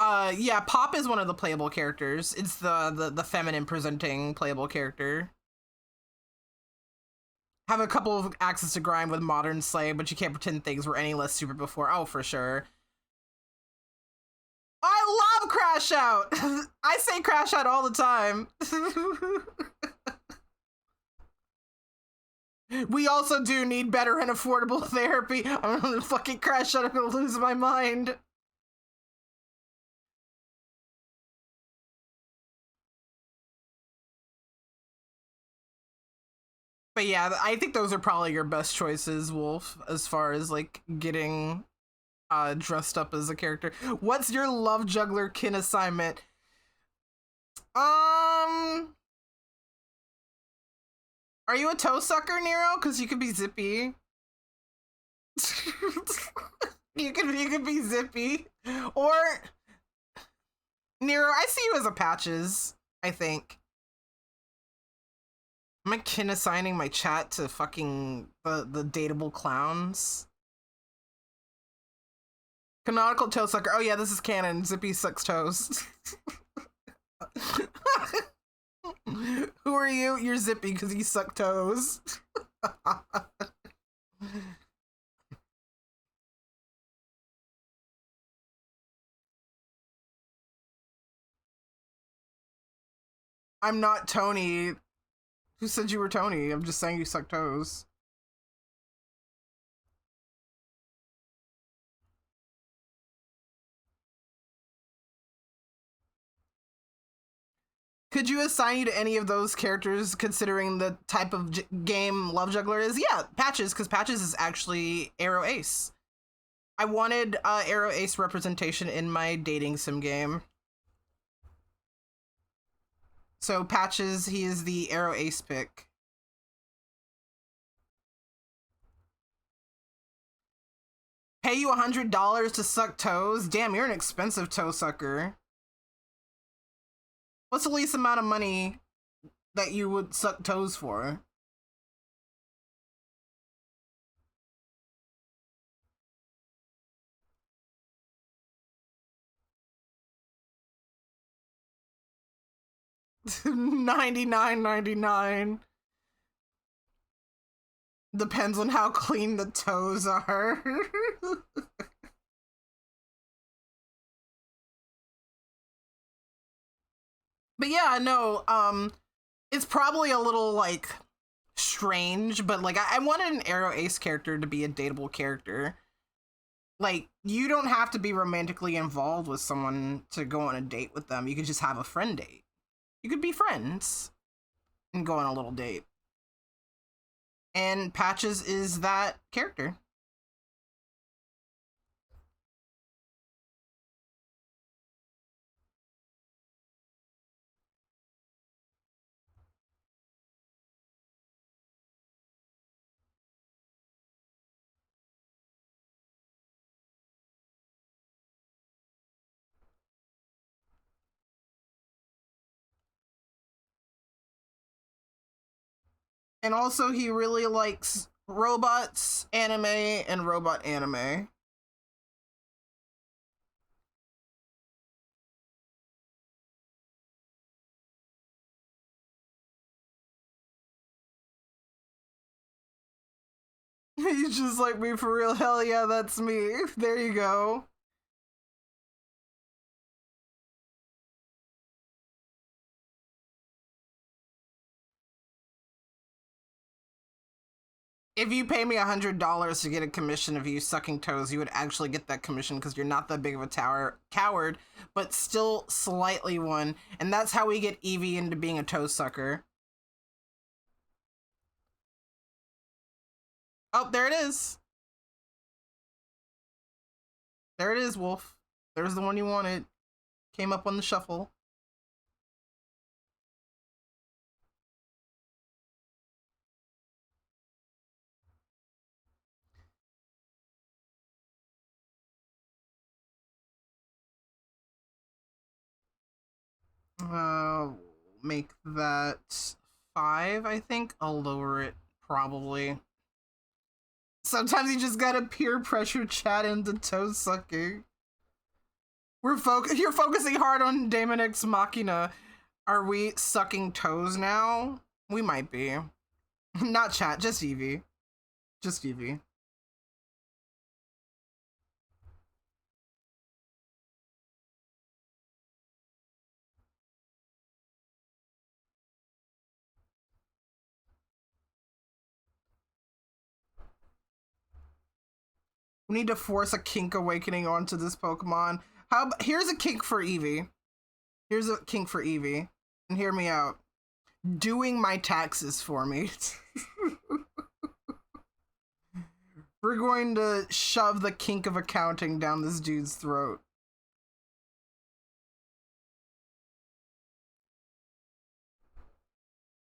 Yeah, Pop is one of the playable characters. It's the feminine presenting playable character. Have a couple of axes to grind with Modern Slay, but you can't pretend things were any less super before. Oh, for sure. I love Crash Out! I say Crash Out all the time. We also do need better and affordable therapy. I'm gonna fucking crash out. I'm gonna lose my mind. But yeah, I think those are probably your best choices, Wolf, as far as like getting dressed up as a character. What's your Love Juggler kin assignment? Are you a toe sucker, Nero? Because you could be Zippy. you could be Zippy. Or Nero, I see you as a Patches, I think. Am I kin assigning my chat to fucking the dateable clowns? Canonical toe sucker. Oh yeah, this is canon. Zippy sucks toes. Who are you? You're Zippy because you suck toes. I'm not Tony. Who said you were Tony? I'm just saying you suck toes. Could you assign you to any of those characters considering the type of game Love Juggler is? Yeah, Patches, because Patches is actually Arrow Ace. I wanted Arrow Ace representation in my dating sim game. So Patches, he is the Arrow Ace pick. Pay you $100 to suck toes? Damn, you're an expensive toe sucker. What's the least amount of money that you would suck toes for? $99.99. Depends on how clean the toes are. But yeah, no, it's probably a little, like, strange, but, like, I wanted an Arrow Ace character to be a dateable character. Like, you don't have to be romantically involved with someone to go on a date with them. You could just have a friend date. You could be friends and go on a little date. And Patches is that character. And also he really likes robots, anime, and robot anime. He's just like me for real. Hell yeah, that's me. There you go. If you pay me $100 to get a commission of you sucking toes, you would actually get that commission because you're not that big of a coward, but still slightly one. And that's how we get Eevee into being a toe sucker. Oh, there it is. There it is, Wolf. There's the one you wanted. Came up on the shuffle. Make that 5, I think. I'll lower it, probably. Sometimes you just gotta peer pressure chat into toe sucking. You're focusing hard on Daemon X Machina. Are we sucking toes now? We might be. Not chat, just Eevee. Just Eevee. We need to force a kink awakening onto this Pokemon. Here's a kink for Eevee. Here's a kink for Eevee. And hear me out. Doing my taxes for me. We're going to shove the kink of accounting down this dude's throat.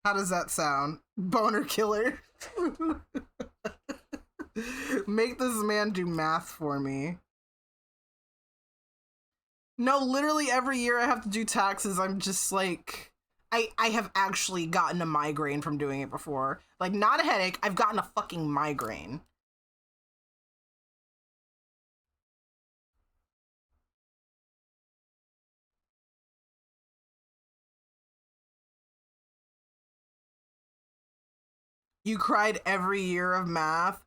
How does that sound? Boner killer. Make this man do math for me. No, literally every year I have to do taxes. I'm just like, I have actually gotten a migraine from doing it before. Like, not a headache, I've gotten a fucking migraine. You cried every year of math.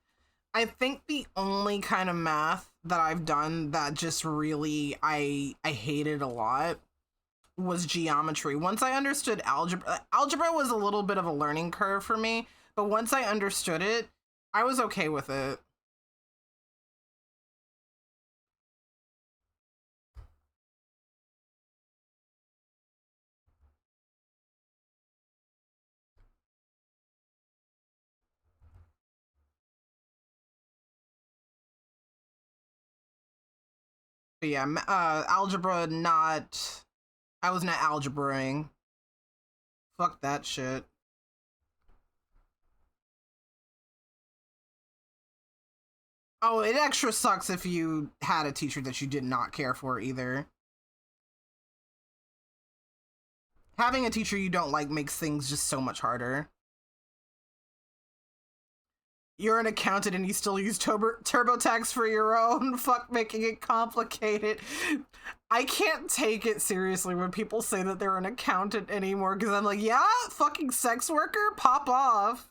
I think the only kind of math that I've done that just really I hated a lot was geometry. Once I understood algebra was a little bit of a learning curve for me, but once I understood it, I was okay with it. But yeah, algebra not... I was not algebraing. Fuck that shit. Oh, it extra sucks if you had a teacher that you did not care for either. Having a teacher you don't like makes things just so much harder. You're an accountant and you still use TurboTax for your own. Fuck making it complicated. I can't take it seriously when people say that they're an accountant anymore, because I'm like, yeah, fucking sex worker, pop off.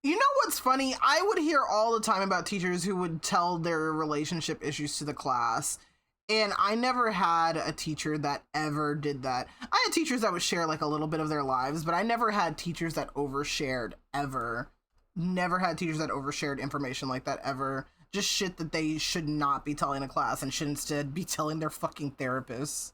You know what's funny? I would hear all the time about teachers who would tell their relationship issues to the class. And I never had a teacher that ever did that. I had teachers that would share like a little bit of their lives, but I never had teachers that overshared ever. Never had teachers that overshared information like that ever. Just shit that they should not be telling a class and should instead be telling their fucking therapists.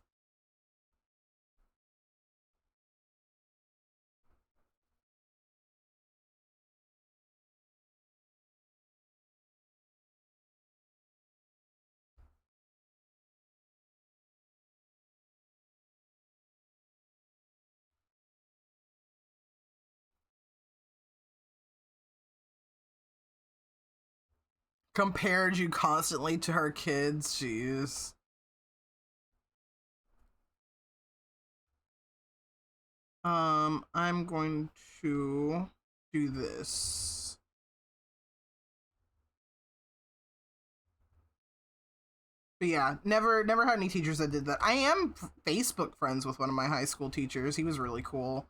Compared you constantly to her kids, jeez. I'm going to do this. But yeah, never had any teachers that did that. I am Facebook friends with one of my high school teachers. He was really cool.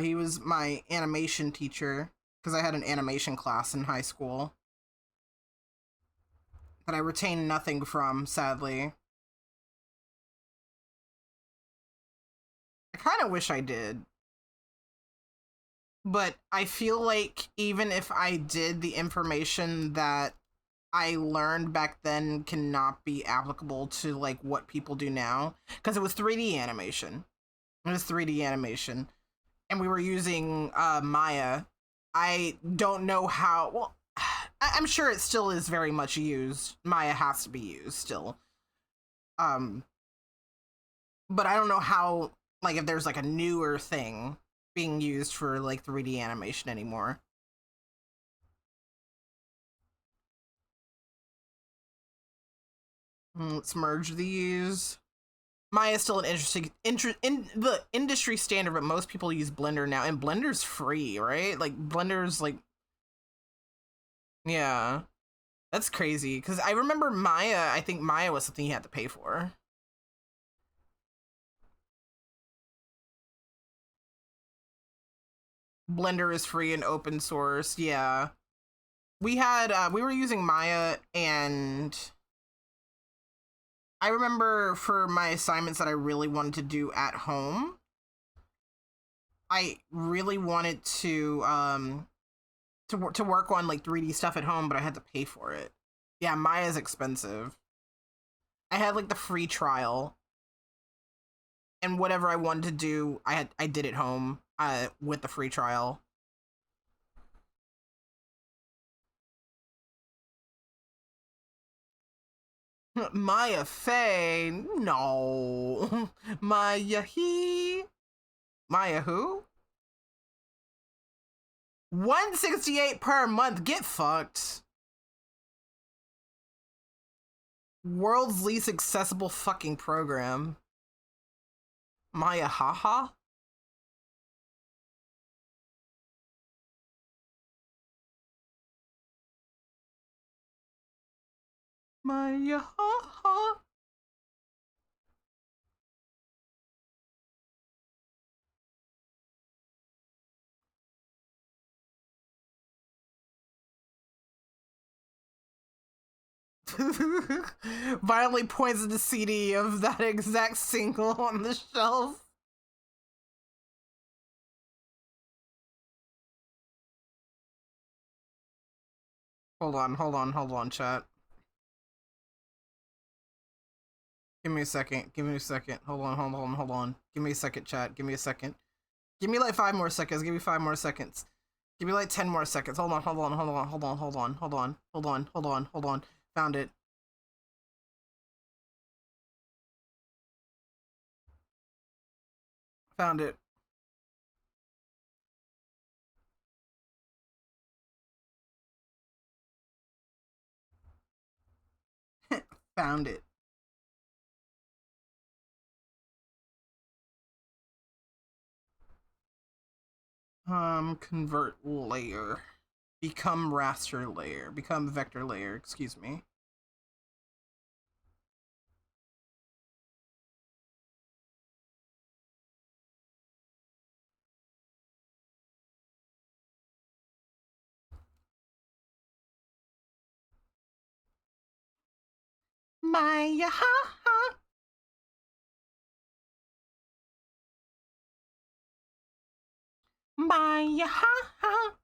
He was my animation teacher because I had an animation class in high school that I retained nothing from, sadly. I kind of wish I did. But I feel like even if I did, the information that I learned back then cannot be applicable to like what people do now, because it was 3D animation. It was 3D animation, and we were using Maya. I don't know how. Well, I'm sure it still is very much used. Maya has to be used still. But I don't know how. Like, if there's like a newer thing being used for like 3D animation anymore. Let's merge these. Maya is still an in the industry standard, but most people use Blender now, and Blender's free, right? Like Blender's like, yeah, that's crazy. Because I remember Maya. I think Maya was something you had to pay for. Blender is free and open source. Yeah, we had we were using Maya, and I remember for my assignments that I really wanted to do at home, I really wanted to work on like 3D stuff at home, but I had to pay for it. Yeah, Maya's expensive. I had like the free trial, and whatever I wanted to do, I did at home with the free trial. Maya Fey, no. Maya he. Maya who? 168 per month. Get fucked. World's least accessible fucking program. Maya haha. Maya haha. Violently points at the CD of that exact single on the shelf. Hold on, chat. Give me a second. Give me a second. Hold on. Give me a second, chat. Give me a second. Give me like 5 more seconds. Give me 5 more seconds. Give me like 10 more seconds. Hold on. Found it. Found it. Found it. Convert layer. Become raster layer. Become vector layer, excuse me. Maya, ha, ha. Maya, ha, ha.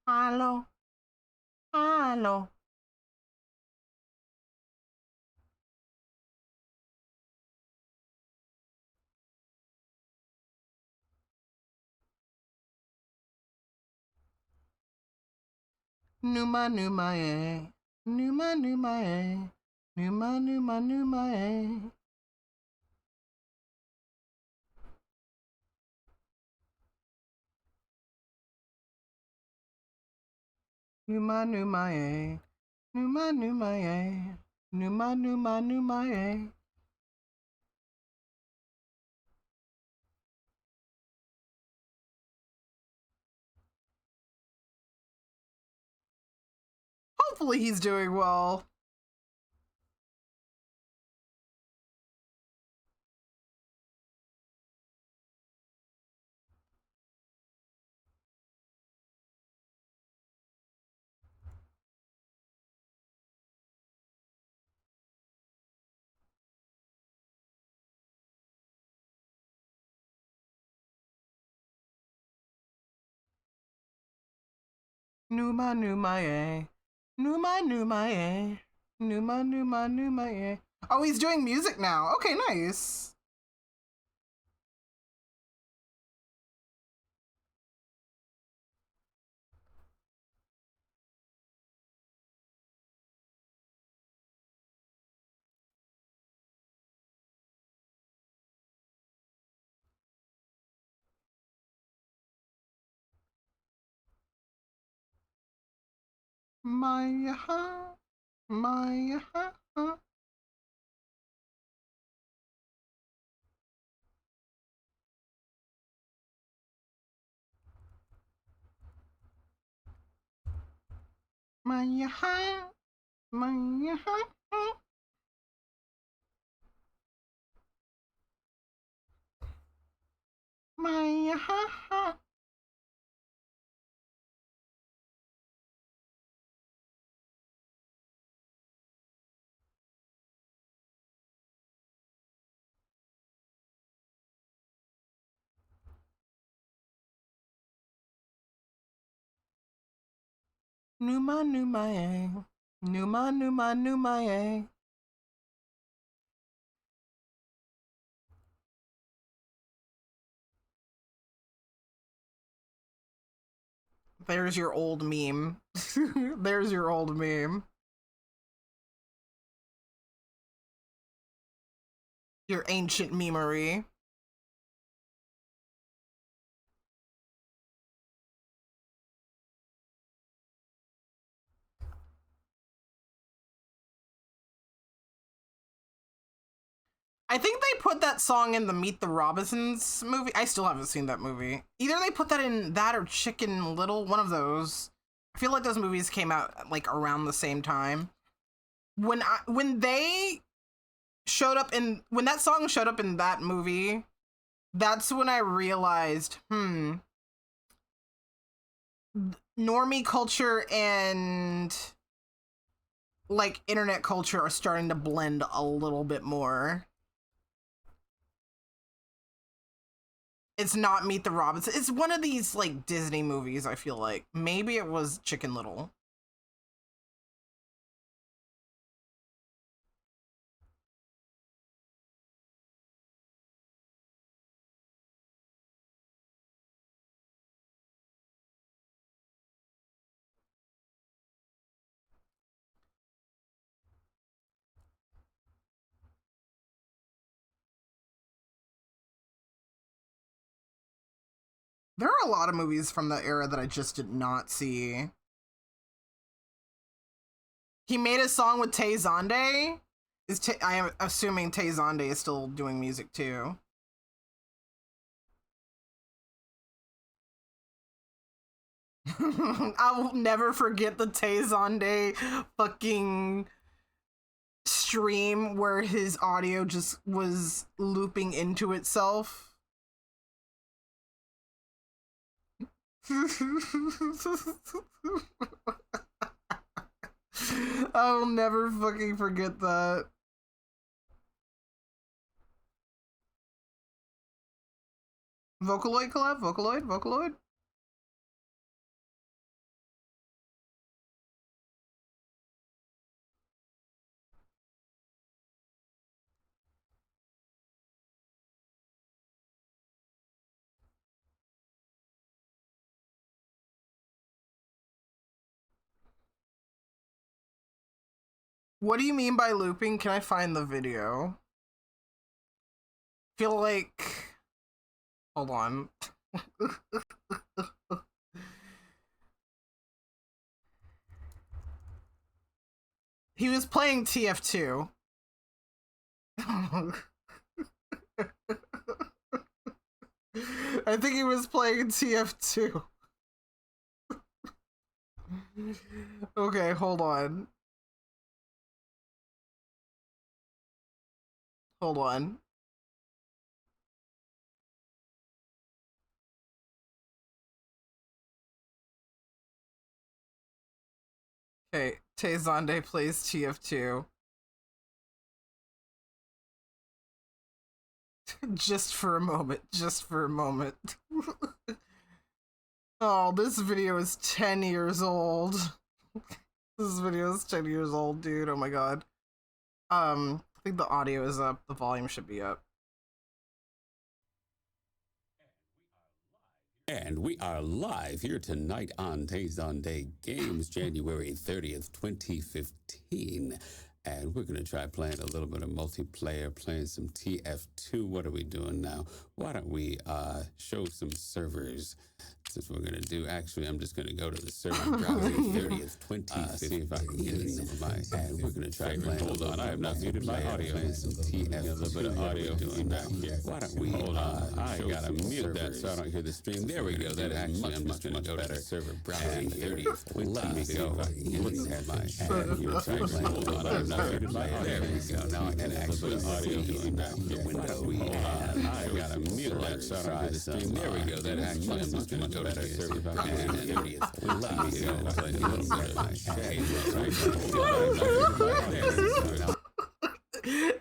Hello. Hello. Numa, eh. Numa, eh. Numa, eh. Numa, eh. Numa, eh. Numa, eh. Hopefully he's doing well. Numa, eh. Numa, eh. Numa, eh. Oh, he's doing music now. Okay, nice. Maya, ha. Maya, ha, ha. Maya, ha. Maya, ha, ha. Maya, ha, ha. Numa, eh. Numa, eh. There's your old meme. There's your old meme. Your ancient memery. I think they put that song in the Meet the Robinsons movie. I still haven't seen that movie. Either they put that in that or Chicken Little, one of those. I feel like those movies came out like around the same time. When they showed up in when that song showed up in that movie, that's when I realized, normie culture and like internet culture are starting to blend a little bit more. It's not Meet the Robinsons. It's one of these like Disney movies, I feel like. Maybe it was Chicken Little. There are a lot of movies from the era that I just did not see. He made a song with Tay Zonday. I am assuming Tay Zonday is still doing music too. I will never forget the Tay Zonday fucking stream where his audio just was looping into itself. I'll never fucking forget that. Vocaloid collab? Vocaloid? What do you mean by looping? Can I find the video? Feel like... Hold on. He was playing TF2. I think he was playing TF2. Okay, hold on. Hold on. Okay, Tay Zonday plays TF2. Just for a moment. Oh, this video is 10 years old. This video is 10 years old, dude. Oh my god. I think the audio is up. The volume should be up. And we are live here tonight on Tay Zonday Games, January 30th, 2015. And we're going to try playing a little bit of multiplayer, playing some TF2. What are we doing now? Why don't we show some servers? Since we're going to do, actually, I'm just going to go to the server browser 30th, 2015. See if I can get some of my, and we're going to try playing. Hold on, I have not muted my audio. Playing some TF2. A little bit of audio doing back here. Why don't we, hold on, I got to mute that so I don't hear the stream. There we go, that actually, I'm just going to go to the server browser 30th, 2015. Let me go. Let's have my, hold on, I have not muted my audio. There we go, now I can actually put audio doing back here. Why don't we, I got to mute that so I don't hear the stream. There we go, that actually, I'm just going to go to the server browser 30th. Let me go. Play a little bit of my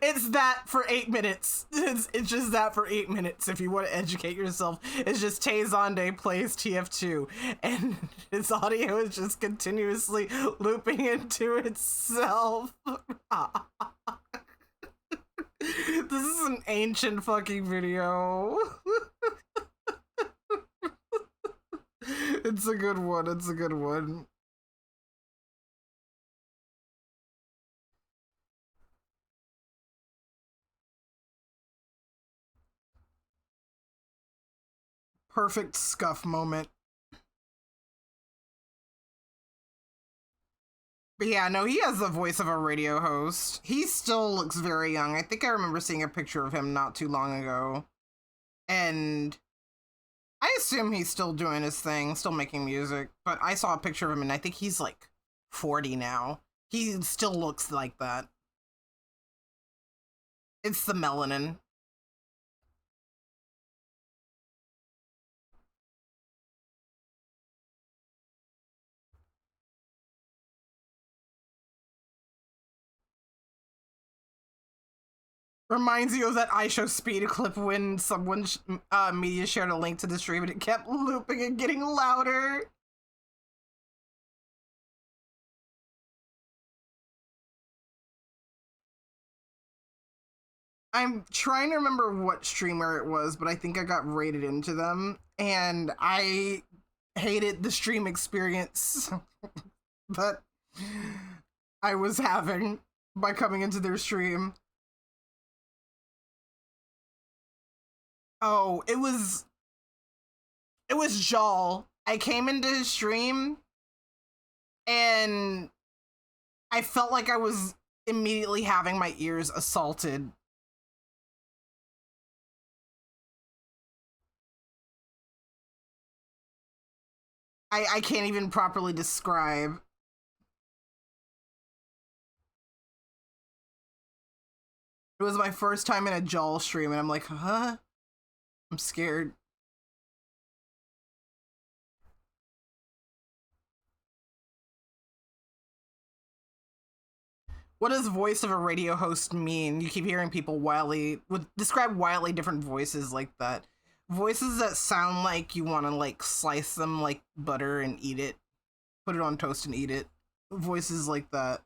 It's that for 8 minutes. It's just that for 8 minutes. If you want to educate yourself, it's just Tay Zonday plays TF2, and his audio is just continuously looping into itself. This is an ancient fucking video. It's a good one. Perfect scuff moment. But yeah, no, he has the voice of a radio host. He still looks very young. I think I remember seeing a picture of him not too long ago. And I assume he's still doing his thing, still making music. But I saw a picture of him and I think he's like 40 now. He still looks like that. It's the melanin. Reminds you of that iShow Speed clip when someone media shared a link to the stream and it kept looping and getting louder. I'm trying to remember what streamer it was, but I think I got rated into them, and I hated the stream experience that I was having by coming into their stream. Oh, it was Jal. I came into his stream and I felt like I was immediately having my ears assaulted. I can't even properly describe. It was my first time in a Jal stream and I'm like, huh? I'm scared. What does voice of a radio host mean? You keep hearing people describe wildly different voices like that. Voices that sound like you want to like slice them like butter and eat it. Put it on toast and eat it. Voices like that.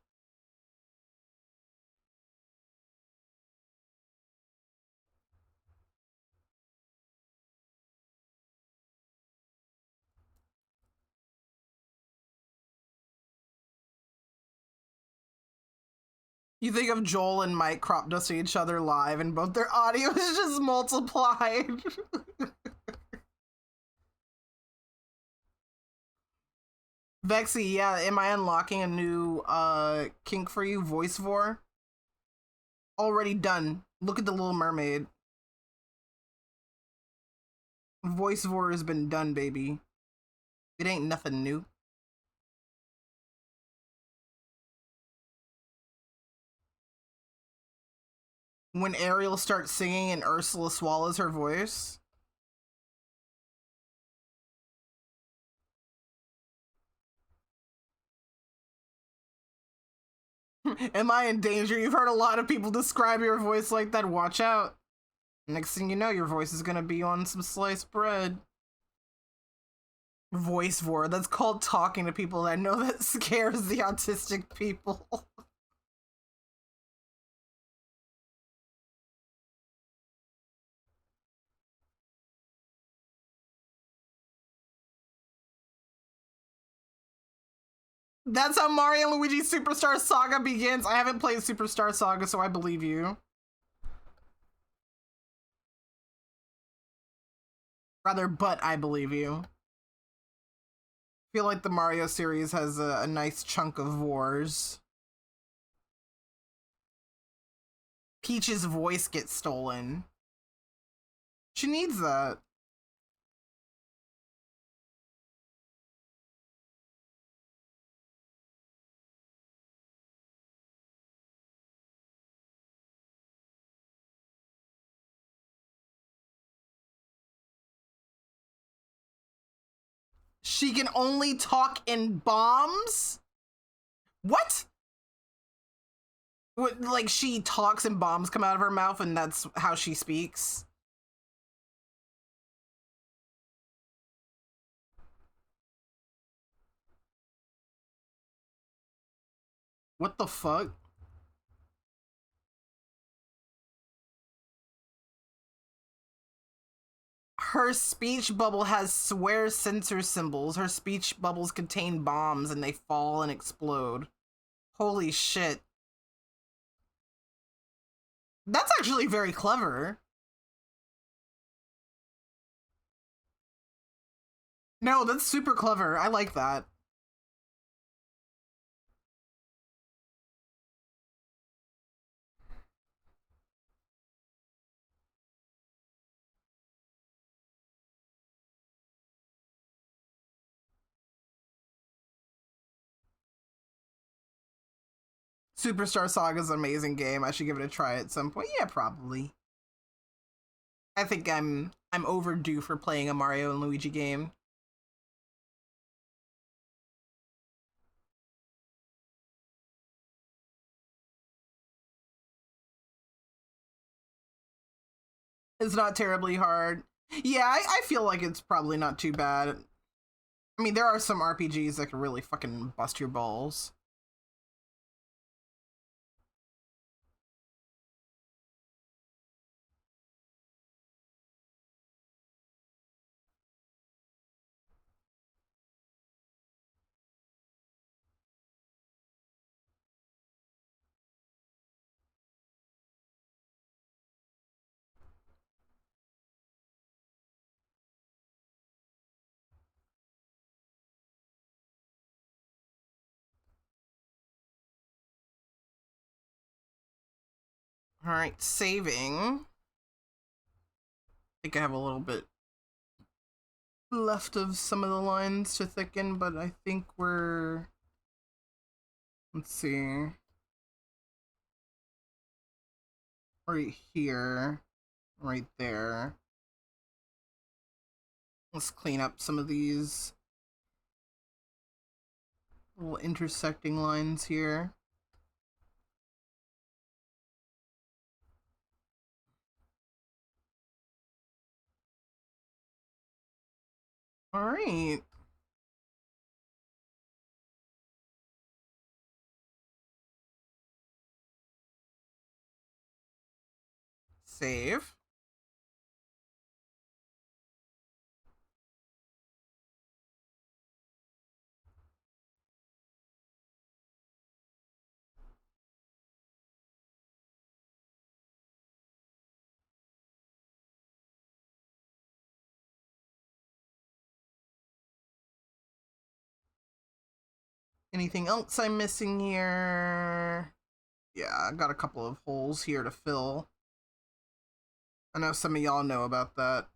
You think of Joel and Mike crop dusting each other live and both their audio is just multiplied. Vexy, yeah, am I unlocking a new kink for you? Voice vor? Already done. Look at the Little Mermaid. Voice vor has been done, baby. It ain't nothing new. When Ariel starts singing and Ursula swallows her voice. Am I in danger? You've heard a lot of people describe your voice like that. Watch out. Next thing you know, your voice is gonna be on some sliced bread. Voice vor. That's called talking to people. I know that scares the autistic people. That's how Mario and Luigi Superstar Saga begins. I haven't played Superstar Saga, so I believe you. Rather, but I believe you. I feel like the Mario series has a nice chunk of wars. Peach's voice gets stolen. She needs that. She can only talk in bombs? What? What, like she talks and bombs come out of her mouth and that's how she speaks? What the fuck? Her speech bubble has swear censor symbols. Her speech bubbles contain bombs and they fall and explode. Holy shit. That's actually very clever. No, that's super clever. I like that. Superstar Saga's an amazing game. I should give it a try at some point. Yeah, probably. I think I'm overdue for playing a Mario and Luigi game. It's not terribly hard. Yeah, I feel like it's probably not too bad. I mean, there are some RPGs that can really fucking bust your balls. All right, saving. I think I have a little bit left of some of the lines to thicken, but I think we're... Let's see. Right here. Right there. Let's clean up some of these little intersecting lines here. All right. Save. Anything else I'm missing here? Yeah, I got a couple of holes here to fill. I know some of y'all know about that.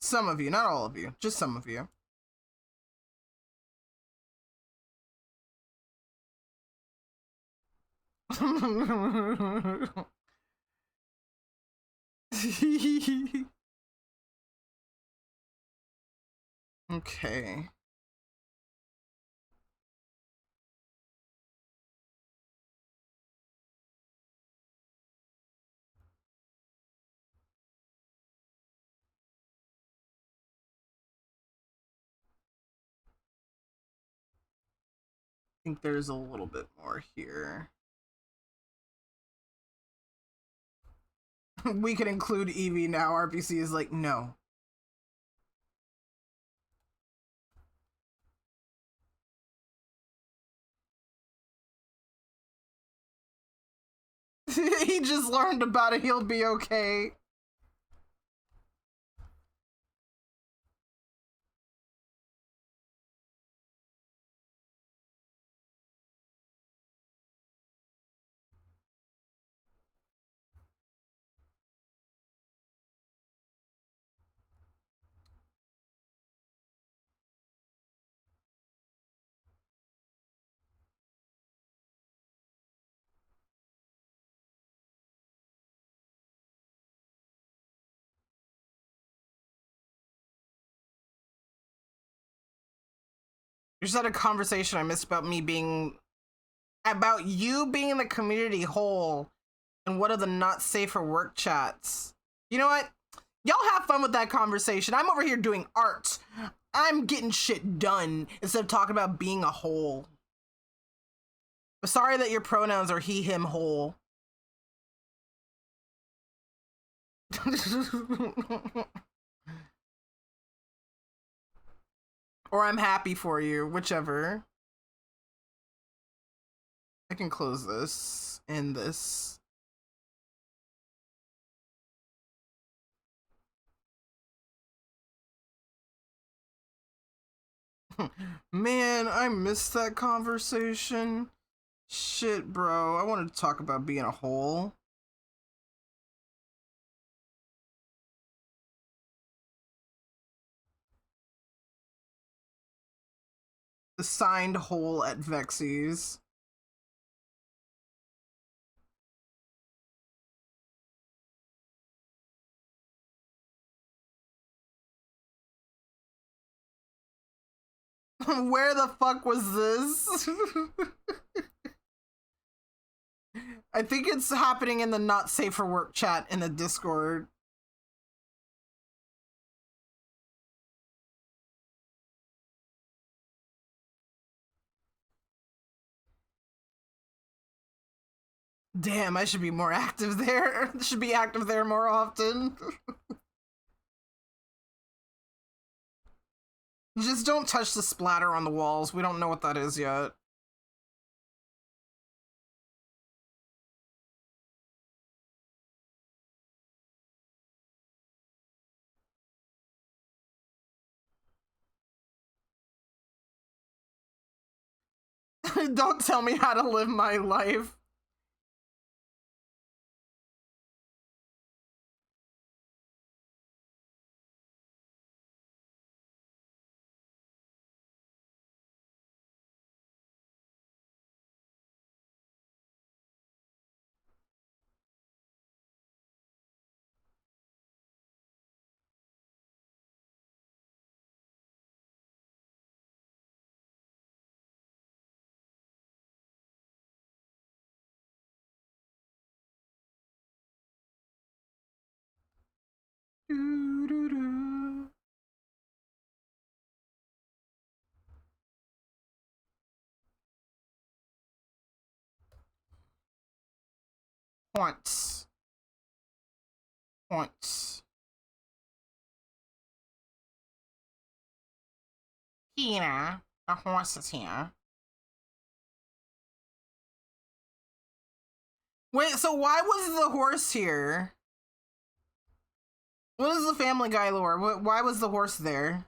Some of you, not all of you, just some of you. Okay. I think there's a little bit more here. We could include Eevee now. RPC is like, no. He just learned about it. He'll be okay. You just had a conversation I missed about you being in the community hole and what are the not safe for work chats. You know what? Y'all have fun with that conversation. I'm over here doing art. I'm getting shit done instead of talking about being a hole. I'm sorry that your pronouns are he, him, hole. Or I'm happy for you, whichever. I can close this and this. Man, I missed that conversation. Shit, bro. I wanted to talk about being a hole. The signed hole at Vexy's. Where the fuck was this? I think it's happening in the not safe for work chat in the Discord. Damn, I should be more active there. Should be active there more often. Just don't touch the splatter on the walls. We don't know what that is yet. Don't tell me how to live my life. Doo-doo-doo. Once. Once. Tina, a horse is here. Wait, so why was the horse here? What is the Family Guy lore? Why was the horse there?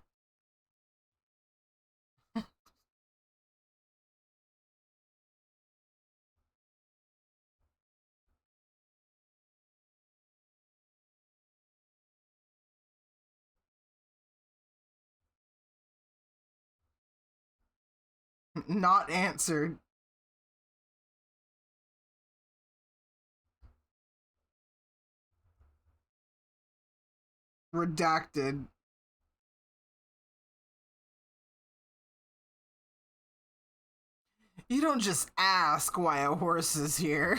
Not answered. Redacted. You don't just ask why a horse is here.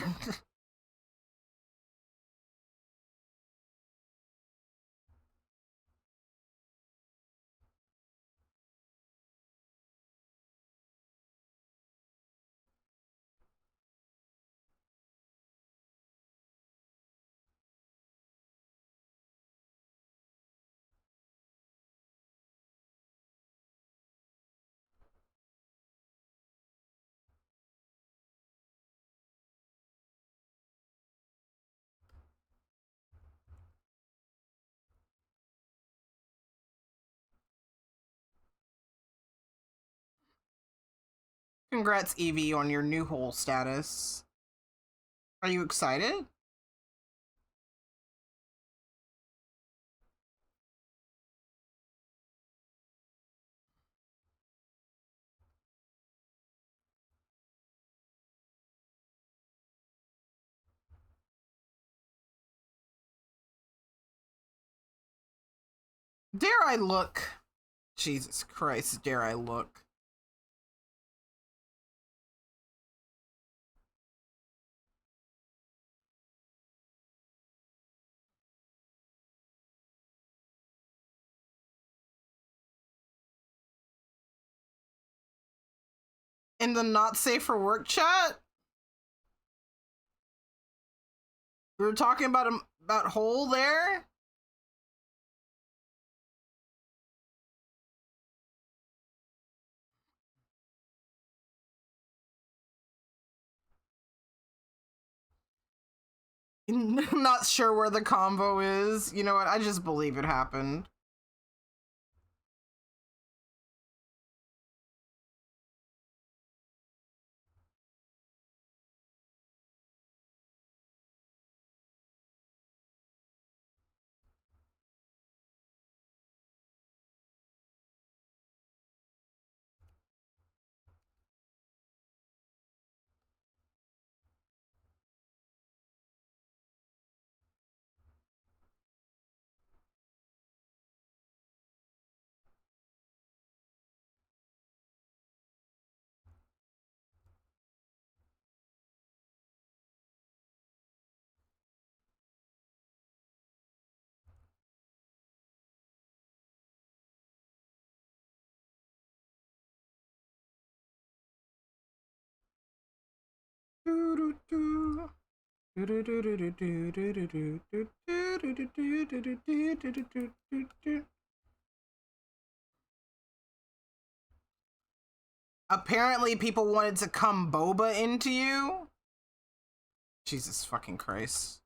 Congrats, Evie, on your new hole status. Are you excited? Dare I look? Jesus Christ, dare I look? In the not safe for work chat? We were talking about hole there? Not sure where the combo is. You know what? I just believe it happened. Apparently people wanted to come boba into you. Jesus fucking Christ.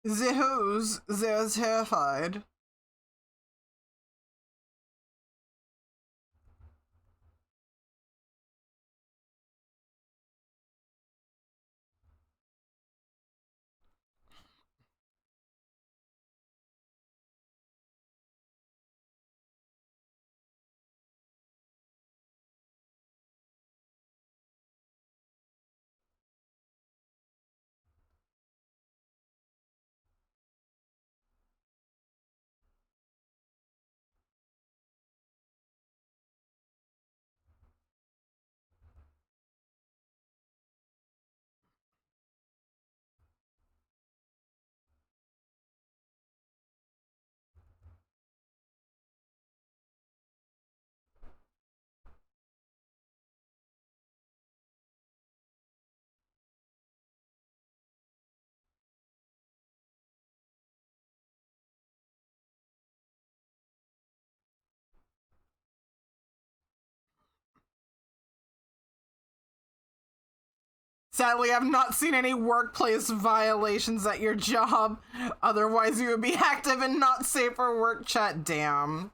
The hoes, they're terrified. Sadly, I've not seen any workplace violations at your job. Otherwise, you would be active and not safe for work chat. Damn.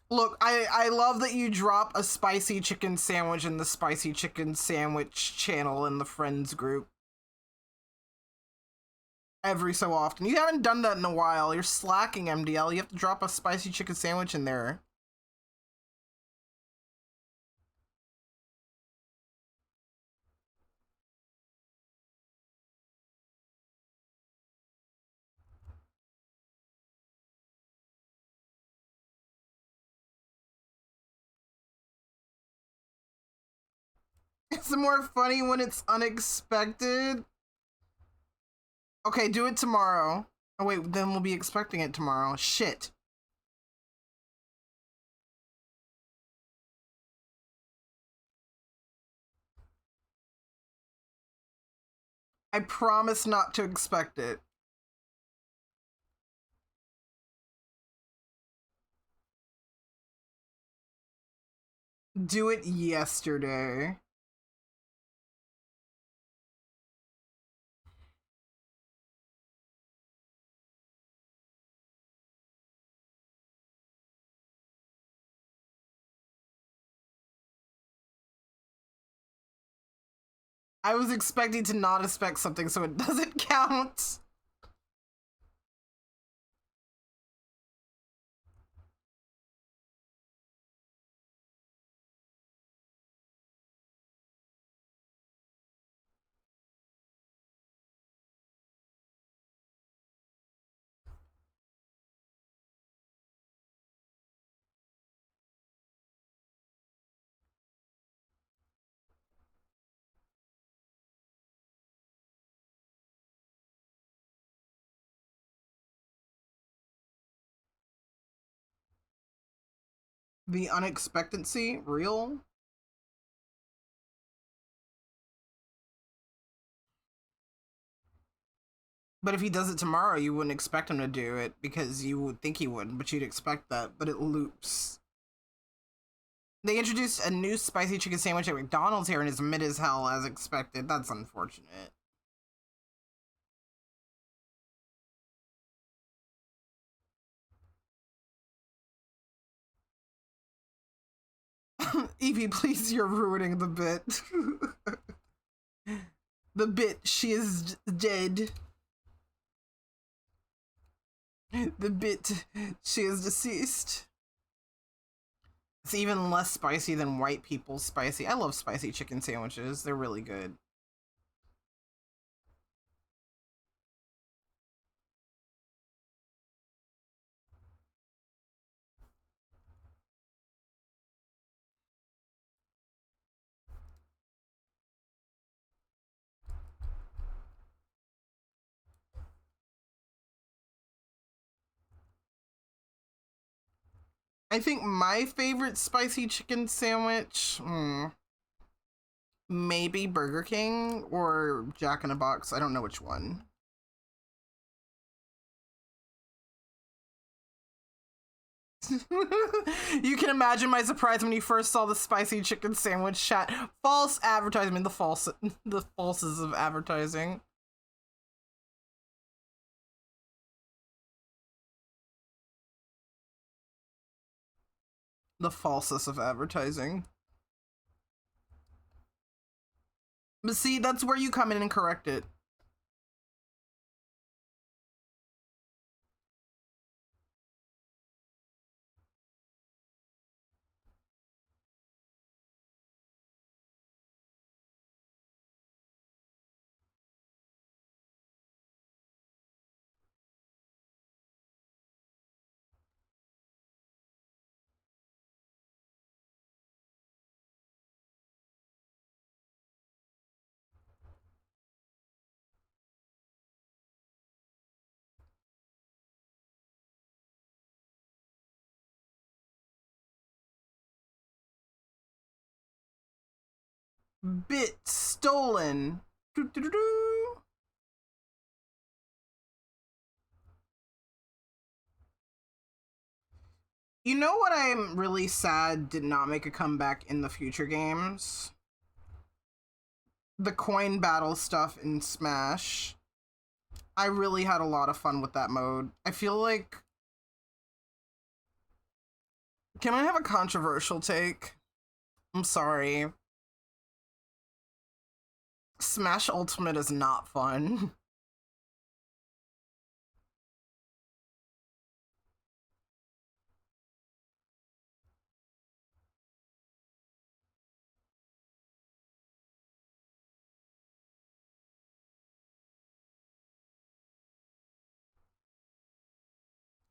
Look, I love that you drop a spicy chicken sandwich in the spicy chicken sandwich channel in the friends group. Every so often. You haven't done that in a while. You're slacking, MDL. You have to drop a spicy chicken sandwich in there. It's more funny when it's unexpected. Okay, do it tomorrow. Oh wait, then we'll be expecting it tomorrow. Shit. I promise not to expect it. Do it yesterday. I was expecting to not expect something, so it doesn't count. The unexpectancy, real? But if he does it tomorrow, you wouldn't expect him to do it because you would think he would, but you'd expect that, but it loops. They introduced a new spicy chicken sandwich at McDonald's here and it's mid as hell as expected. That's unfortunate. Evie, please, you're ruining the bit. The bit, she is dead. The bit, she is deceased. It's even less spicy than white people's spicy. I love spicy chicken sandwiches. They're really good. I think my favorite spicy chicken sandwich, maybe Burger King or Jack in the Box. I don't know which one. You can imagine my surprise when you first saw the spicy chicken sandwich chat. False advertisement, the falses of advertising. The falsest of advertising. But see, that's where you come in and correct it. Bit stolen. Doo-doo-doo-doo. You know what I'm really sad did not make a comeback in the future games? The coin battle stuff in Smash. I really had a lot of fun with that mode. I feel like... Can I have a controversial take? I'm sorry. Smash Ultimate is not fun.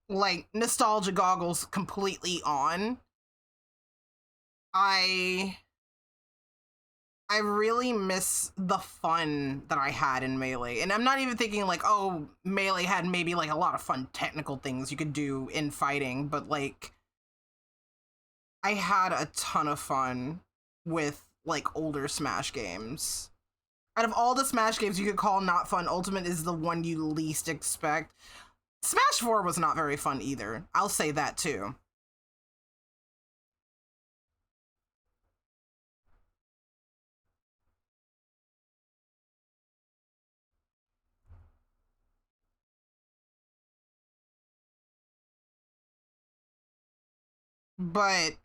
Like, nostalgia goggles completely on. I really miss the fun that I had in Melee. And I'm not even thinking like, oh, Melee had maybe like a lot of fun technical things you could do in fighting, but like, I had a ton of fun with like older Smash games. Out of all the Smash games you could call not fun, Ultimate is the one you least expect. Smash 4 was not very fun either. I'll say that too. But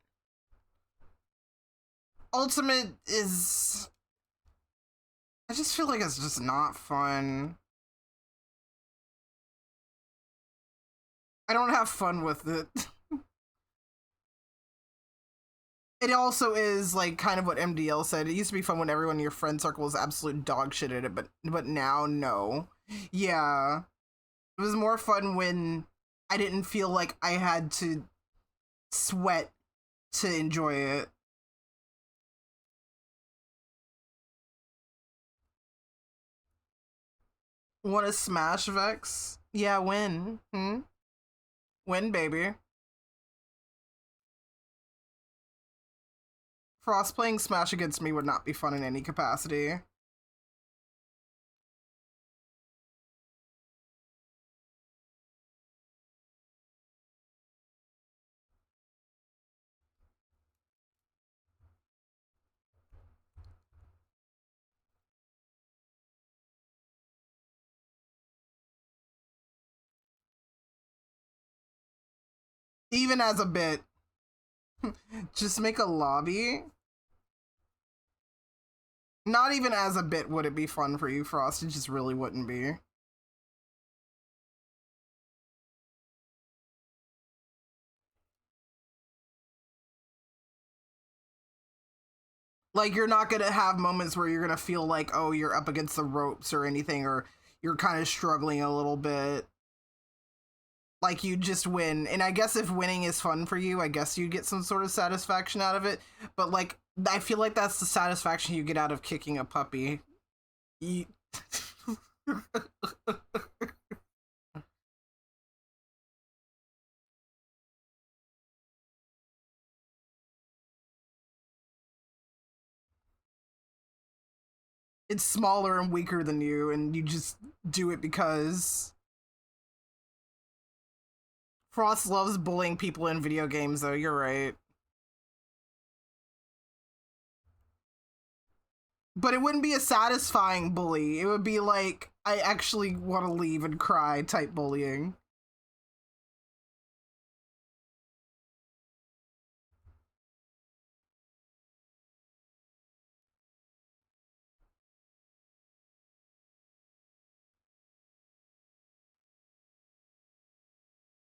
Ultimate is... I just feel like it's just not fun. I don't have fun with it. It also is like kind of what MDL said. It used to be fun when everyone in your friend circle was absolute dog shit at it, but now no. Yeah. It was more fun when I didn't feel like I had to sweat to enjoy it. Want to smash Vex? Yeah, win. Win, baby. Frost playing Smash against me would not be fun in any capacity. Even as a bit. Just make a lobby. Not even as a bit would it be fun for you, Frost. It just really wouldn't be. Like, you're not gonna have moments where you're gonna feel like, oh, you're up against the ropes or anything, or you're kind of struggling a little bit. Like, you just win. And I guess if winning is fun for you, I guess you get some sort of satisfaction out of it. But, like, I feel like that's the satisfaction you get out of kicking a puppy. You... It's smaller and weaker than you, and you just do it because. Frost loves bullying people in video games, though. You're right. But it wouldn't be a satisfying bully. It would be like, I actually want to leave and cry type bullying.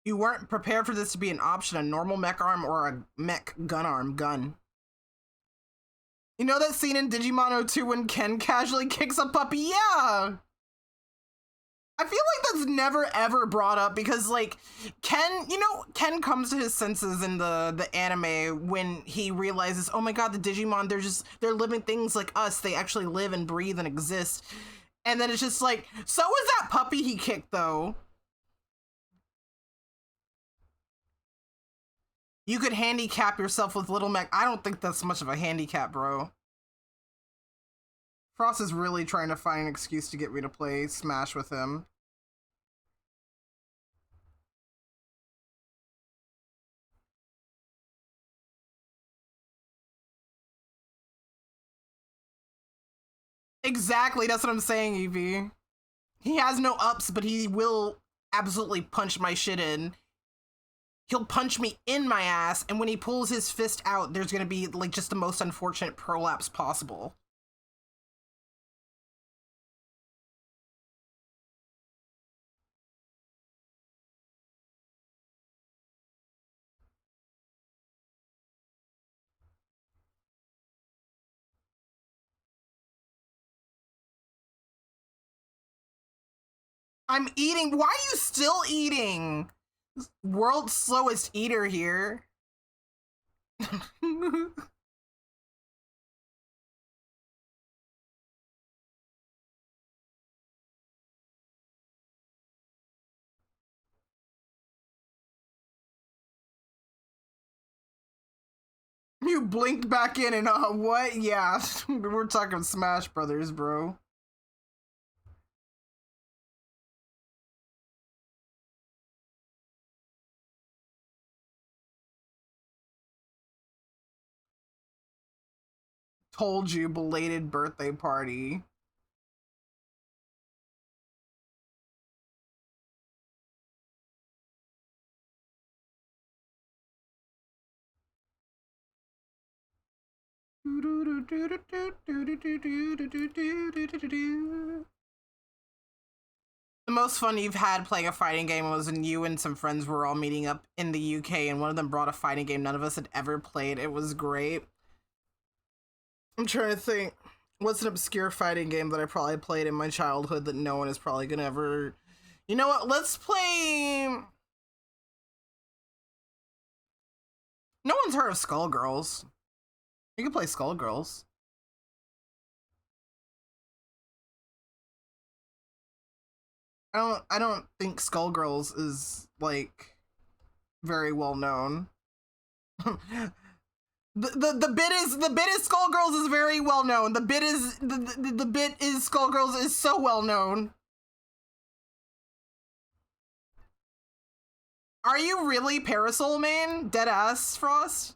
You weren't prepared for this to be an option, a normal mech arm or a mech gun arm gun. You know that scene in Digimon 02 when Ken casually kicks a puppy? Yeah! I feel like that's never ever brought up because like Ken, you know, Ken comes to his senses in the anime when he realizes, oh my god, the Digimon, they're living things like us. They actually live and breathe and exist. And then it's just like, so was that puppy he kicked though. You could handicap yourself with Little Mech. I don't think that's much of a handicap, bro. Frost is really trying to find an excuse to get me to play Smash with him. Exactly, that's what I'm saying, Evie. He has no ups, but he will absolutely punch my shit in. He'll punch me in my ass, and when he pulls his fist out, there's gonna be like just the most unfortunate prolapse possible. I'm eating. Why are you still eating? World's slowest eater here. You blinked back in and what? Yeah, we're talking Smash Brothers, bro. Told you, belated birthday party. The most fun you've had playing a fighting game was when you and some friends were all meeting up in the UK and one of them brought a fighting game none of us had ever played. It was great. I'm trying to think. What's an obscure fighting game that I probably played in my childhood that no one is probably gonna ever... You know what? Let's play... No one's heard of Skullgirls. You can play Skullgirls. I don't think Skullgirls is like very well known. the bit is Skullgirls is very well known. The bit is Skullgirls is so well known. Are you really Parasol main? Deadass, Frost?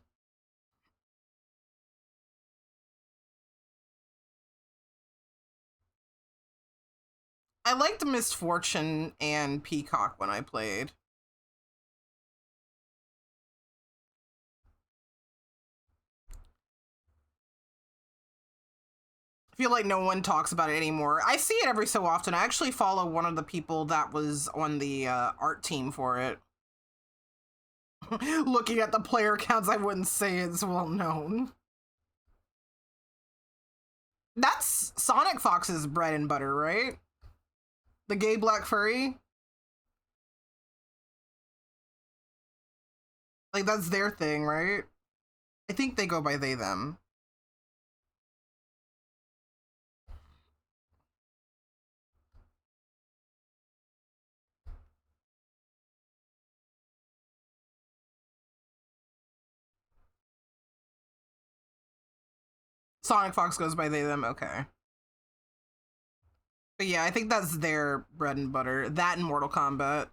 I liked Misfortune and Peacock when I played. I feel like no one talks about it anymore. I see it every so often. I actually follow one of the people that was on the art team for it. Looking at the player counts, I wouldn't say it's well known. That's Sonic Fox's bread and butter, right? The gay black furry? Like, that's their thing, right? I think they go by they, them. Sonic Fox goes by they, them, okay. But yeah, I think that's their bread and butter. That and Mortal Kombat.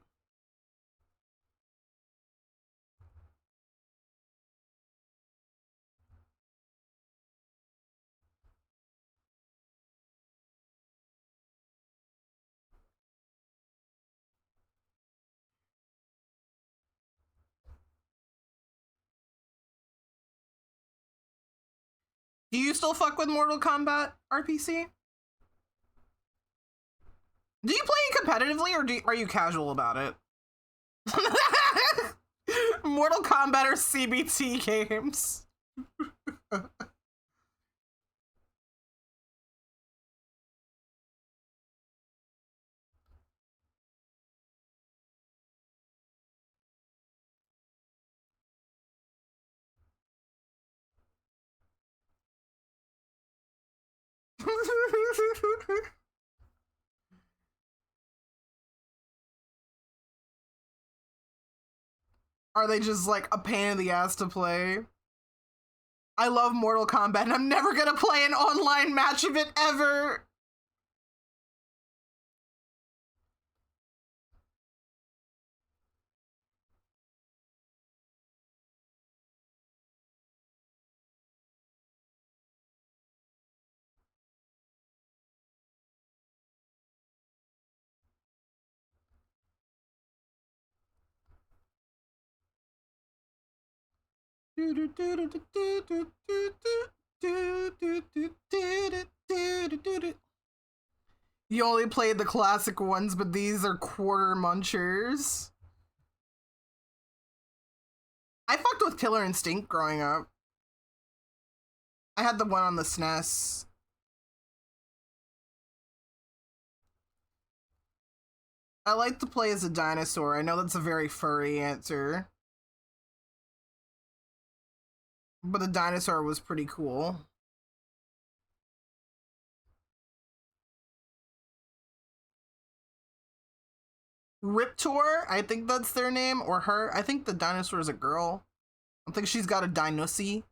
Do you still fuck with Mortal Kombat RPC? Do you play it competitively or are you casual about it? Mortal Kombat or CBT games? Are they just like a pain in the ass to play? I love Mortal Kombat and I'm never gonna play an online match of it ever. You only played the classic ones, but these are quarter munchers. I fucked with Killer Instinct growing up. I had the one on the SNES. I like to play as a dinosaur. I know that's a very furry answer. But the dinosaur was pretty cool. Riptor, I think that's their name, or her. I think the dinosaur is a girl. I think she's got a dinosaur.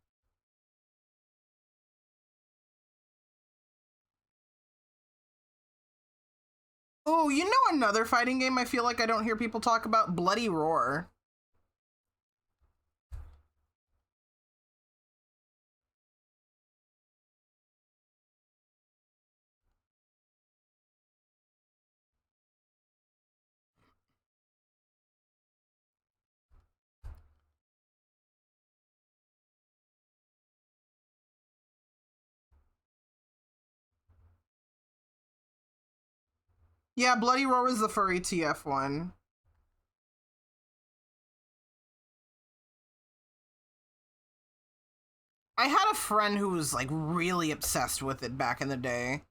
Oh, you know another fighting game I feel like I don't hear people talk about? Bloody Roar. Yeah, Bloody Roar was the furry TF one. I had a friend who was like really obsessed with it back in the day.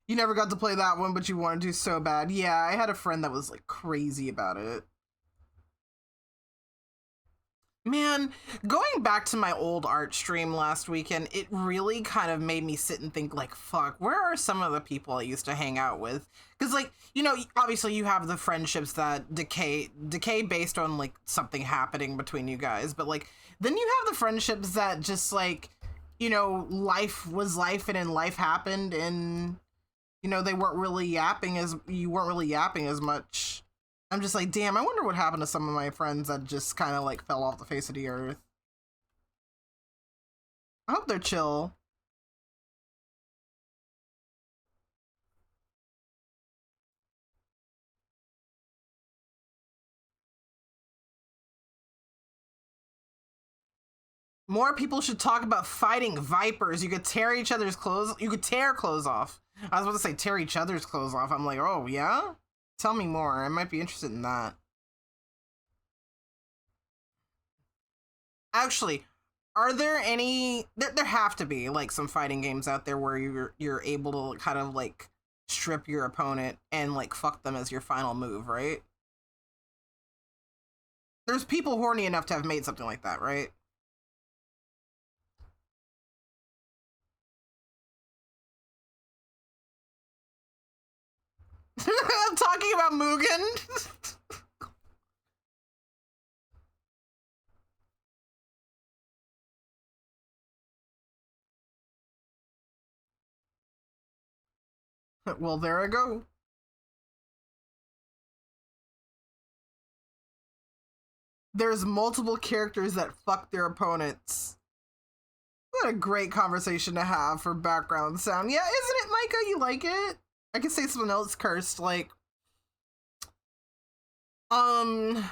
You never got to play that one, but you wanted to so bad. Yeah, I had a friend that was like crazy about it. Man, going back to my old art stream last weekend, it really kind of made me sit and think like, fuck, where are some of the people I used to hang out with? Because like, you know, obviously you have the friendships that decay based on like something happening between you guys. But like, then you have the friendships that just like, you know, life was life and then life happened and, you know, you weren't really yapping as much. I'm just like, damn, I wonder what happened to some of my friends that just kind of like fell off the face of the earth. I hope they're chill. More people should talk about fighting vipers. You could tear each other's clothes. You could tear clothes off. I was about to say tear each other's clothes off. I'm like, oh yeah? Tell me more. I might be interested in that. Actually, are there any? There have to be like some fighting games out there where you're able to kind of like strip your opponent and like fuck them as your final move, right? There's people horny enough to have made something like that, right? I'm talking about Mugen. Well, there I go. There's multiple characters that fuck their opponents. What a great conversation to have for background sound. Yeah, isn't it, Micah? You like it? I could say something else cursed, like... Um...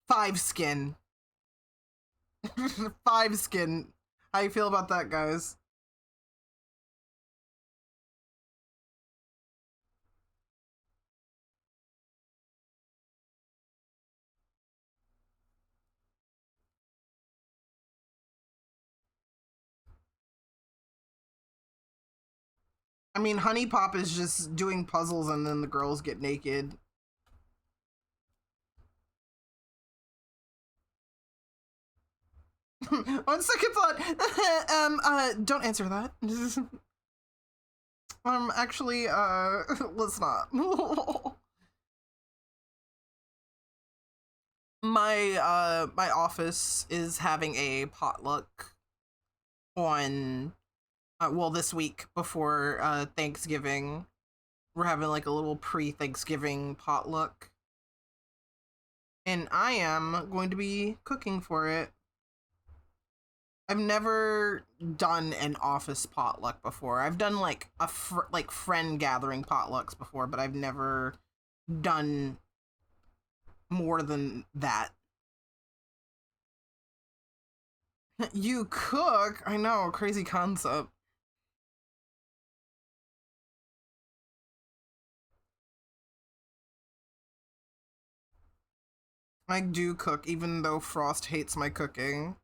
Five skin. Five skin. How you feel about that, guys? I mean, Honey Pop is just doing puzzles and then the girls get naked. On second thought, don't answer that. Actually, let's not. My office is having a potluck on, well, this week before, Thanksgiving. We're having like a little pre-Thanksgiving potluck. And I am going to be cooking for it. I've never done an office potluck before. I've done like friend gathering potlucks before, but I've never done more than that. You cook? I know, crazy concept. I do cook, even though Frost hates my cooking.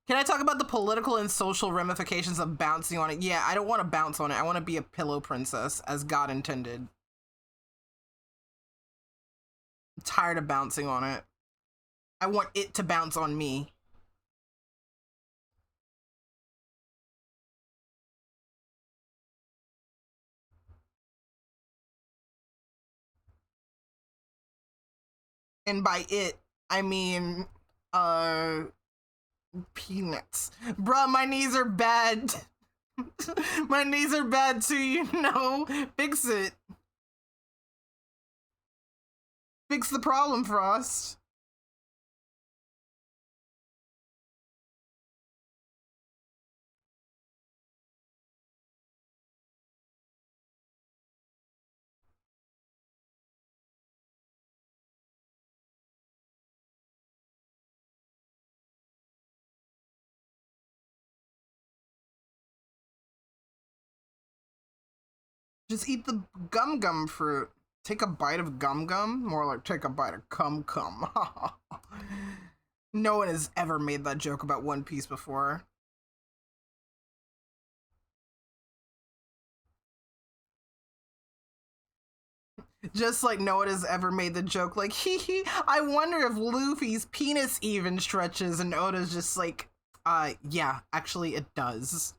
Can I talk about the political and social ramifications of bouncing on it? Yeah, I don't want to bounce on it. I want to be a pillow princess, as God intended. I'm tired of bouncing on it. I want it to bounce on me. And by it, I mean, peanuts. Bruh, my knees are bad. My knees are bad too, you know? Fix it. Fix the problem, Frost. Just eat the gum fruit. Take a bite of gum. More like take a bite of cum. No one has ever made that joke about One Piece before. Just like no one has ever made the joke like, hee, I wonder if Luffy's penis even stretches, and Oda's just like, yeah, actually it does.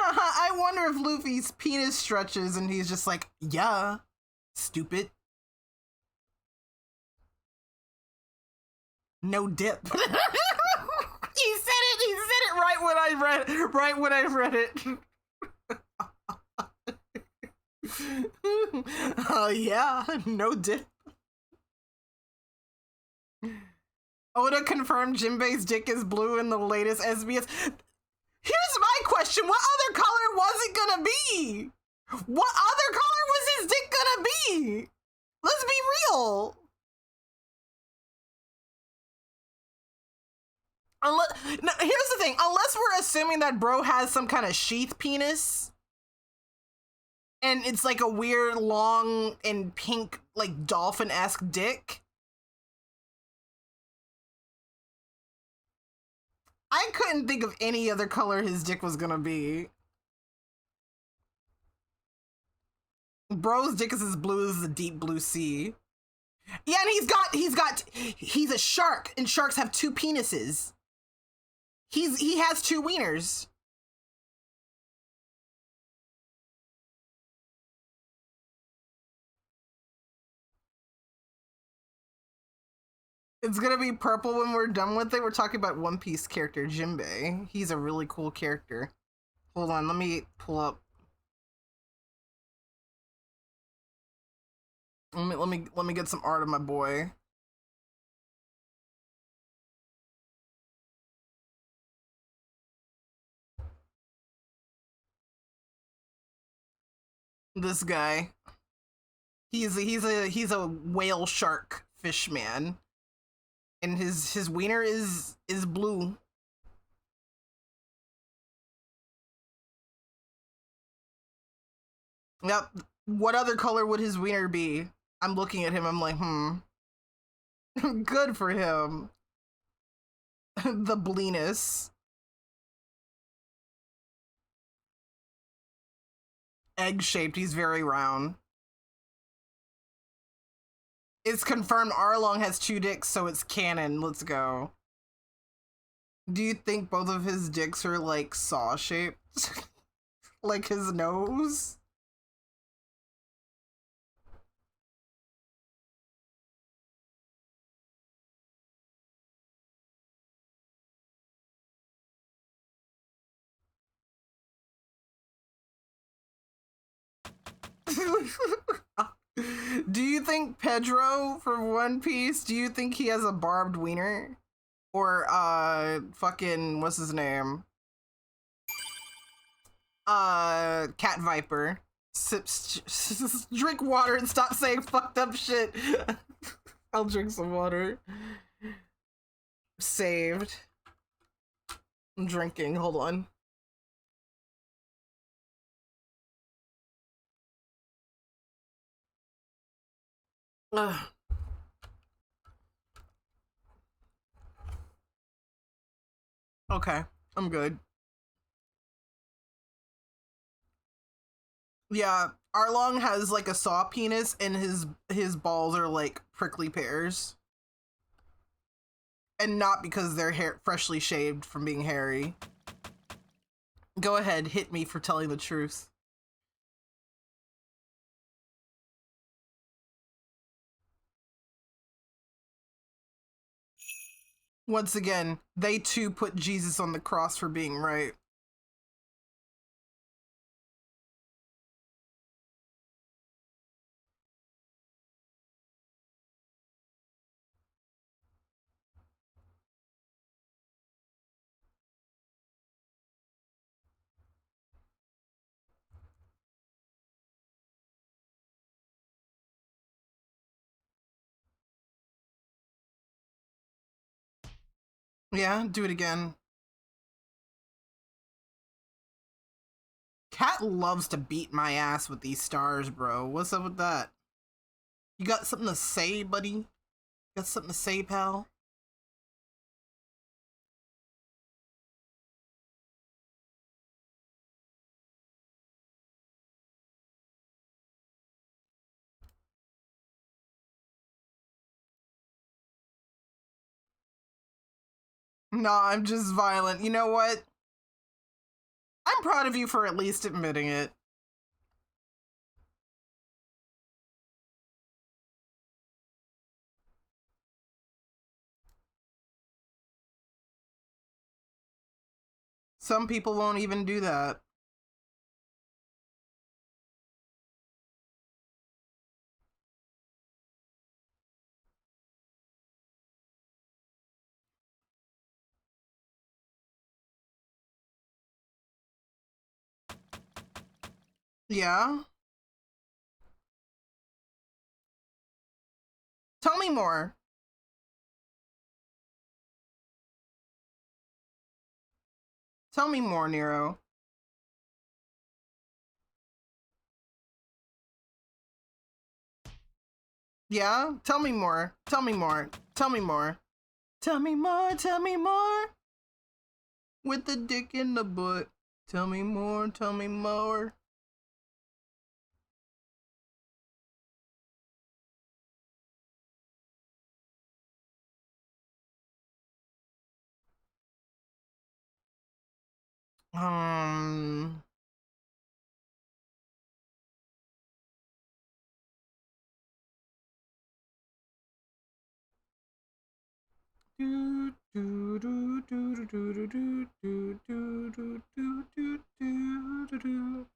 I wonder if Luffy's penis stretches, and he's just like, yeah, stupid. No dip. He said it right when I read it. Oh yeah, no dip. Oda confirmed Jinbei's dick is blue in the latest SBS. Here's my question, what other color was it gonna be? What other color was his dick gonna be? Let's be real. Now, here's the thing, unless we're assuming that bro has some kind of sheath penis, and it's like a weird, long, and pink, like, dolphin-esque dick, I couldn't think of any other color his dick was gonna be. Bro's dick is as blue as the deep blue sea. Yeah, and he's a shark, and sharks have two penises. He has two wieners. It's gonna be purple when we're done with it. We're talking about One Piece character Jinbei. He's a really cool character. Hold on, let me pull up. Let me get some art of my boy. This guy. He's a whale shark fish man. And his wiener is blue. Yep. What other color would his wiener be? I'm looking at him, I'm like, Good for him. The bleeness. Egg-shaped, he's very round. It's confirmed Arlong has two dicks, so it's canon. Let's go. Do you think both of his dicks are like saw-shaped? Like his nose? Do you think Pedro from One Piece, do you think he has a barbed wiener? Or, fucking, what's his name? Cat Viper. Drink water and stop saying fucked up shit. I'll drink some water. Saved. I'm drinking, hold on. Ugh. Okay, I'm good. Yeah, Arlong has like a saw penis and his balls are like prickly pears. And not because they're freshly shaved from being hairy. Go ahead, hit me for telling the truth. Once again, they too put Jesus on the cross for being right. Yeah, do it again. Cat loves to beat my ass with these stars, bro. What's up with that? You got something to say, buddy? Got something to say, pal? Nah, I'm just violent. You know what? I'm proud of you for at least admitting it. Some people won't even do that. Yeah? Tell me more. Tell me more, Nero. Yeah? Tell me more. Tell me more. Tell me more. Tell me more. Tell me more. With the dick in the butt. Tell me more. Tell me more. Um. Do, do, do, do, do, do, do, do, do, do, do, do, do, do, do.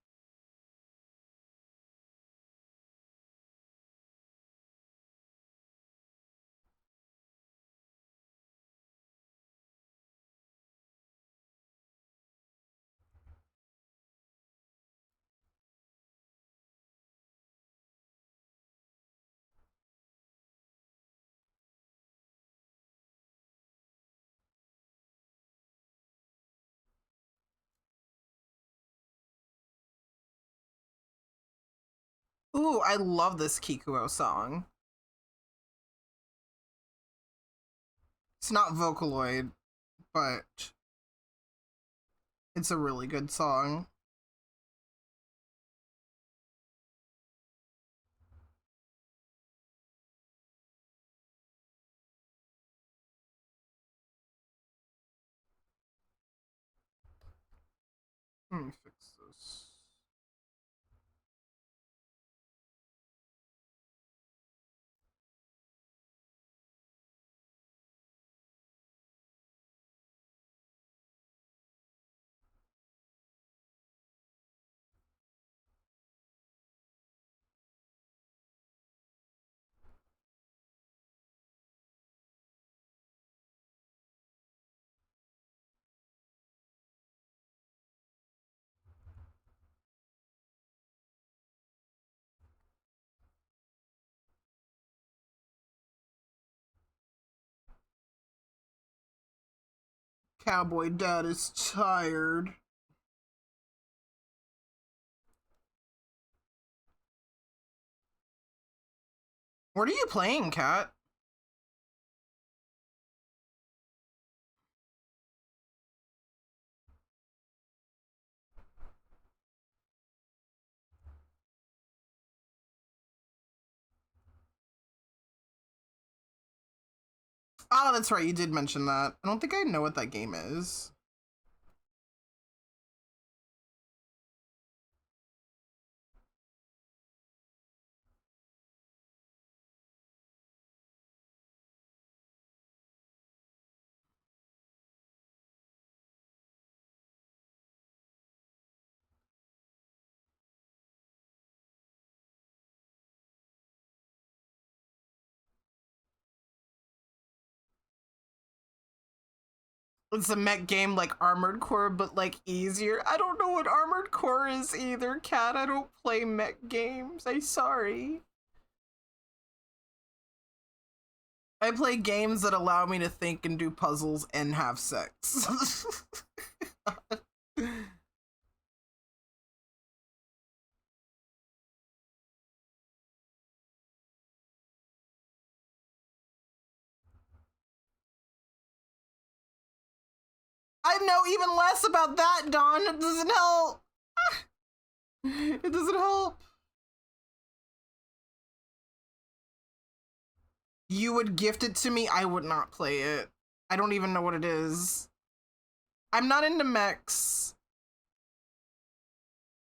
Ooh, I love this Kikuo song. It's not Vocaloid, but it's a really good song. Let me fix this. Cowboy Dad is tired. What are you playing, Kat? Oh, that's right, you did mention that. I don't think I know what that game is. It's a mech game like Armored Core, but like easier. I don't know what Armored Core is either, Kat. I don't play mech games. I'm sorry. I play games that allow me to think and do puzzles and have sex. I know even less about that, Dawn. It doesn't help. It doesn't help. You would gift it to me, I would not play it. I don't even know what it is. I'm not into mechs.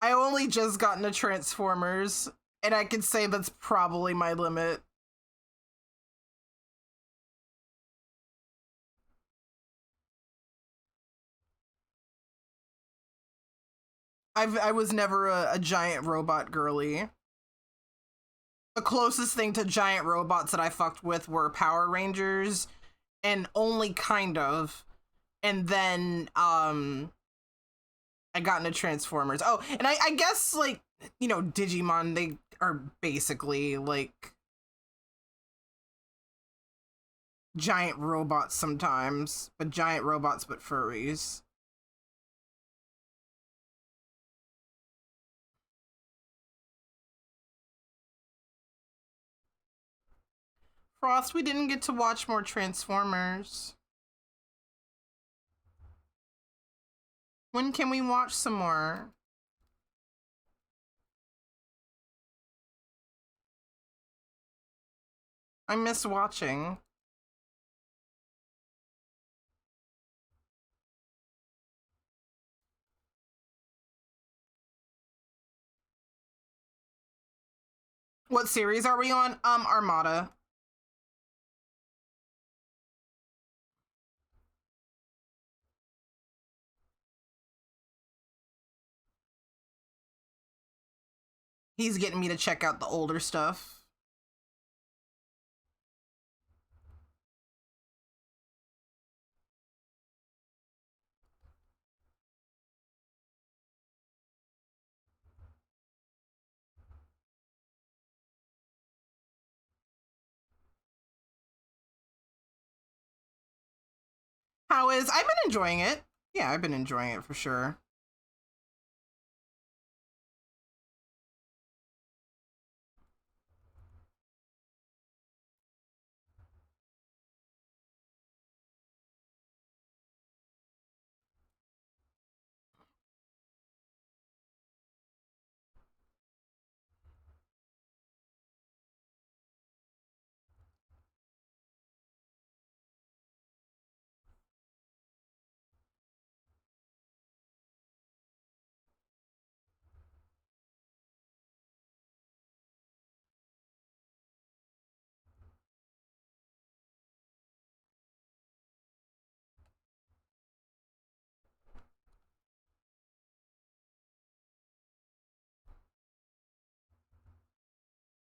I only just got into Transformers, and I can say that's probably my limit. I was never a giant robot girly. The closest thing to giant robots that I fucked with were Power Rangers, and only kind of. And then I got into Transformers. Oh, and I guess like, you know, Digimon, they are basically like giant robots sometimes, but giant robots but furries. Frost, we didn't get to watch more Transformers. When can we watch some more? I miss watching. What series are we on? Armada. He's getting me to check out the older stuff. I've been enjoying it. Yeah, I've been enjoying it for sure.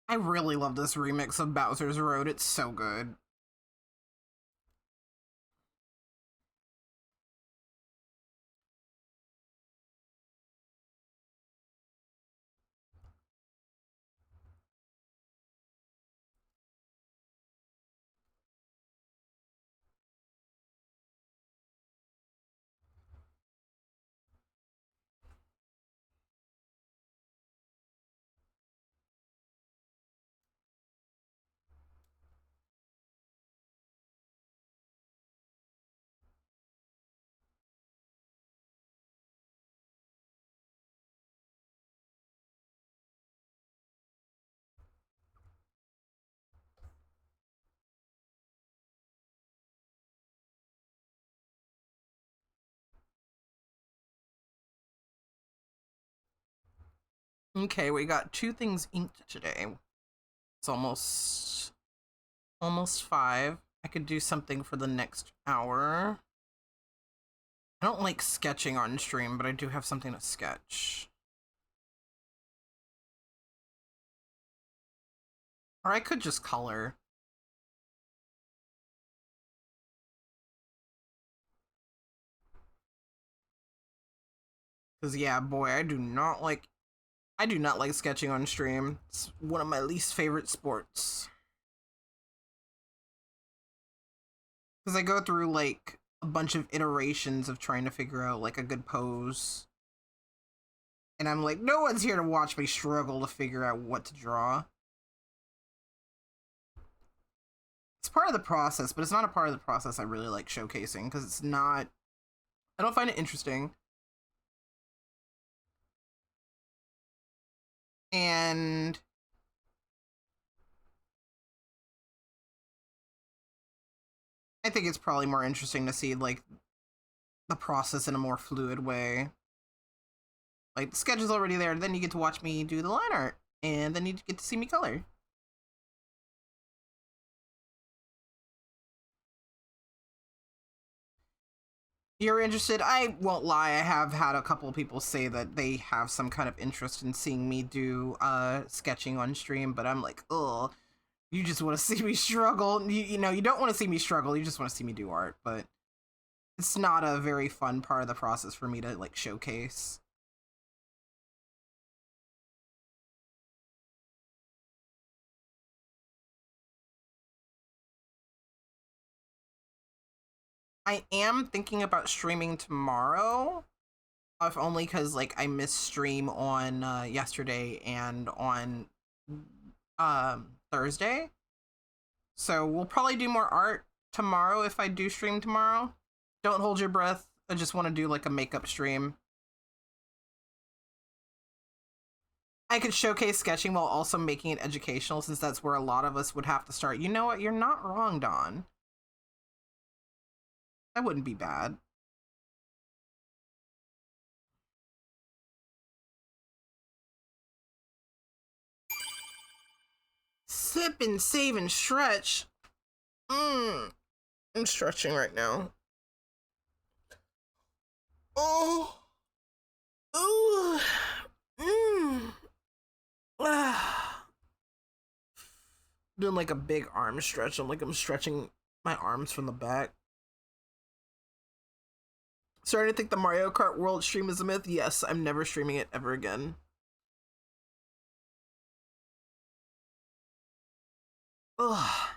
I really love this remix of Bowser's Road. It's so good. Okay, we got 2 things inked today. It's almost 5. I could do something for the next hour. I don't like sketching on stream, but I do have something to sketch. Or I could just color. Cause yeah, boy, I do not like sketching on stream. It's one of my least favorite sports. Cause I go through like a bunch of iterations of trying to figure out like a good pose. And I'm like, no one's here to watch me struggle to figure out what to draw. It's part of the process, but it's not a part of the process I really like showcasing, because it's not... I don't find it interesting. And... I think it's probably more interesting to see, like, the process in a more fluid way. Like, the sketch is already there, then you get to watch me do the line art, and then you get to see me color. You're interested? I won't lie, I have had a couple of people say that they have some kind of interest in seeing me do sketching on stream, but I'm like, ugh, you just want to see me struggle. You know, you don't want to see me struggle, you just want to see me do art, but it's not a very fun part of the process for me to, like, showcase. I am thinking about streaming tomorrow, if only because, like, I missed stream on yesterday and on Thursday. So we'll probably do more art tomorrow if I do stream tomorrow. Don't hold your breath. I just want to do like a makeup stream. I could showcase sketching while also making it educational, since that's where a lot of us would have to start. You know what? You're not wrong, Dawn. That wouldn't be bad. sip and save and stretch. I'm stretching right now. Oh. Ooh. Doing like a big arm stretch. I'm stretching my arms from the back. Starting to think the Mario Kart World stream is a myth. Yes, I'm never streaming it ever again. Ugh.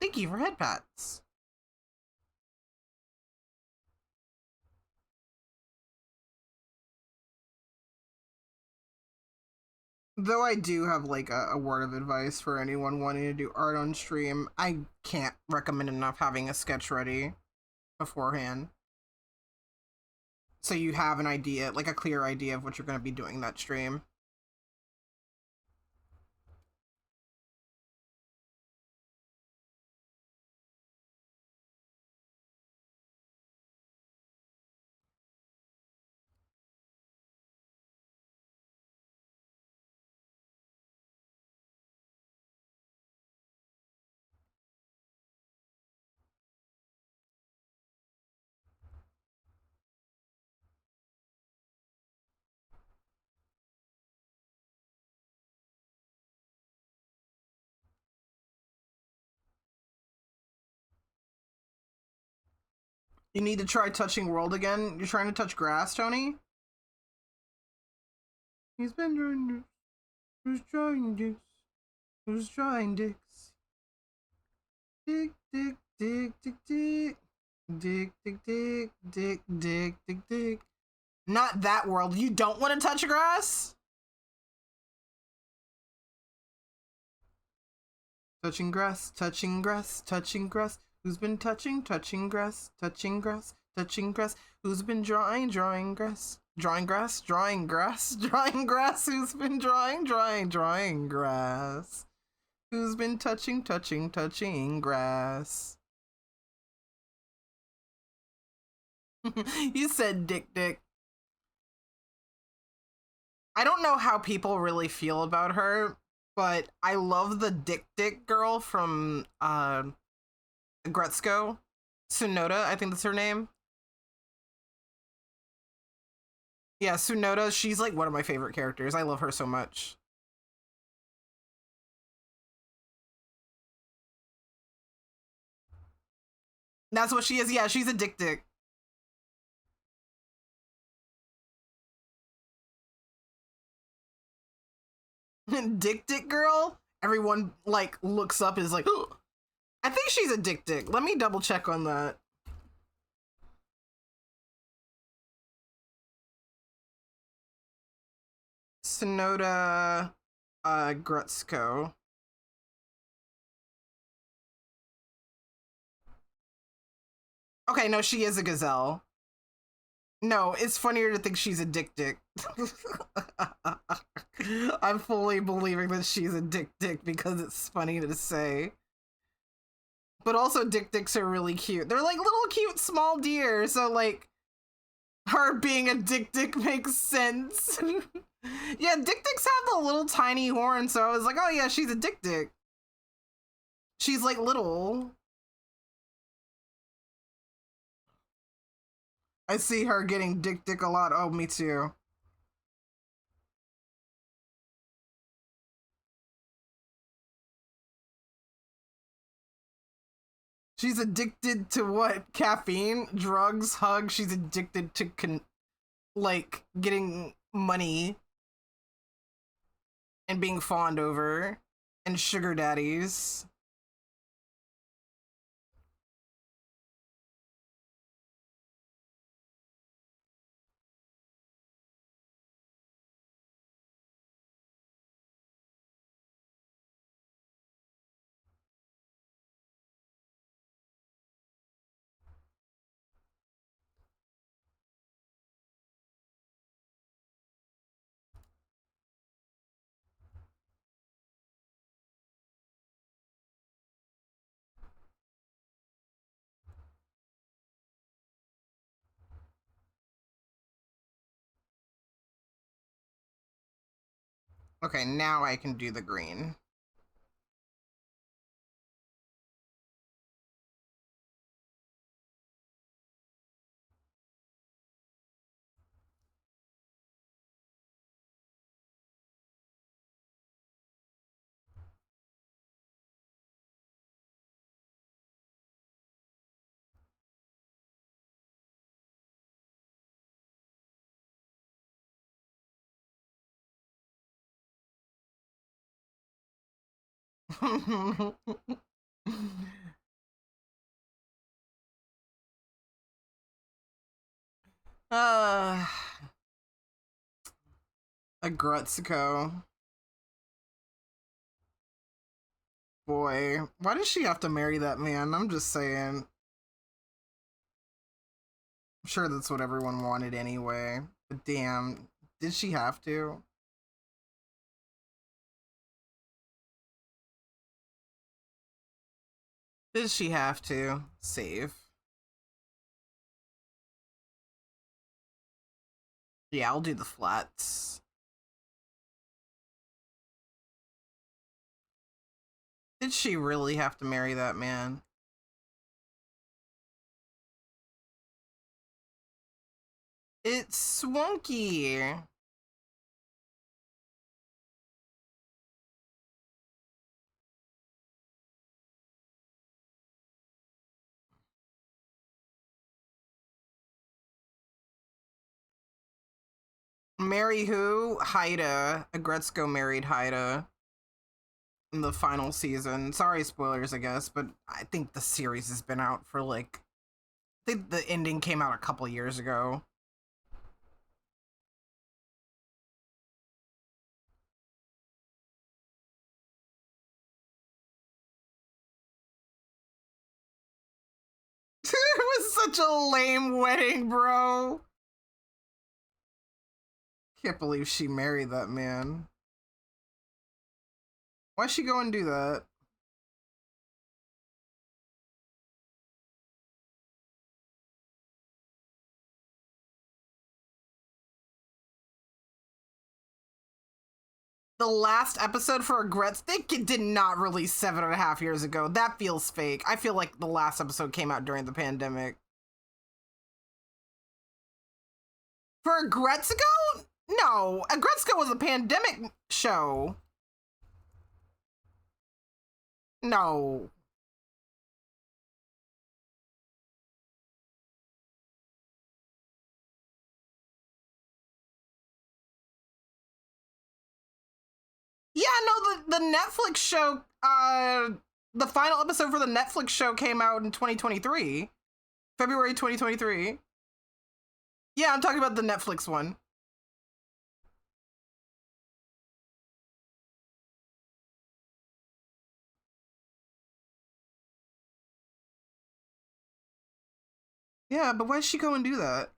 Thank you for head pats. Though I do have like a word of advice for anyone wanting to do art on stream, I can't recommend enough having a sketch ready beforehand. So you have an idea, like a clear idea of what you're going to be doing that stream. You need to try touching world again. You're trying to touch grass, Tony? He's been doing this. Who's trying this? Who's trying this? Dick, dick, dick, dick, dick. Dick, dick, dick, dick, dick, dick, dick. Not that world. You don't want to touch grass? Touching grass, touching grass, touching grass. Who's been touching grass, touching grass, touching grass? Who's been drawing grass? Drawing grass, drawing grass, drawing grass. Who's been drawing grass? Who's been touching grass? You said dick. I don't know how people really feel about her, but I love the dick girl from Gretzko. Tsunoda, I think that's her name. Yeah, Tsunoda, she's like one of my favorite characters. I love her so much. That's what she is. Yeah, she's a dick. Dick girl? Everyone like looks up and is like, oh, I think she's a dick. Let me double check on that. Sonoda Gretzko. Okay, no, she is a gazelle. No, it's funnier to think she's a dick. I'm fully believing that she's a dick because it's funny to say. But also dicks are really cute. They're like little cute small deer, so like her being a dick makes sense. Yeah, dicks have the little tiny horn, so I was like, oh yeah, she's a dick. She's like little. I see her getting dick a lot. Oh, me too. She's addicted to what? Caffeine, drugs, hugs. She's addicted to like getting money and being fawned over and sugar daddies. Okay, now I can do the green. uh, Agretsuko. Boy, why does she have to marry that man? I'm just saying. I'm sure that's what everyone wanted anyway. But damn, did she have to? Did she have to? Save. Yeah, I'll do the flats. Did she really have to marry that man? It's Swunky. Marry who? Haida. Agretsuko married Haida in the final season. Sorry, spoilers, I guess, but I think the series has been out for like... I think the ending came out a couple years ago. It was such a lame wedding, bro. Can't believe she married that man. Why'd she go and do that? The last episode for Regrets, they did not release 7.5 years ago. That feels fake. I feel like the last episode came out during the pandemic. For Agretsuko? No, Agretsuko was a pandemic show. No. Yeah, no, the Netflix show, the final episode for the Netflix show came out in 2023. February 2023. Yeah, I'm talking about the Netflix one. Yeah, but why'd she go and do that?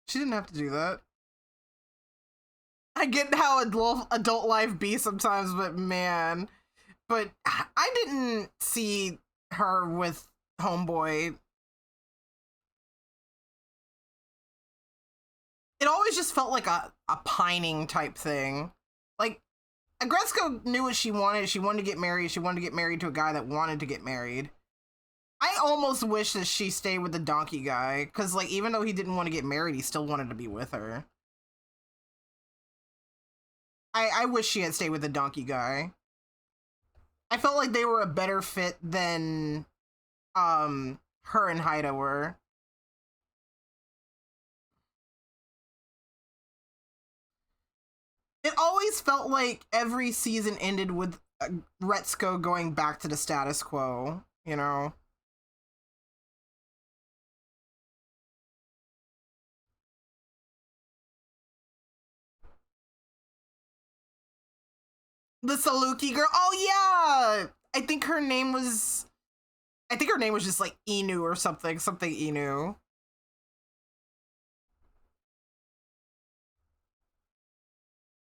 She didn't have to do that. I get how adult life be sometimes, but man. But I didn't see her with Homeboy. It always just felt like a pining type thing. Like, Agretsuko knew what she wanted. She wanted to get married. She wanted to get married to a guy that wanted to get married. I almost wish that she stayed with the donkey guy, because, like, even though he didn't want to get married, he still wanted to be with her. I wish she had stayed with the donkey guy. I felt like they were a better fit than her and Haida were. It always felt like every season ended with Retsuko going back to the status quo, you know? The Saluki girl. Oh yeah. I think her name was just like Inu or something Inu.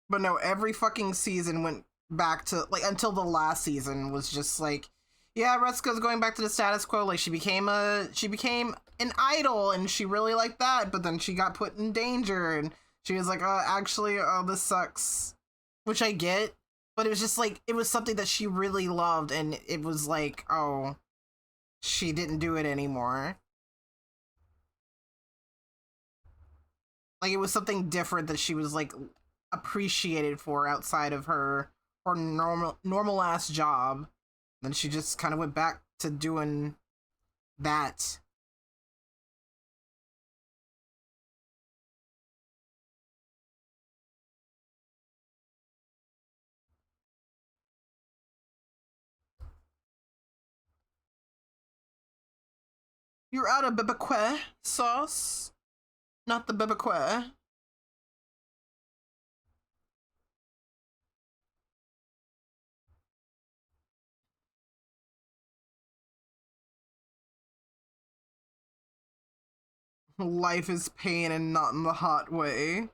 But no, every fucking season went back to like until the last season was just like, yeah, Retsuko's going back to the status quo. Like she became an idol and she really liked that, but then she got put in danger and she was like, oh, actually, oh, this sucks. Which I get, but it was just like it was something that she really loved and it was like, oh, she didn't do it anymore. Like it was something different that she was like appreciated for outside of her normal ass job. Then she just kind of went back to doing that. You're out of bibakwe sauce, not the bibakwe. Life is pain and not in the hot way.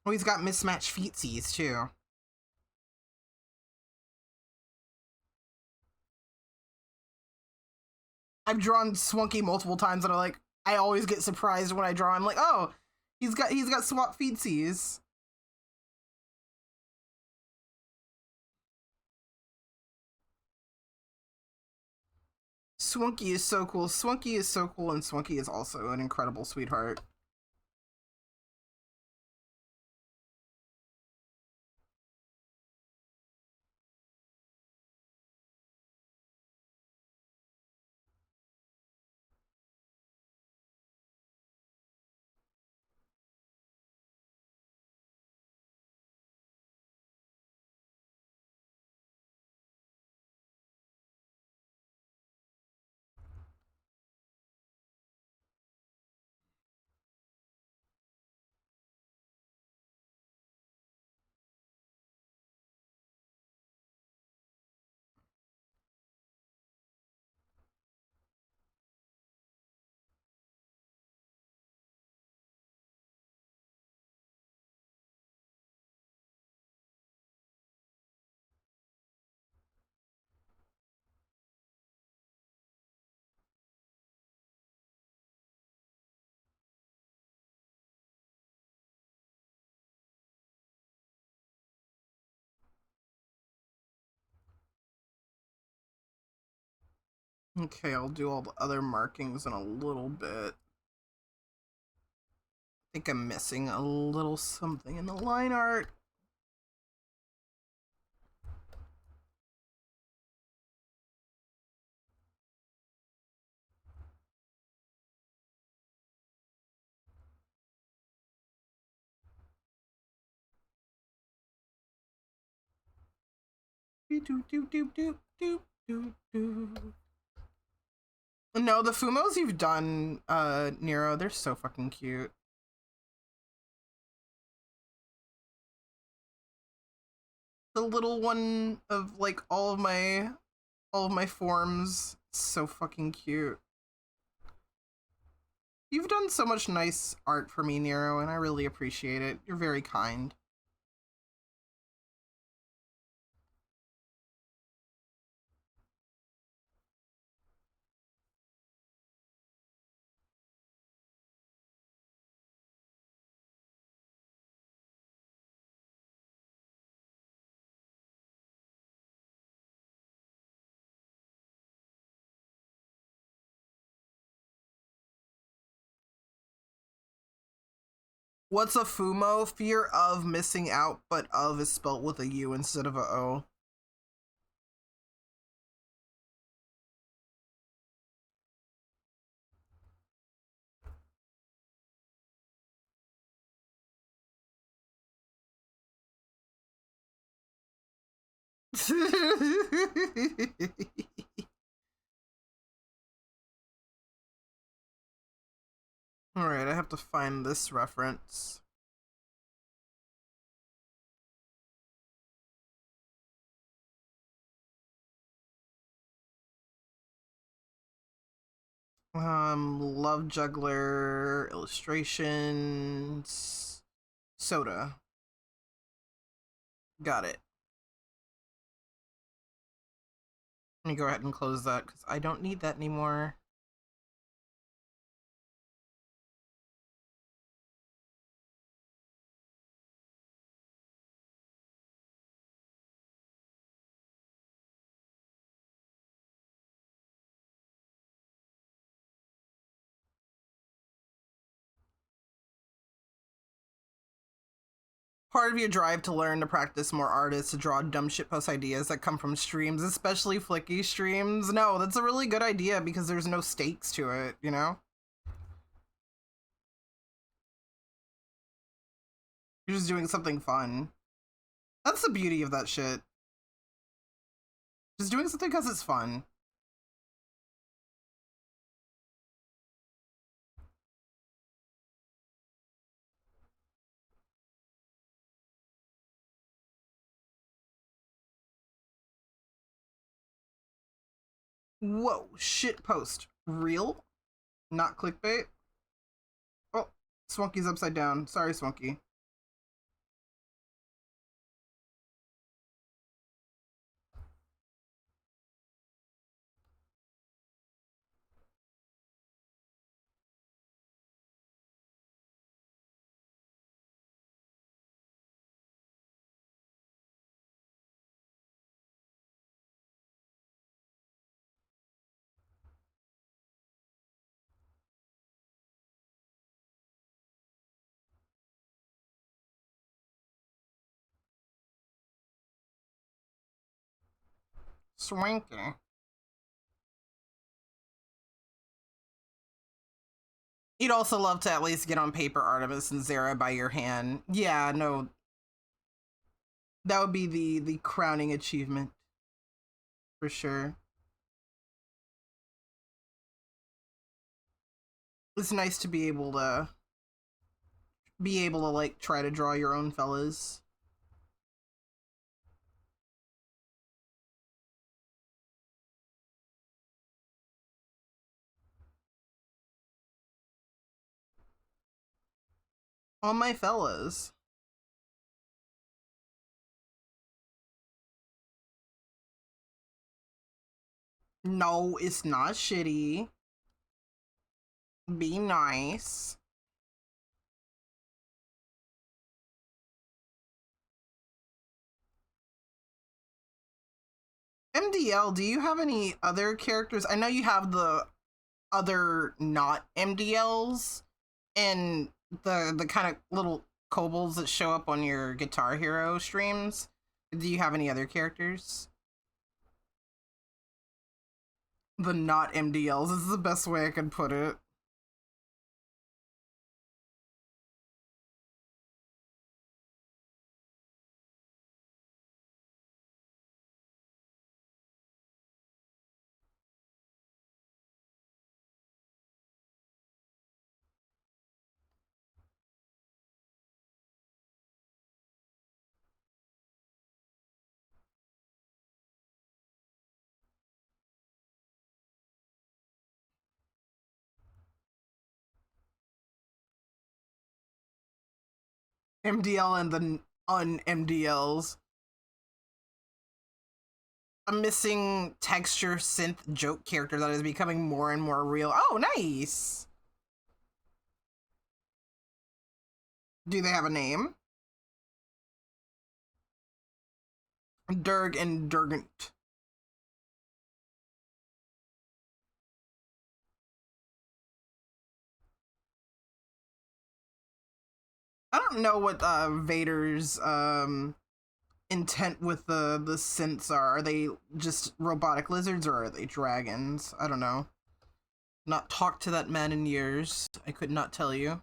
Oh, he's got mismatched feetsies too. I've drawn Swunky multiple times and I always get surprised when I draw him. Like, oh, he's got swap feetsies. Swunky is so cool. Swunky is so cool, and Swunky is also an incredible sweetheart. Okay, I'll do all the other markings in a little bit. I think I'm missing a little something in the line art. No, the Fumos you've done, Nero, they're so fucking cute. The little one of like all of my forms, so fucking cute. You've done so much nice art for me, Nero, and I really appreciate it. You're very kind. What's a FUMO? Fear of missing out, but of is spelt with a U instead of a O. Alright, I have to find this reference. Love Juggler, illustrations, soda. Got it. Let me go ahead and close that because I don't need that anymore. Part of your drive to learn to practice more art is to draw dumb shitpost ideas that come from streams, especially flicky streams. No, that's a really good idea because there's no stakes to it, you know? You're just doing something fun. That's the beauty of that shit. Just doing something because it's fun. Whoa, shit post. Real? Not clickbait? Oh, Swunky's upside down. Sorry, Swunky. Swanky. You'd also love to at least get on paper Artemis and Zera by your hand. Yeah, no. That would be the crowning achievement. For sure. It's nice to be able to like try to draw your own fellas. All my fellas. No, it's not shitty. Be nice. MDL, do you have any other characters? I know you have the other not MDLs and the kind of little kobolds that show up on your Guitar Hero streams. Do you have any other characters? The not MDLs is the best way I could put it. MDL and the un-MDLs. A missing texture synth joke character that is becoming more and more real. Oh, nice! Do they have a name? Durg and Durgant. I don't know what Vader's intent with the synths are. Are they just robotic lizards or are they dragons? I don't know. Not talked to that man in years. I could not tell you.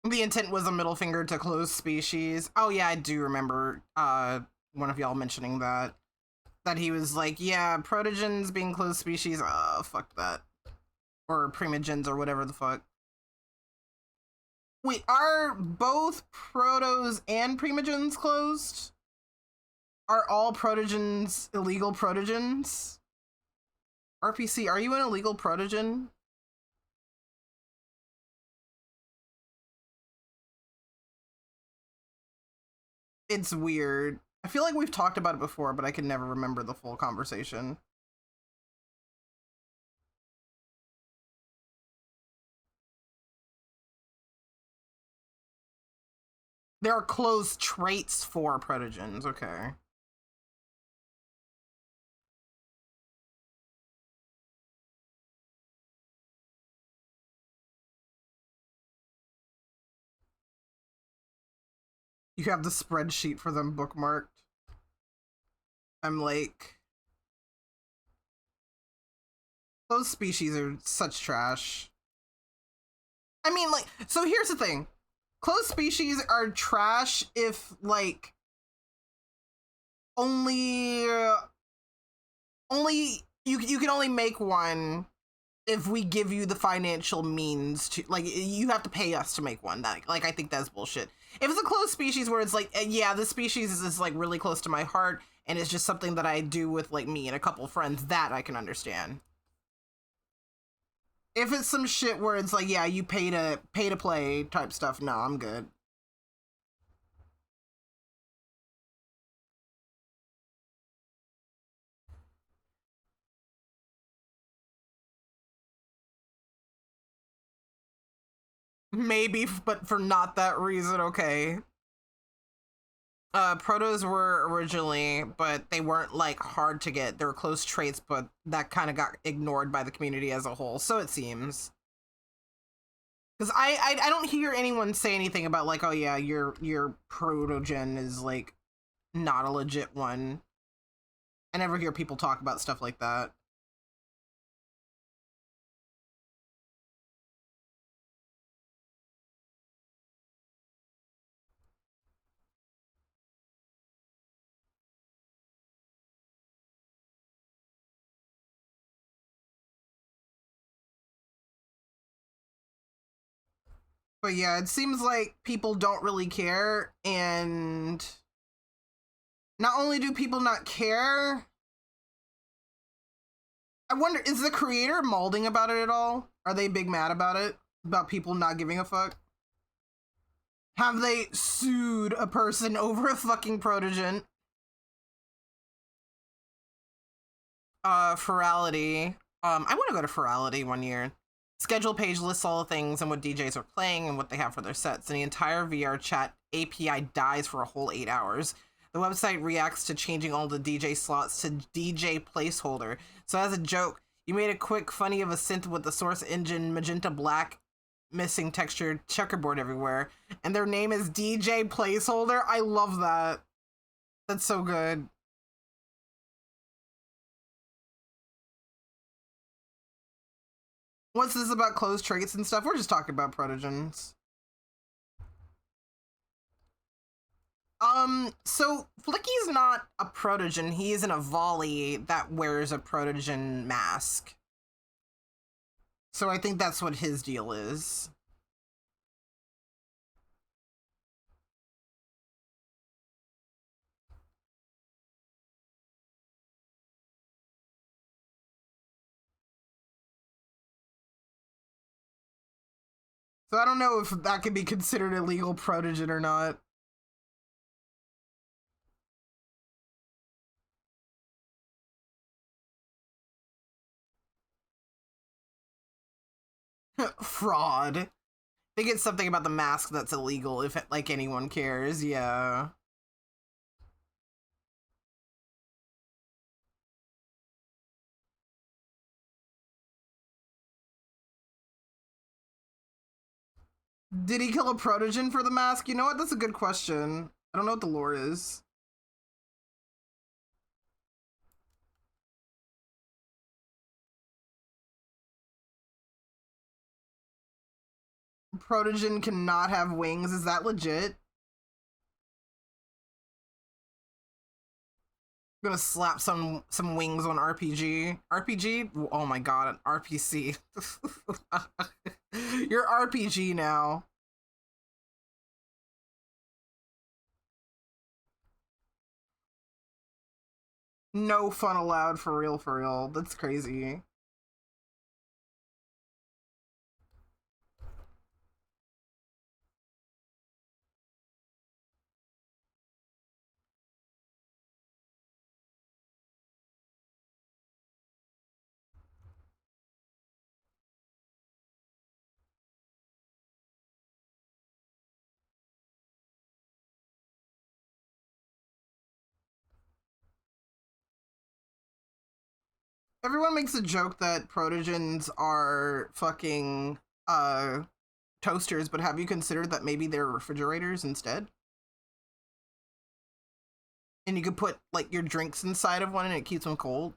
The intent was a middle finger to closed species. Oh yeah, I do remember one of y'all mentioning that. That he was like, yeah, protogens being closed species, fuck that. Or primogens or whatever the fuck. Wait, are both protos and primogens closed? Are all protogens illegal protogens? RPC, are you an illegal protogen? It's weird. I feel like we've talked about it before, but I can never remember the full conversation. There are closed traits for protogens, okay. You have the spreadsheet for them bookmarked. I'm like... Those species are such trash. I mean, like, so here's the thing. Closed species are trash if, like, you can only make one if we give you the financial means to, like, you have to pay us to make one. That, like, I think that's bullshit. If it's a closed species where it's like, yeah, this species is like really close to my heart and it's just something that I do with like me and a couple friends, that I can understand. If it's some shit where it's like, yeah, you pay to play type stuff, no, I'm good. Maybe, but for not that reason, okay. Protos were originally, but they weren't like hard to get. They were close traits, but that kind of got ignored by the community as a whole, so it seems. Because I don't hear anyone say anything about like, oh yeah, your protogen is like not a legit one. I never hear people talk about stuff like that. But yeah, it seems like people don't really care, and not only do people not care, I wonder, is the creator molding about it at all? Are they big mad about it? About people not giving a fuck? Have they sued a person over a fucking protogen? Ferality. I want to go to Ferality one year. Schedule page lists all the things and what DJs are playing and what they have for their sets. And the entire VR chat API dies for a whole 8 hours. The website reacts to changing all the DJ slots to DJ placeholder. So as a joke, you made a quick funny of a synth with the source engine magenta black missing textured checkerboard everywhere. And their name is DJ placeholder. I love that. That's so good. What's this about closed traits and stuff? We're just talking about protogens. So Flicky's not a protogen. He is an Avali that wears a protogen mask. So I think that's what his deal is. So I don't know if that could be considered a legal protogen or not. Fraud. They get something about the mask that's illegal if like anyone cares. Yeah. Did he kill a protogen for the mask? You know what? That's a good question. I don't know what the lore is. Protogen cannot have wings. Is that legit? I'm gonna slap some wings on RPG. RPG? Oh my god, an RPC. You're RPG now. No fun allowed, for real, for real. That's crazy. Everyone makes a joke that protogens are fucking toasters, but have you considered that maybe they're refrigerators instead? And you could put like your drinks inside of one and it keeps them cold.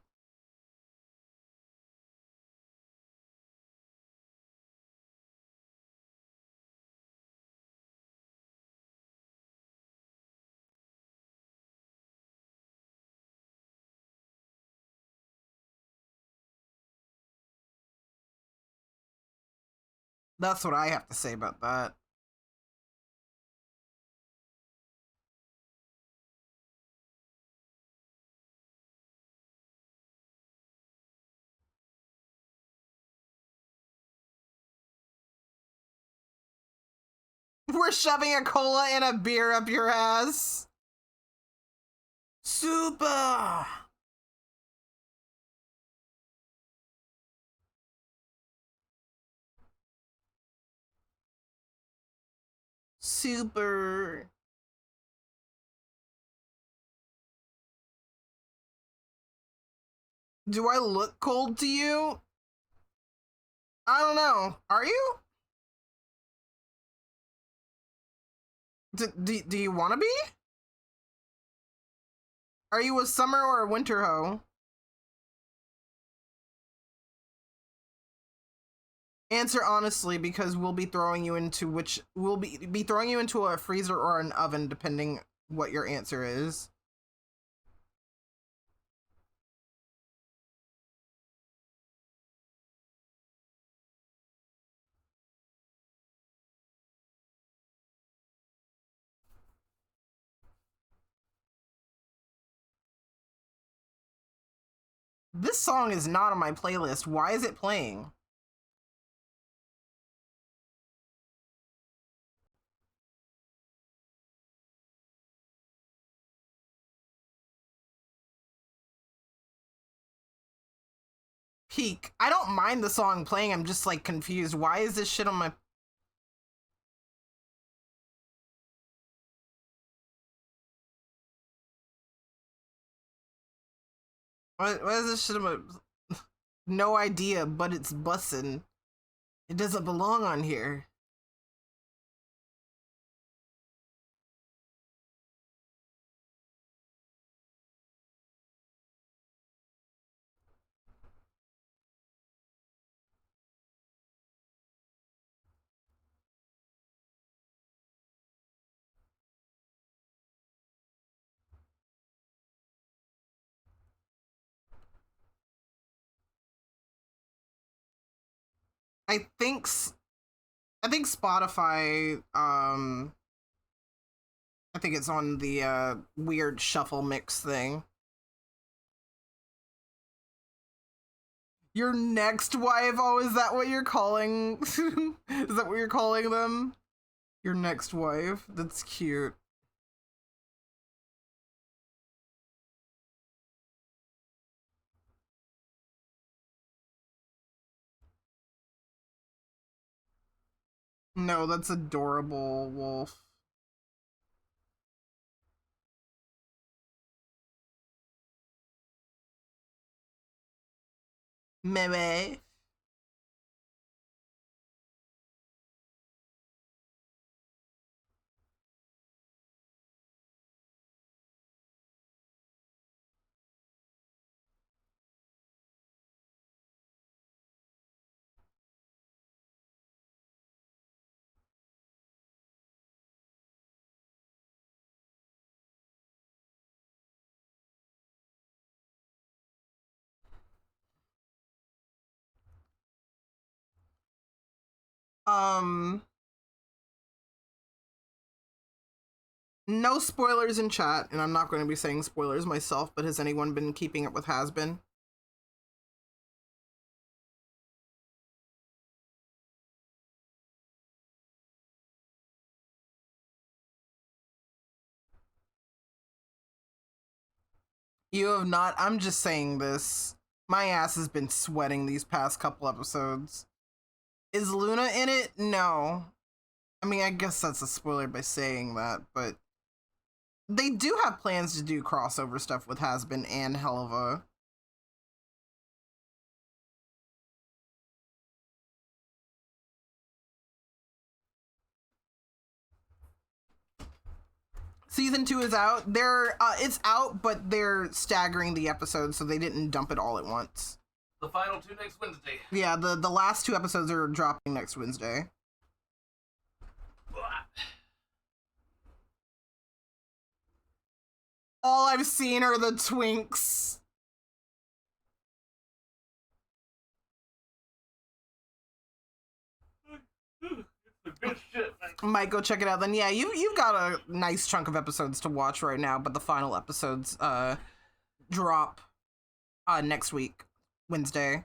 That's what I have to say about that. We're shoving a cola and a beer up your ass. Super. Super. Do I look cold to you? I don't know. Are you? Do you want to be? Are you a summer or a winter hoe? Answer honestly, because we'll be throwing you into we'll be throwing you into a freezer or an oven, depending what your answer is. This song is not on my playlist. Why is it playing? Peak. I don't mind the song playing. I'm just like confused. Why is this shit on my... Why is this shit on my... No idea, but it's bussin'. It doesn't belong on here. I think Spotify, I think it's on the weird shuffle mix thing. Your next wife? Oh, is that what you're calling? Is that what you're calling them? Your next wife? That's cute. No, that's adorable, Wolf. Maybe. No spoilers in chat, and I'm not going to be saying spoilers myself, but has anyone been keeping up with Has-Been? You have not? I'm just saying this. My ass has been sweating these past couple episodes. Is Luna in it? No. I mean, I guess that's a spoiler by saying that, but they do have plans to do crossover stuff with Has-Been and Helva. Season 2 is out. It's out, but they're staggering the episodes, so they didn't dump it all at once. The final 2 next Wednesday. Yeah, the last 2 episodes are dropping next Wednesday. All I've seen are the twinks. Good shit, man. Might go check it out then. Yeah, you've got a nice chunk of episodes to watch right now, but the final episodes drop next week, Wednesday.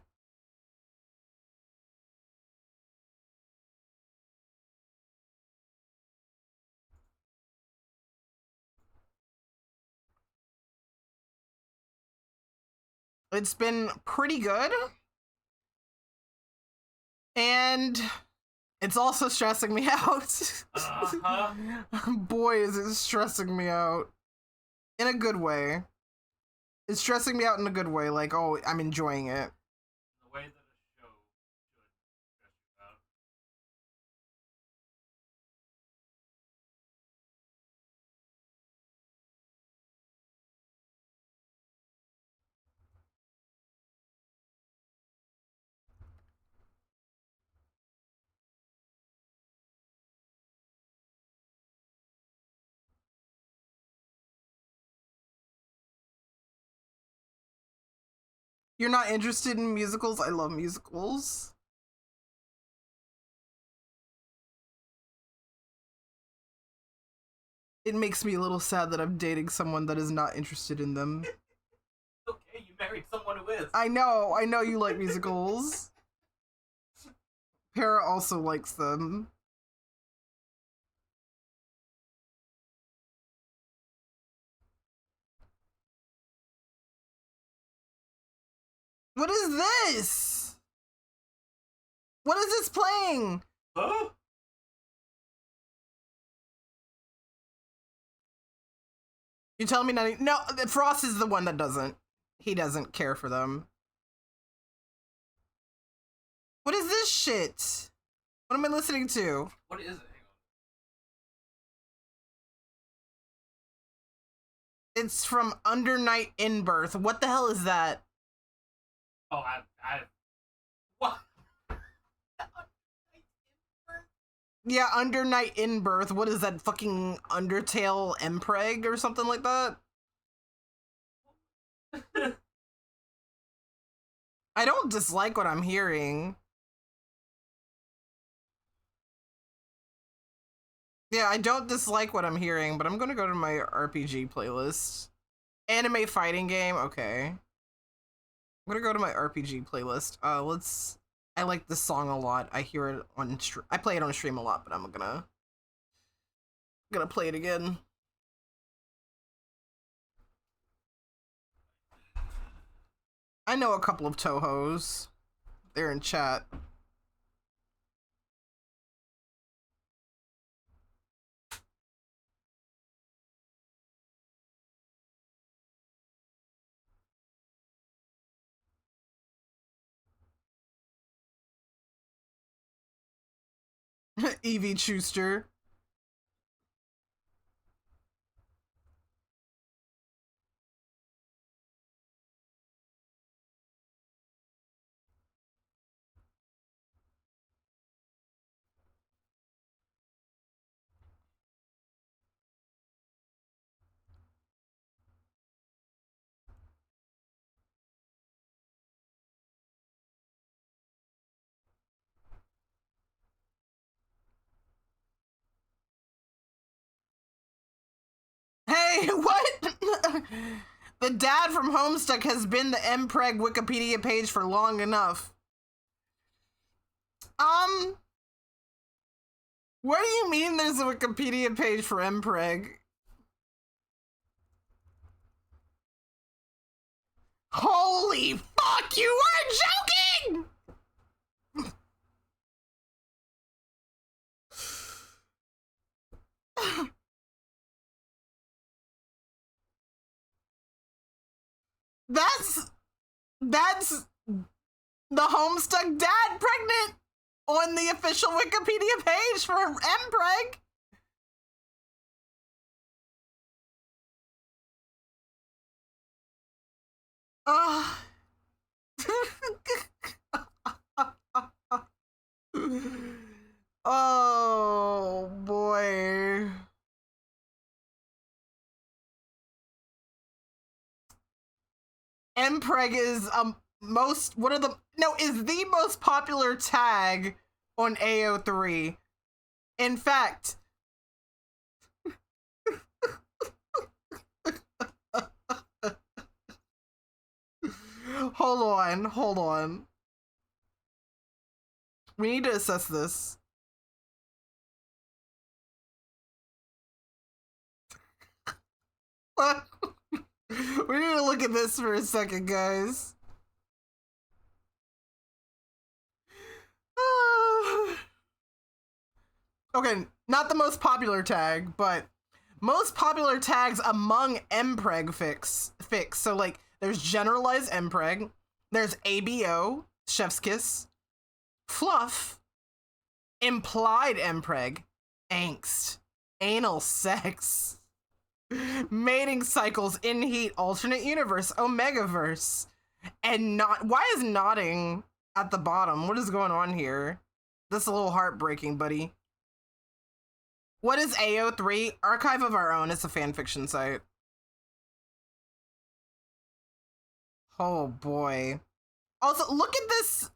It's been pretty good. And it's also stressing me out. Boy, is it stressing me out. In a good way. It's stressing me out in a good way. Like, oh, I'm enjoying it. The way that a show should stress you out. You're not interested in musicals? I love musicals. It makes me a little sad that I'm dating someone that is not interested in them. Okay, you married someone who is. I know you like musicals. Para also likes them. What is this? What is this playing? Huh? You telling me nothing? No, Frost is the one that doesn't. He doesn't care for them. What is this shit? What am I listening to? What is it? Hang It's from Under Night in Birth. What the hell is that? on. Oh, what? Yeah, Under Night in Birth. What is that, fucking Undertale Mpreg or something like that? I don't dislike what I'm hearing. Yeah, I don't dislike what I'm hearing, but I'm gonna go to my RPG playlist. Anime fighting game, okay. I'm gonna go to my RPG playlist. I like this song a lot. I hear it on I play it on stream a lot, but I'm gonna play it again. I know a couple of Touhou. 's. They're in chat. Evie Schuster. Hey, what? The dad from Homestuck has been the Mpreg Wikipedia page for long enough. What do you mean there's a Wikipedia page for Mpreg? Holy fuck, you are joking! That's the Homestuck dad pregnant on the official Wikipedia page for Mpreg. Oh boy. Mpreg is is the most popular tag on AO3. In fact, hold on. We need to assess this. We need to look at this for a second, guys. Okay, not the most popular tag, but most popular tags among Mpreg fix. So like, there's generalized Mpreg, there's ABO, Chef's Kiss, Fluff, implied Mpreg, angst, anal sex, mating cycles, in heat, alternate universe, Omegaverse, and not. Why is nodding at the bottom? What is going on here? That's a little heartbreaking, buddy. What is AO3? Archive of Our Own. It's a fanfiction site. Oh boy. Also, look at this.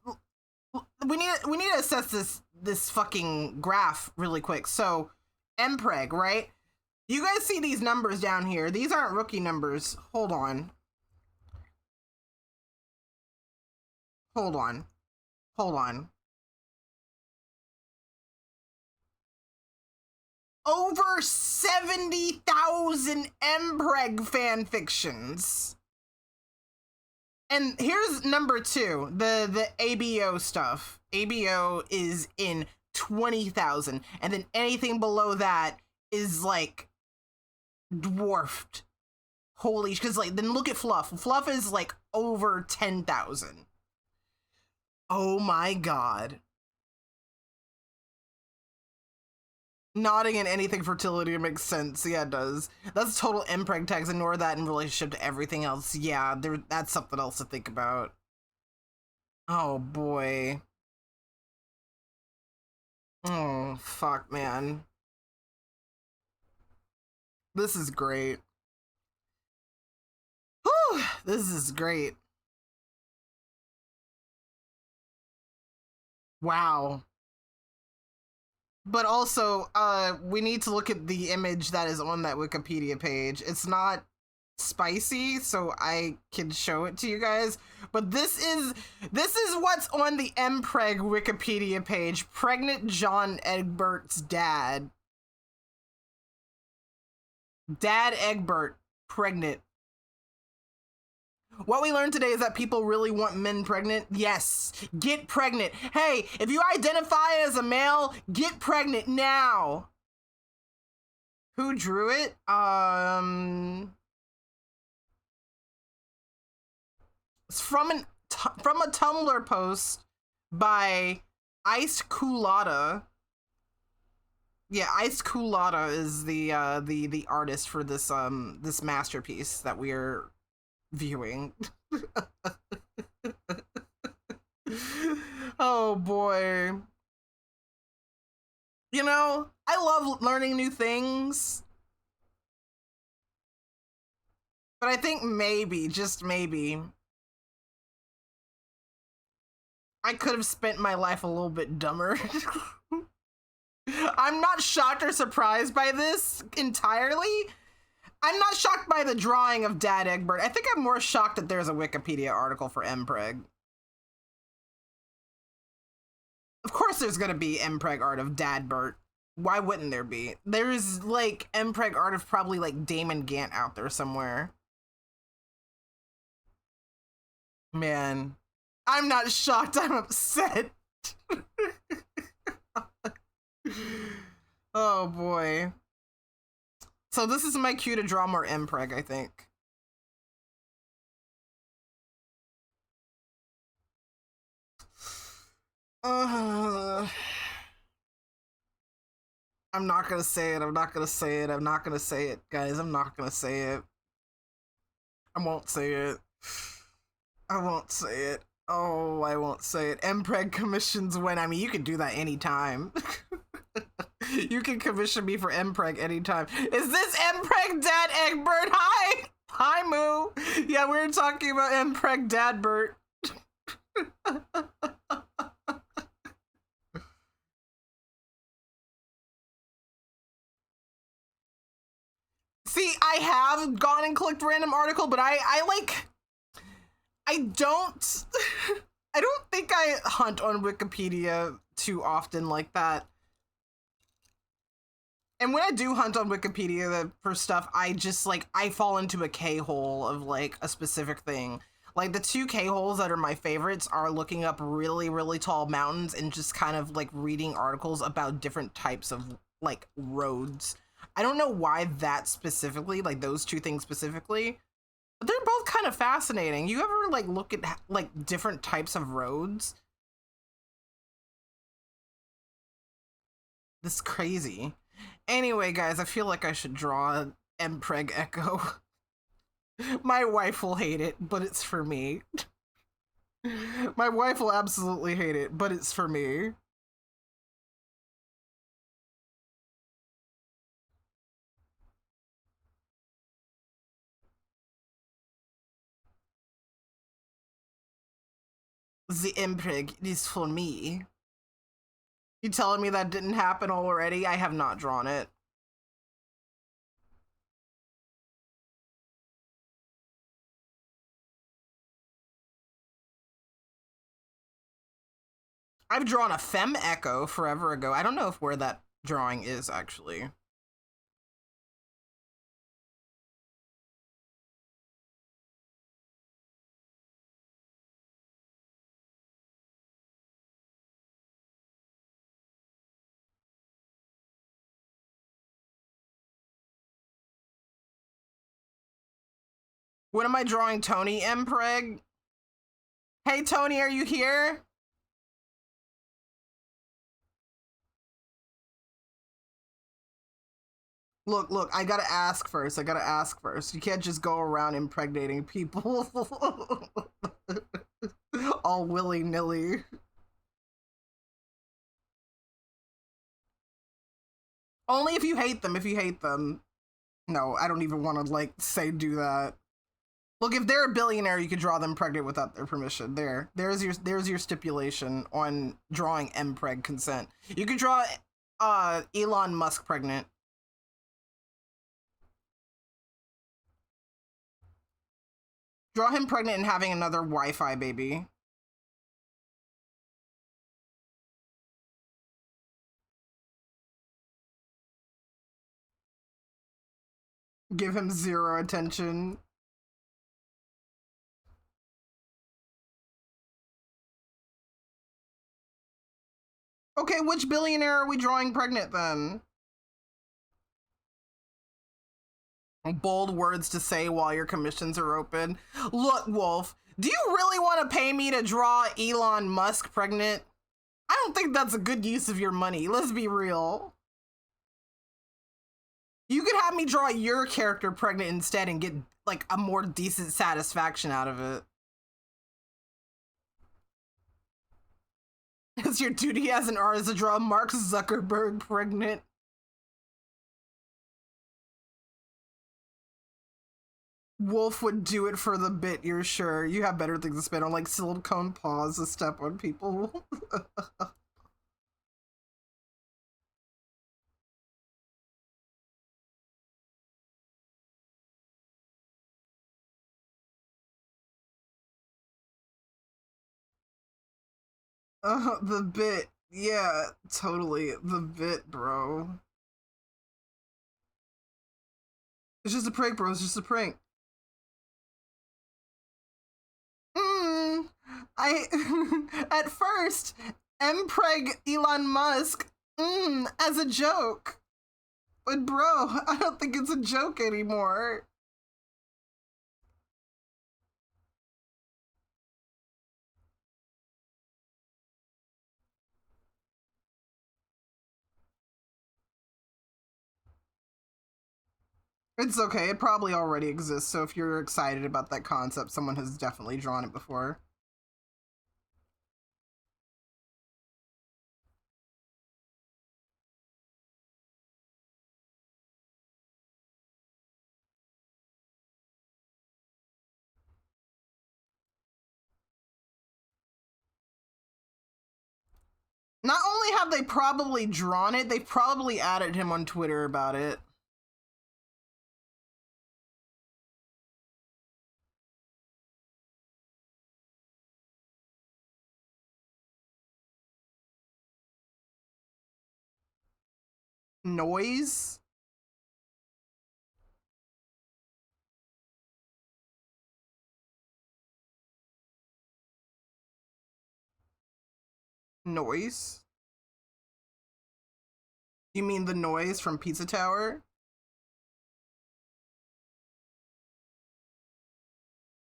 We need to assess this fucking graph really quick. So, Mpreg, right? You guys see these numbers down here? These aren't rookie numbers. Hold on. Over 70,000 Mpreg fanfictions. And here's number 2, the ABO stuff. ABO is in 20,000, and then anything below that is like dwarfed. Holy, because like, then look at Fluff. Fluff is like over 10,000. Oh my god. Nodding in anything fertility makes sense. Yeah, it does. That's total Mpreg tags. Ignore that in relationship to everything else. Yeah, that's something else to think about. Oh boy. Oh, fuck, man. This is great. Whew, this is great. Wow. But also, we need to look at the image that is on that Wikipedia page. It's not spicy, so I can show it to you guys. But this is what's on the Mpreg Wikipedia page. Pregnant John Egbert's dad. Dad Egbert, pregnant. What we learned today is that people really want men pregnant. Yes, get pregnant. Hey, if you identify as a male, get pregnant now. Who drew it? It's from a Tumblr post by Iced Coolada. Yeah, Ice Coolata is the artist for this this masterpiece that we are viewing. Oh boy. You know, I love learning new things. But I think maybe, just maybe, I could have spent my life a little bit dumber. I'm not shocked or surprised by this entirely. I'm not shocked by the drawing of Dad Egbert. I think I'm more shocked that there's a Wikipedia article for Mpreg. Of course there's gonna be Mpreg art of Dadbert. Why wouldn't there be? There's like Mpreg art of probably like Damon Gant out there somewhere. Man, I'm not shocked, I'm upset. Oh boy. So this is my cue to draw more Mpreg, I think. I'm not gonna say it, I'm not gonna say it, I'm not gonna say it, guys, I'm not gonna say it. I won't say it. I won't say it. Oh, I won't say it. Mpreg commissions when, I mean, you can do that anytime. You can commission me for Mpreg anytime. Is this Mpreg Dad Egbert? Hi! Hi, Moo! Yeah, we were talking about Mpreg Dadbert. See, I have gone and clicked random article, but I don't I don't think I hunt on Wikipedia too often like that. And when I do hunt on Wikipedia for stuff, I just like, I fall into a K-hole of like a specific thing. Like the two K-holes that are my favorites are looking up really, really tall mountains and just kind of like reading articles about different types of like roads. I don't know why that specifically, like those two things specifically, but they're both kind of fascinating. You ever like look at like different types of roads? This is crazy. Anyway, guys, I feel like I should draw Mpreg Echo. My wife will hate it, but it's for me. My wife will absolutely hate it, but it's for me. The Mpreg is for me. You telling me that didn't happen already? I have not drawn it. I've drawn a Fem Echo forever ago. I don't know where that drawing is actually. When am I drawing Tony Mpreg? Hey Tony, are you here? Look, I gotta ask first. You can't just go around impregnating people all willy-nilly. Only if you hate them. No, I don't even want to like say do that. Look, if they're a billionaire, you could draw them pregnant without their permission. There's your stipulation on drawing Mpreg consent. You could draw Elon Musk pregnant. Draw him pregnant and having another Wi-Fi baby. Give him 0 attention. Okay, which billionaire are we drawing pregnant then? Bold words to say while your commissions are open. Look, Wolf, do you really want to pay me to draw Elon Musk pregnant? I don't think that's a good use of your money. Let's be real. You could have me draw your character pregnant instead and get like a more decent satisfaction out of it. It's your duty as an artist to draw Mark Zuckerberg pregnant. Wolf would do it for the bit, you're sure. You have better things to spend on, like silicone paws to step on people. The bit. Yeah, totally. The bit, bro. It's just a prank, bro. It's just a prank. At first, Mpreg Elon Musk, as a joke. But bro, I don't think it's a joke anymore. It's okay, it probably already exists, so if you're excited about that concept, someone has definitely drawn it before. Not only have they probably drawn it, they've probably added him on Twitter about it. Noise? Noise? You mean the noise from Pizza Tower?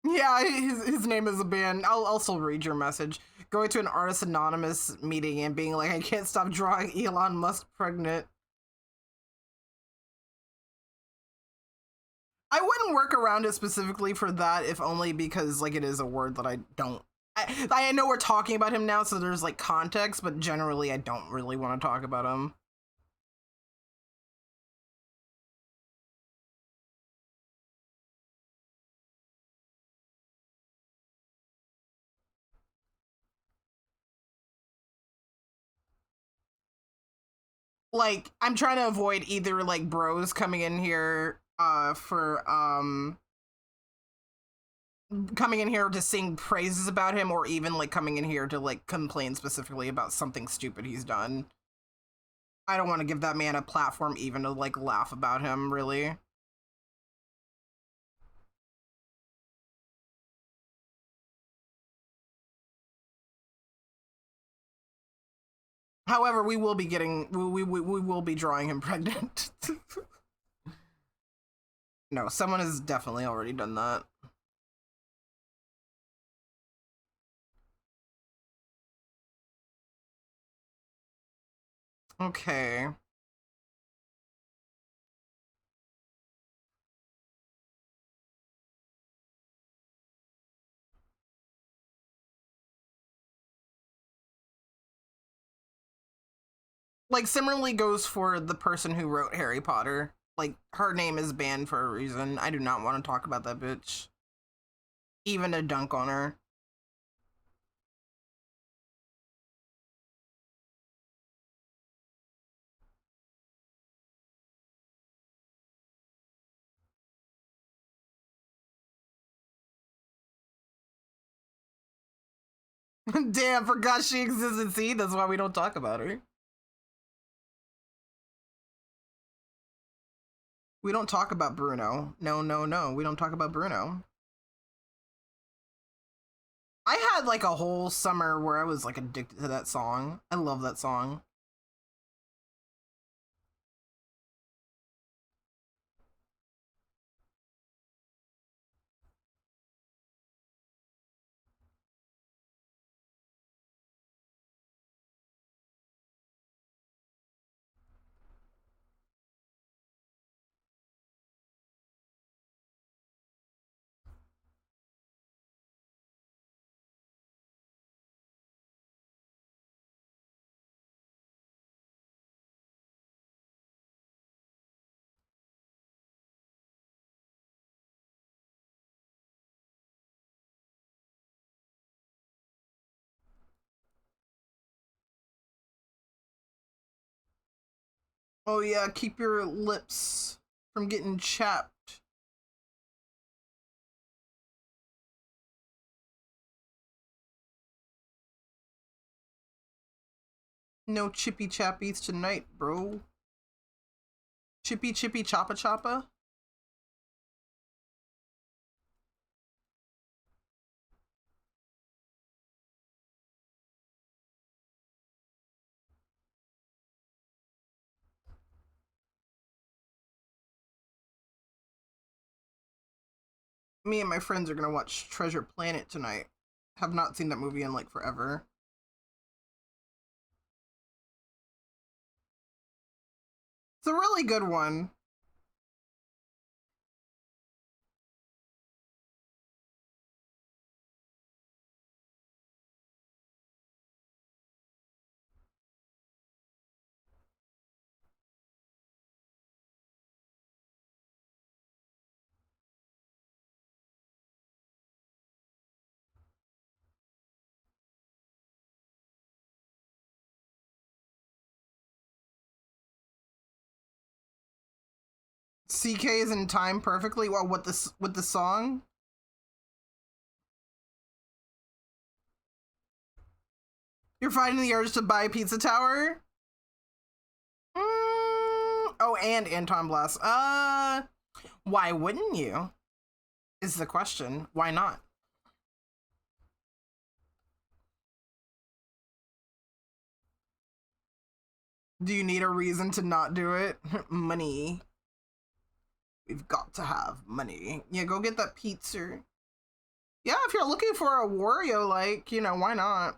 Yeah, his name is a band. I'll also read your message. Going to an Artist Anonymous meeting and being like, I can't stop drawing Elon Musk pregnant. I wouldn't work around it specifically for that, if only because like it is a word that I don't. I know we're talking about him now, so there's like context, but generally I don't really want to talk about him. Like, I'm trying to avoid either like bros coming in here for coming in here to sing praises about him, or even like coming in here to like complain specifically about something stupid he's done. I don't want to give that man a platform even to like laugh about him, really. However, we will be getting we will be drawing him pregnant. No, someone has definitely already done that. Okay. Like, similarly goes for the person who wrote Harry Potter. Like, her name is banned for a reason. I do not want to talk about that bitch. Even to dunk on her. Damn, forgot she existed. See, that's why we don't talk about her. We don't talk about Bruno. No, no, no. We don't talk about Bruno. I had like a whole summer where I was like addicted to that song. I love that song. Oh yeah, keep your lips from getting chapped. No chippy chappies tonight, bro. Chippy chippy choppa choppa? Me and my friends are gonna watch Treasure Planet tonight. Have not seen that movie in like forever. It's a really good one. CK is in time perfectly. Well, with the song. You're fighting the urge to buy Pizza Tower? Oh, and Anton Blast. Why wouldn't you? Is the question. Why not? Do you need a reason to not do it? Money. We've got to have money. Yeah, go get that pizza. Yeah, if you're looking for a Wario, like, you know, why not?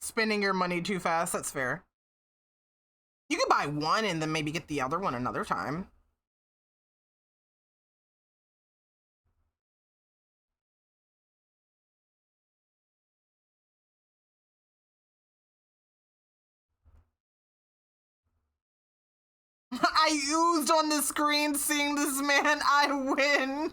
Spending your money too fast, that's fair. You could buy one and then maybe get the other one another time. I oozed on the screen seeing this man. I win.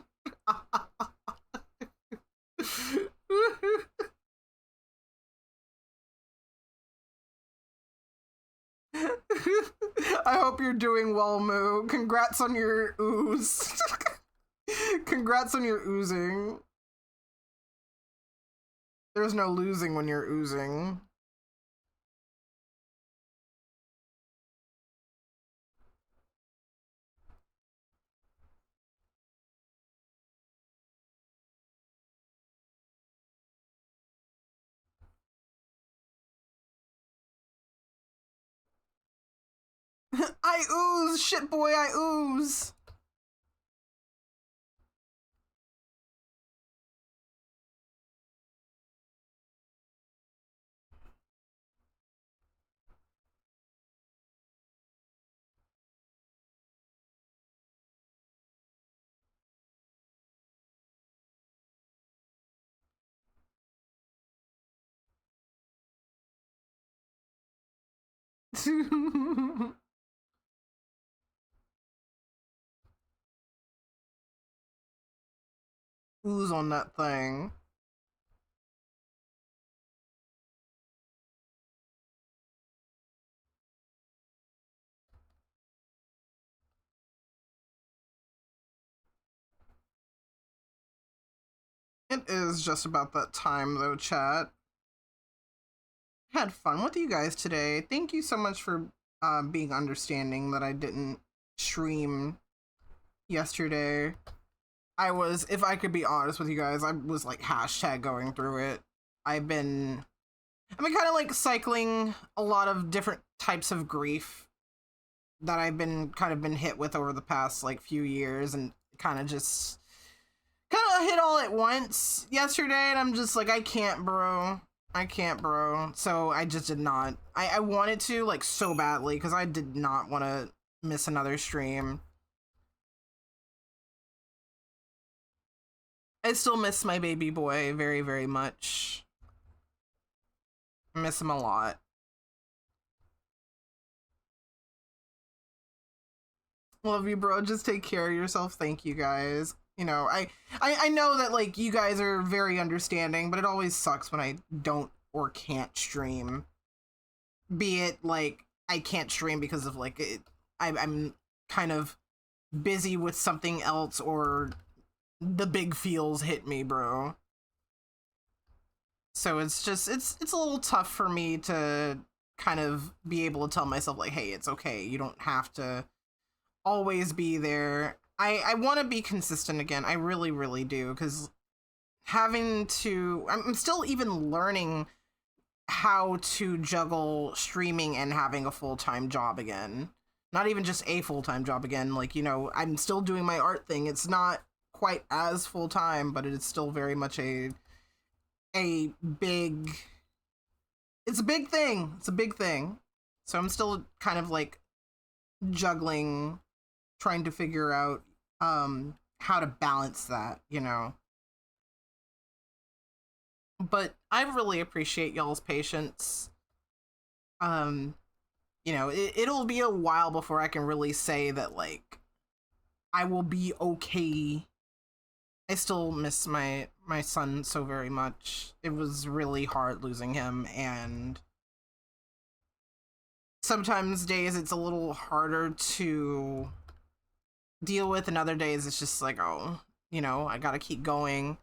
I hope you're doing well, Moo. Congrats on your ooze. Congrats on your oozing. There's no losing when you're oozing. I ooze, shit boy, I ooze. Ooze on that thing. It is just about that time though, chat. Had fun with you guys today. Thank you so much for being understanding that I didn't stream yesterday. I was, if I could be honest with you guys, I was like hashtag going through it. I've been kind of like cycling a lot of different types of grief that I've been hit with over the past like few years, and kind of hit all at once yesterday, and I'm just like, I can't, bro. I can't, bro. So I just did not. I wanted to, like, so badly, because I did not want to miss another stream. I still miss my baby boy very, very much. I miss him a lot. Love you, bro. Just take care of yourself. Thank you, guys. You know, I know that, like, you guys are very understanding, but it always sucks when I don't or can't stream. Be it, like, I can't stream because of, like, I'm kind of busy with something else, or the big feels hit me, bro. So it's just, it's a little tough for me to kind of be able to tell myself, like, hey, it's okay. You don't have to always be there. I want to be consistent again. I really, really do, because having to, I'm still even learning how to juggle streaming and having a full-time job again. Not even just a full-time job again. Like, you know, I'm still doing my art thing. It's not quite as full-time, but it is still very much a big, it's a big thing. It's a big thing. So I'm still kind of like juggling, trying to figure out how to balance that, you know. But I really appreciate y'all's patience. You know, it'll be a while before I can really say that, like, I will be okay. I still miss my son so very much. It was really hard losing him, and sometimes days it's a little harder to deal with, and other days it's just like, oh, you know, I gotta keep going.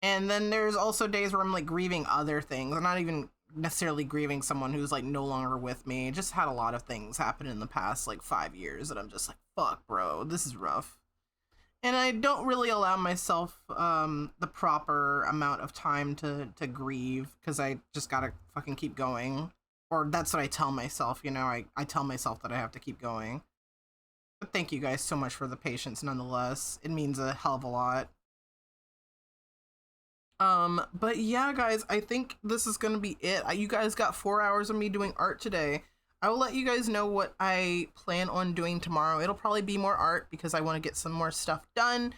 And then there's also days where I'm like grieving other things. I'm not even necessarily grieving someone who's like no longer with me. Just had a lot of things happen in the past like 5 years that I'm just like, fuck, bro, this is rough. And I don't really allow myself the proper amount of time to grieve, because I just gotta fucking keep going. Or that's what I tell myself, you know, I tell myself that I have to keep going. But thank you guys so much for the patience nonetheless. It means a hell of a lot. But yeah, guys, I think this is gonna be it. You guys got 4 hours of me doing art today. I will let you guys know what I plan on doing tomorrow. It'll probably be more art because I want to get some more stuff done.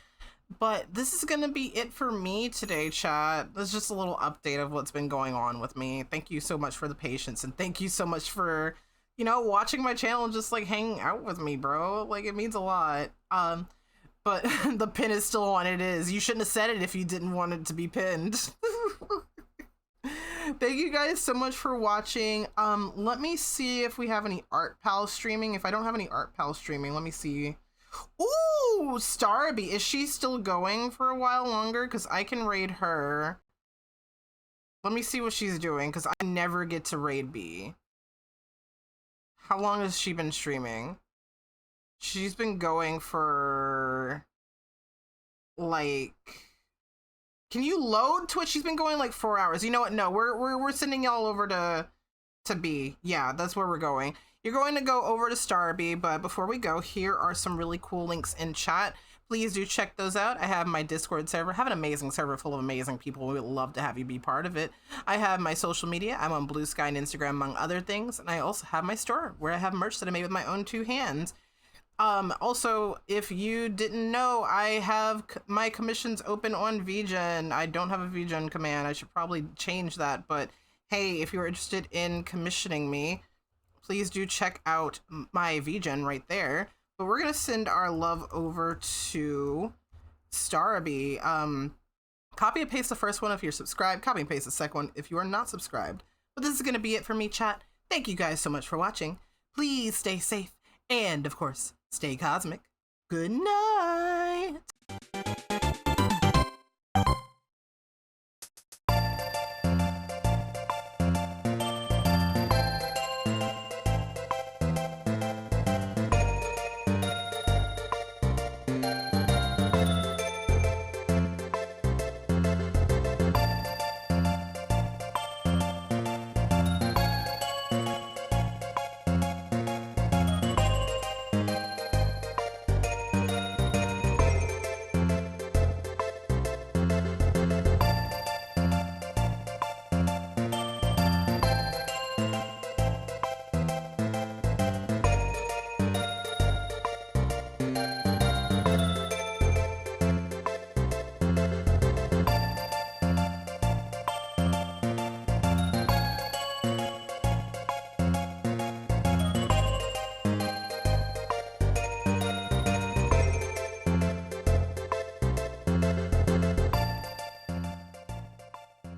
But this is gonna be it for me today, chat. That's just a little update of what's been going on with me. Thank you so much for the patience, and thank you so much for, you know, watching my channel and just like hanging out with me, bro. Like, it means a lot. But the pin is still on. It is. You shouldn't have said it if you didn't want it to be pinned. Thank you guys so much for watching. Let me see if we have any Art Pal streaming. If I don't have any Art Pal streaming, let me see. Ooh, Starby. Is she still going for a while longer? Because I can raid her. Let me see what she's doing, because I never get to raid B. How long has she been streaming? She's been going for, like, can you load Twitch? She's been going like 4 hours. You know what? No, we're sending y'all over to B. Yeah, that's where we're going. You're going to go over to Starby, but before we go, here are some really cool links in chat. Please do check those out. I have my Discord server. I have an amazing server full of amazing people. We would love to have you be part of it. I have my social media. I'm on Blue Sky and Instagram, among other things. And I also have my store where I have merch that I made with my own 2 hands. Also, if you didn't know, I have my commissions open on VGen. I don't have a VGen command. I should probably change that, but hey, if you're interested in commissioning me, please do check out my VGen right there. But we're gonna send our love over to Starby. Copy and paste the first one if you're subscribed. Copy and paste the second one if you are not subscribed. But this is gonna be it for me, chat. Thank you guys so much for watching. Please stay safe. And, of course, stay cosmic. Good night.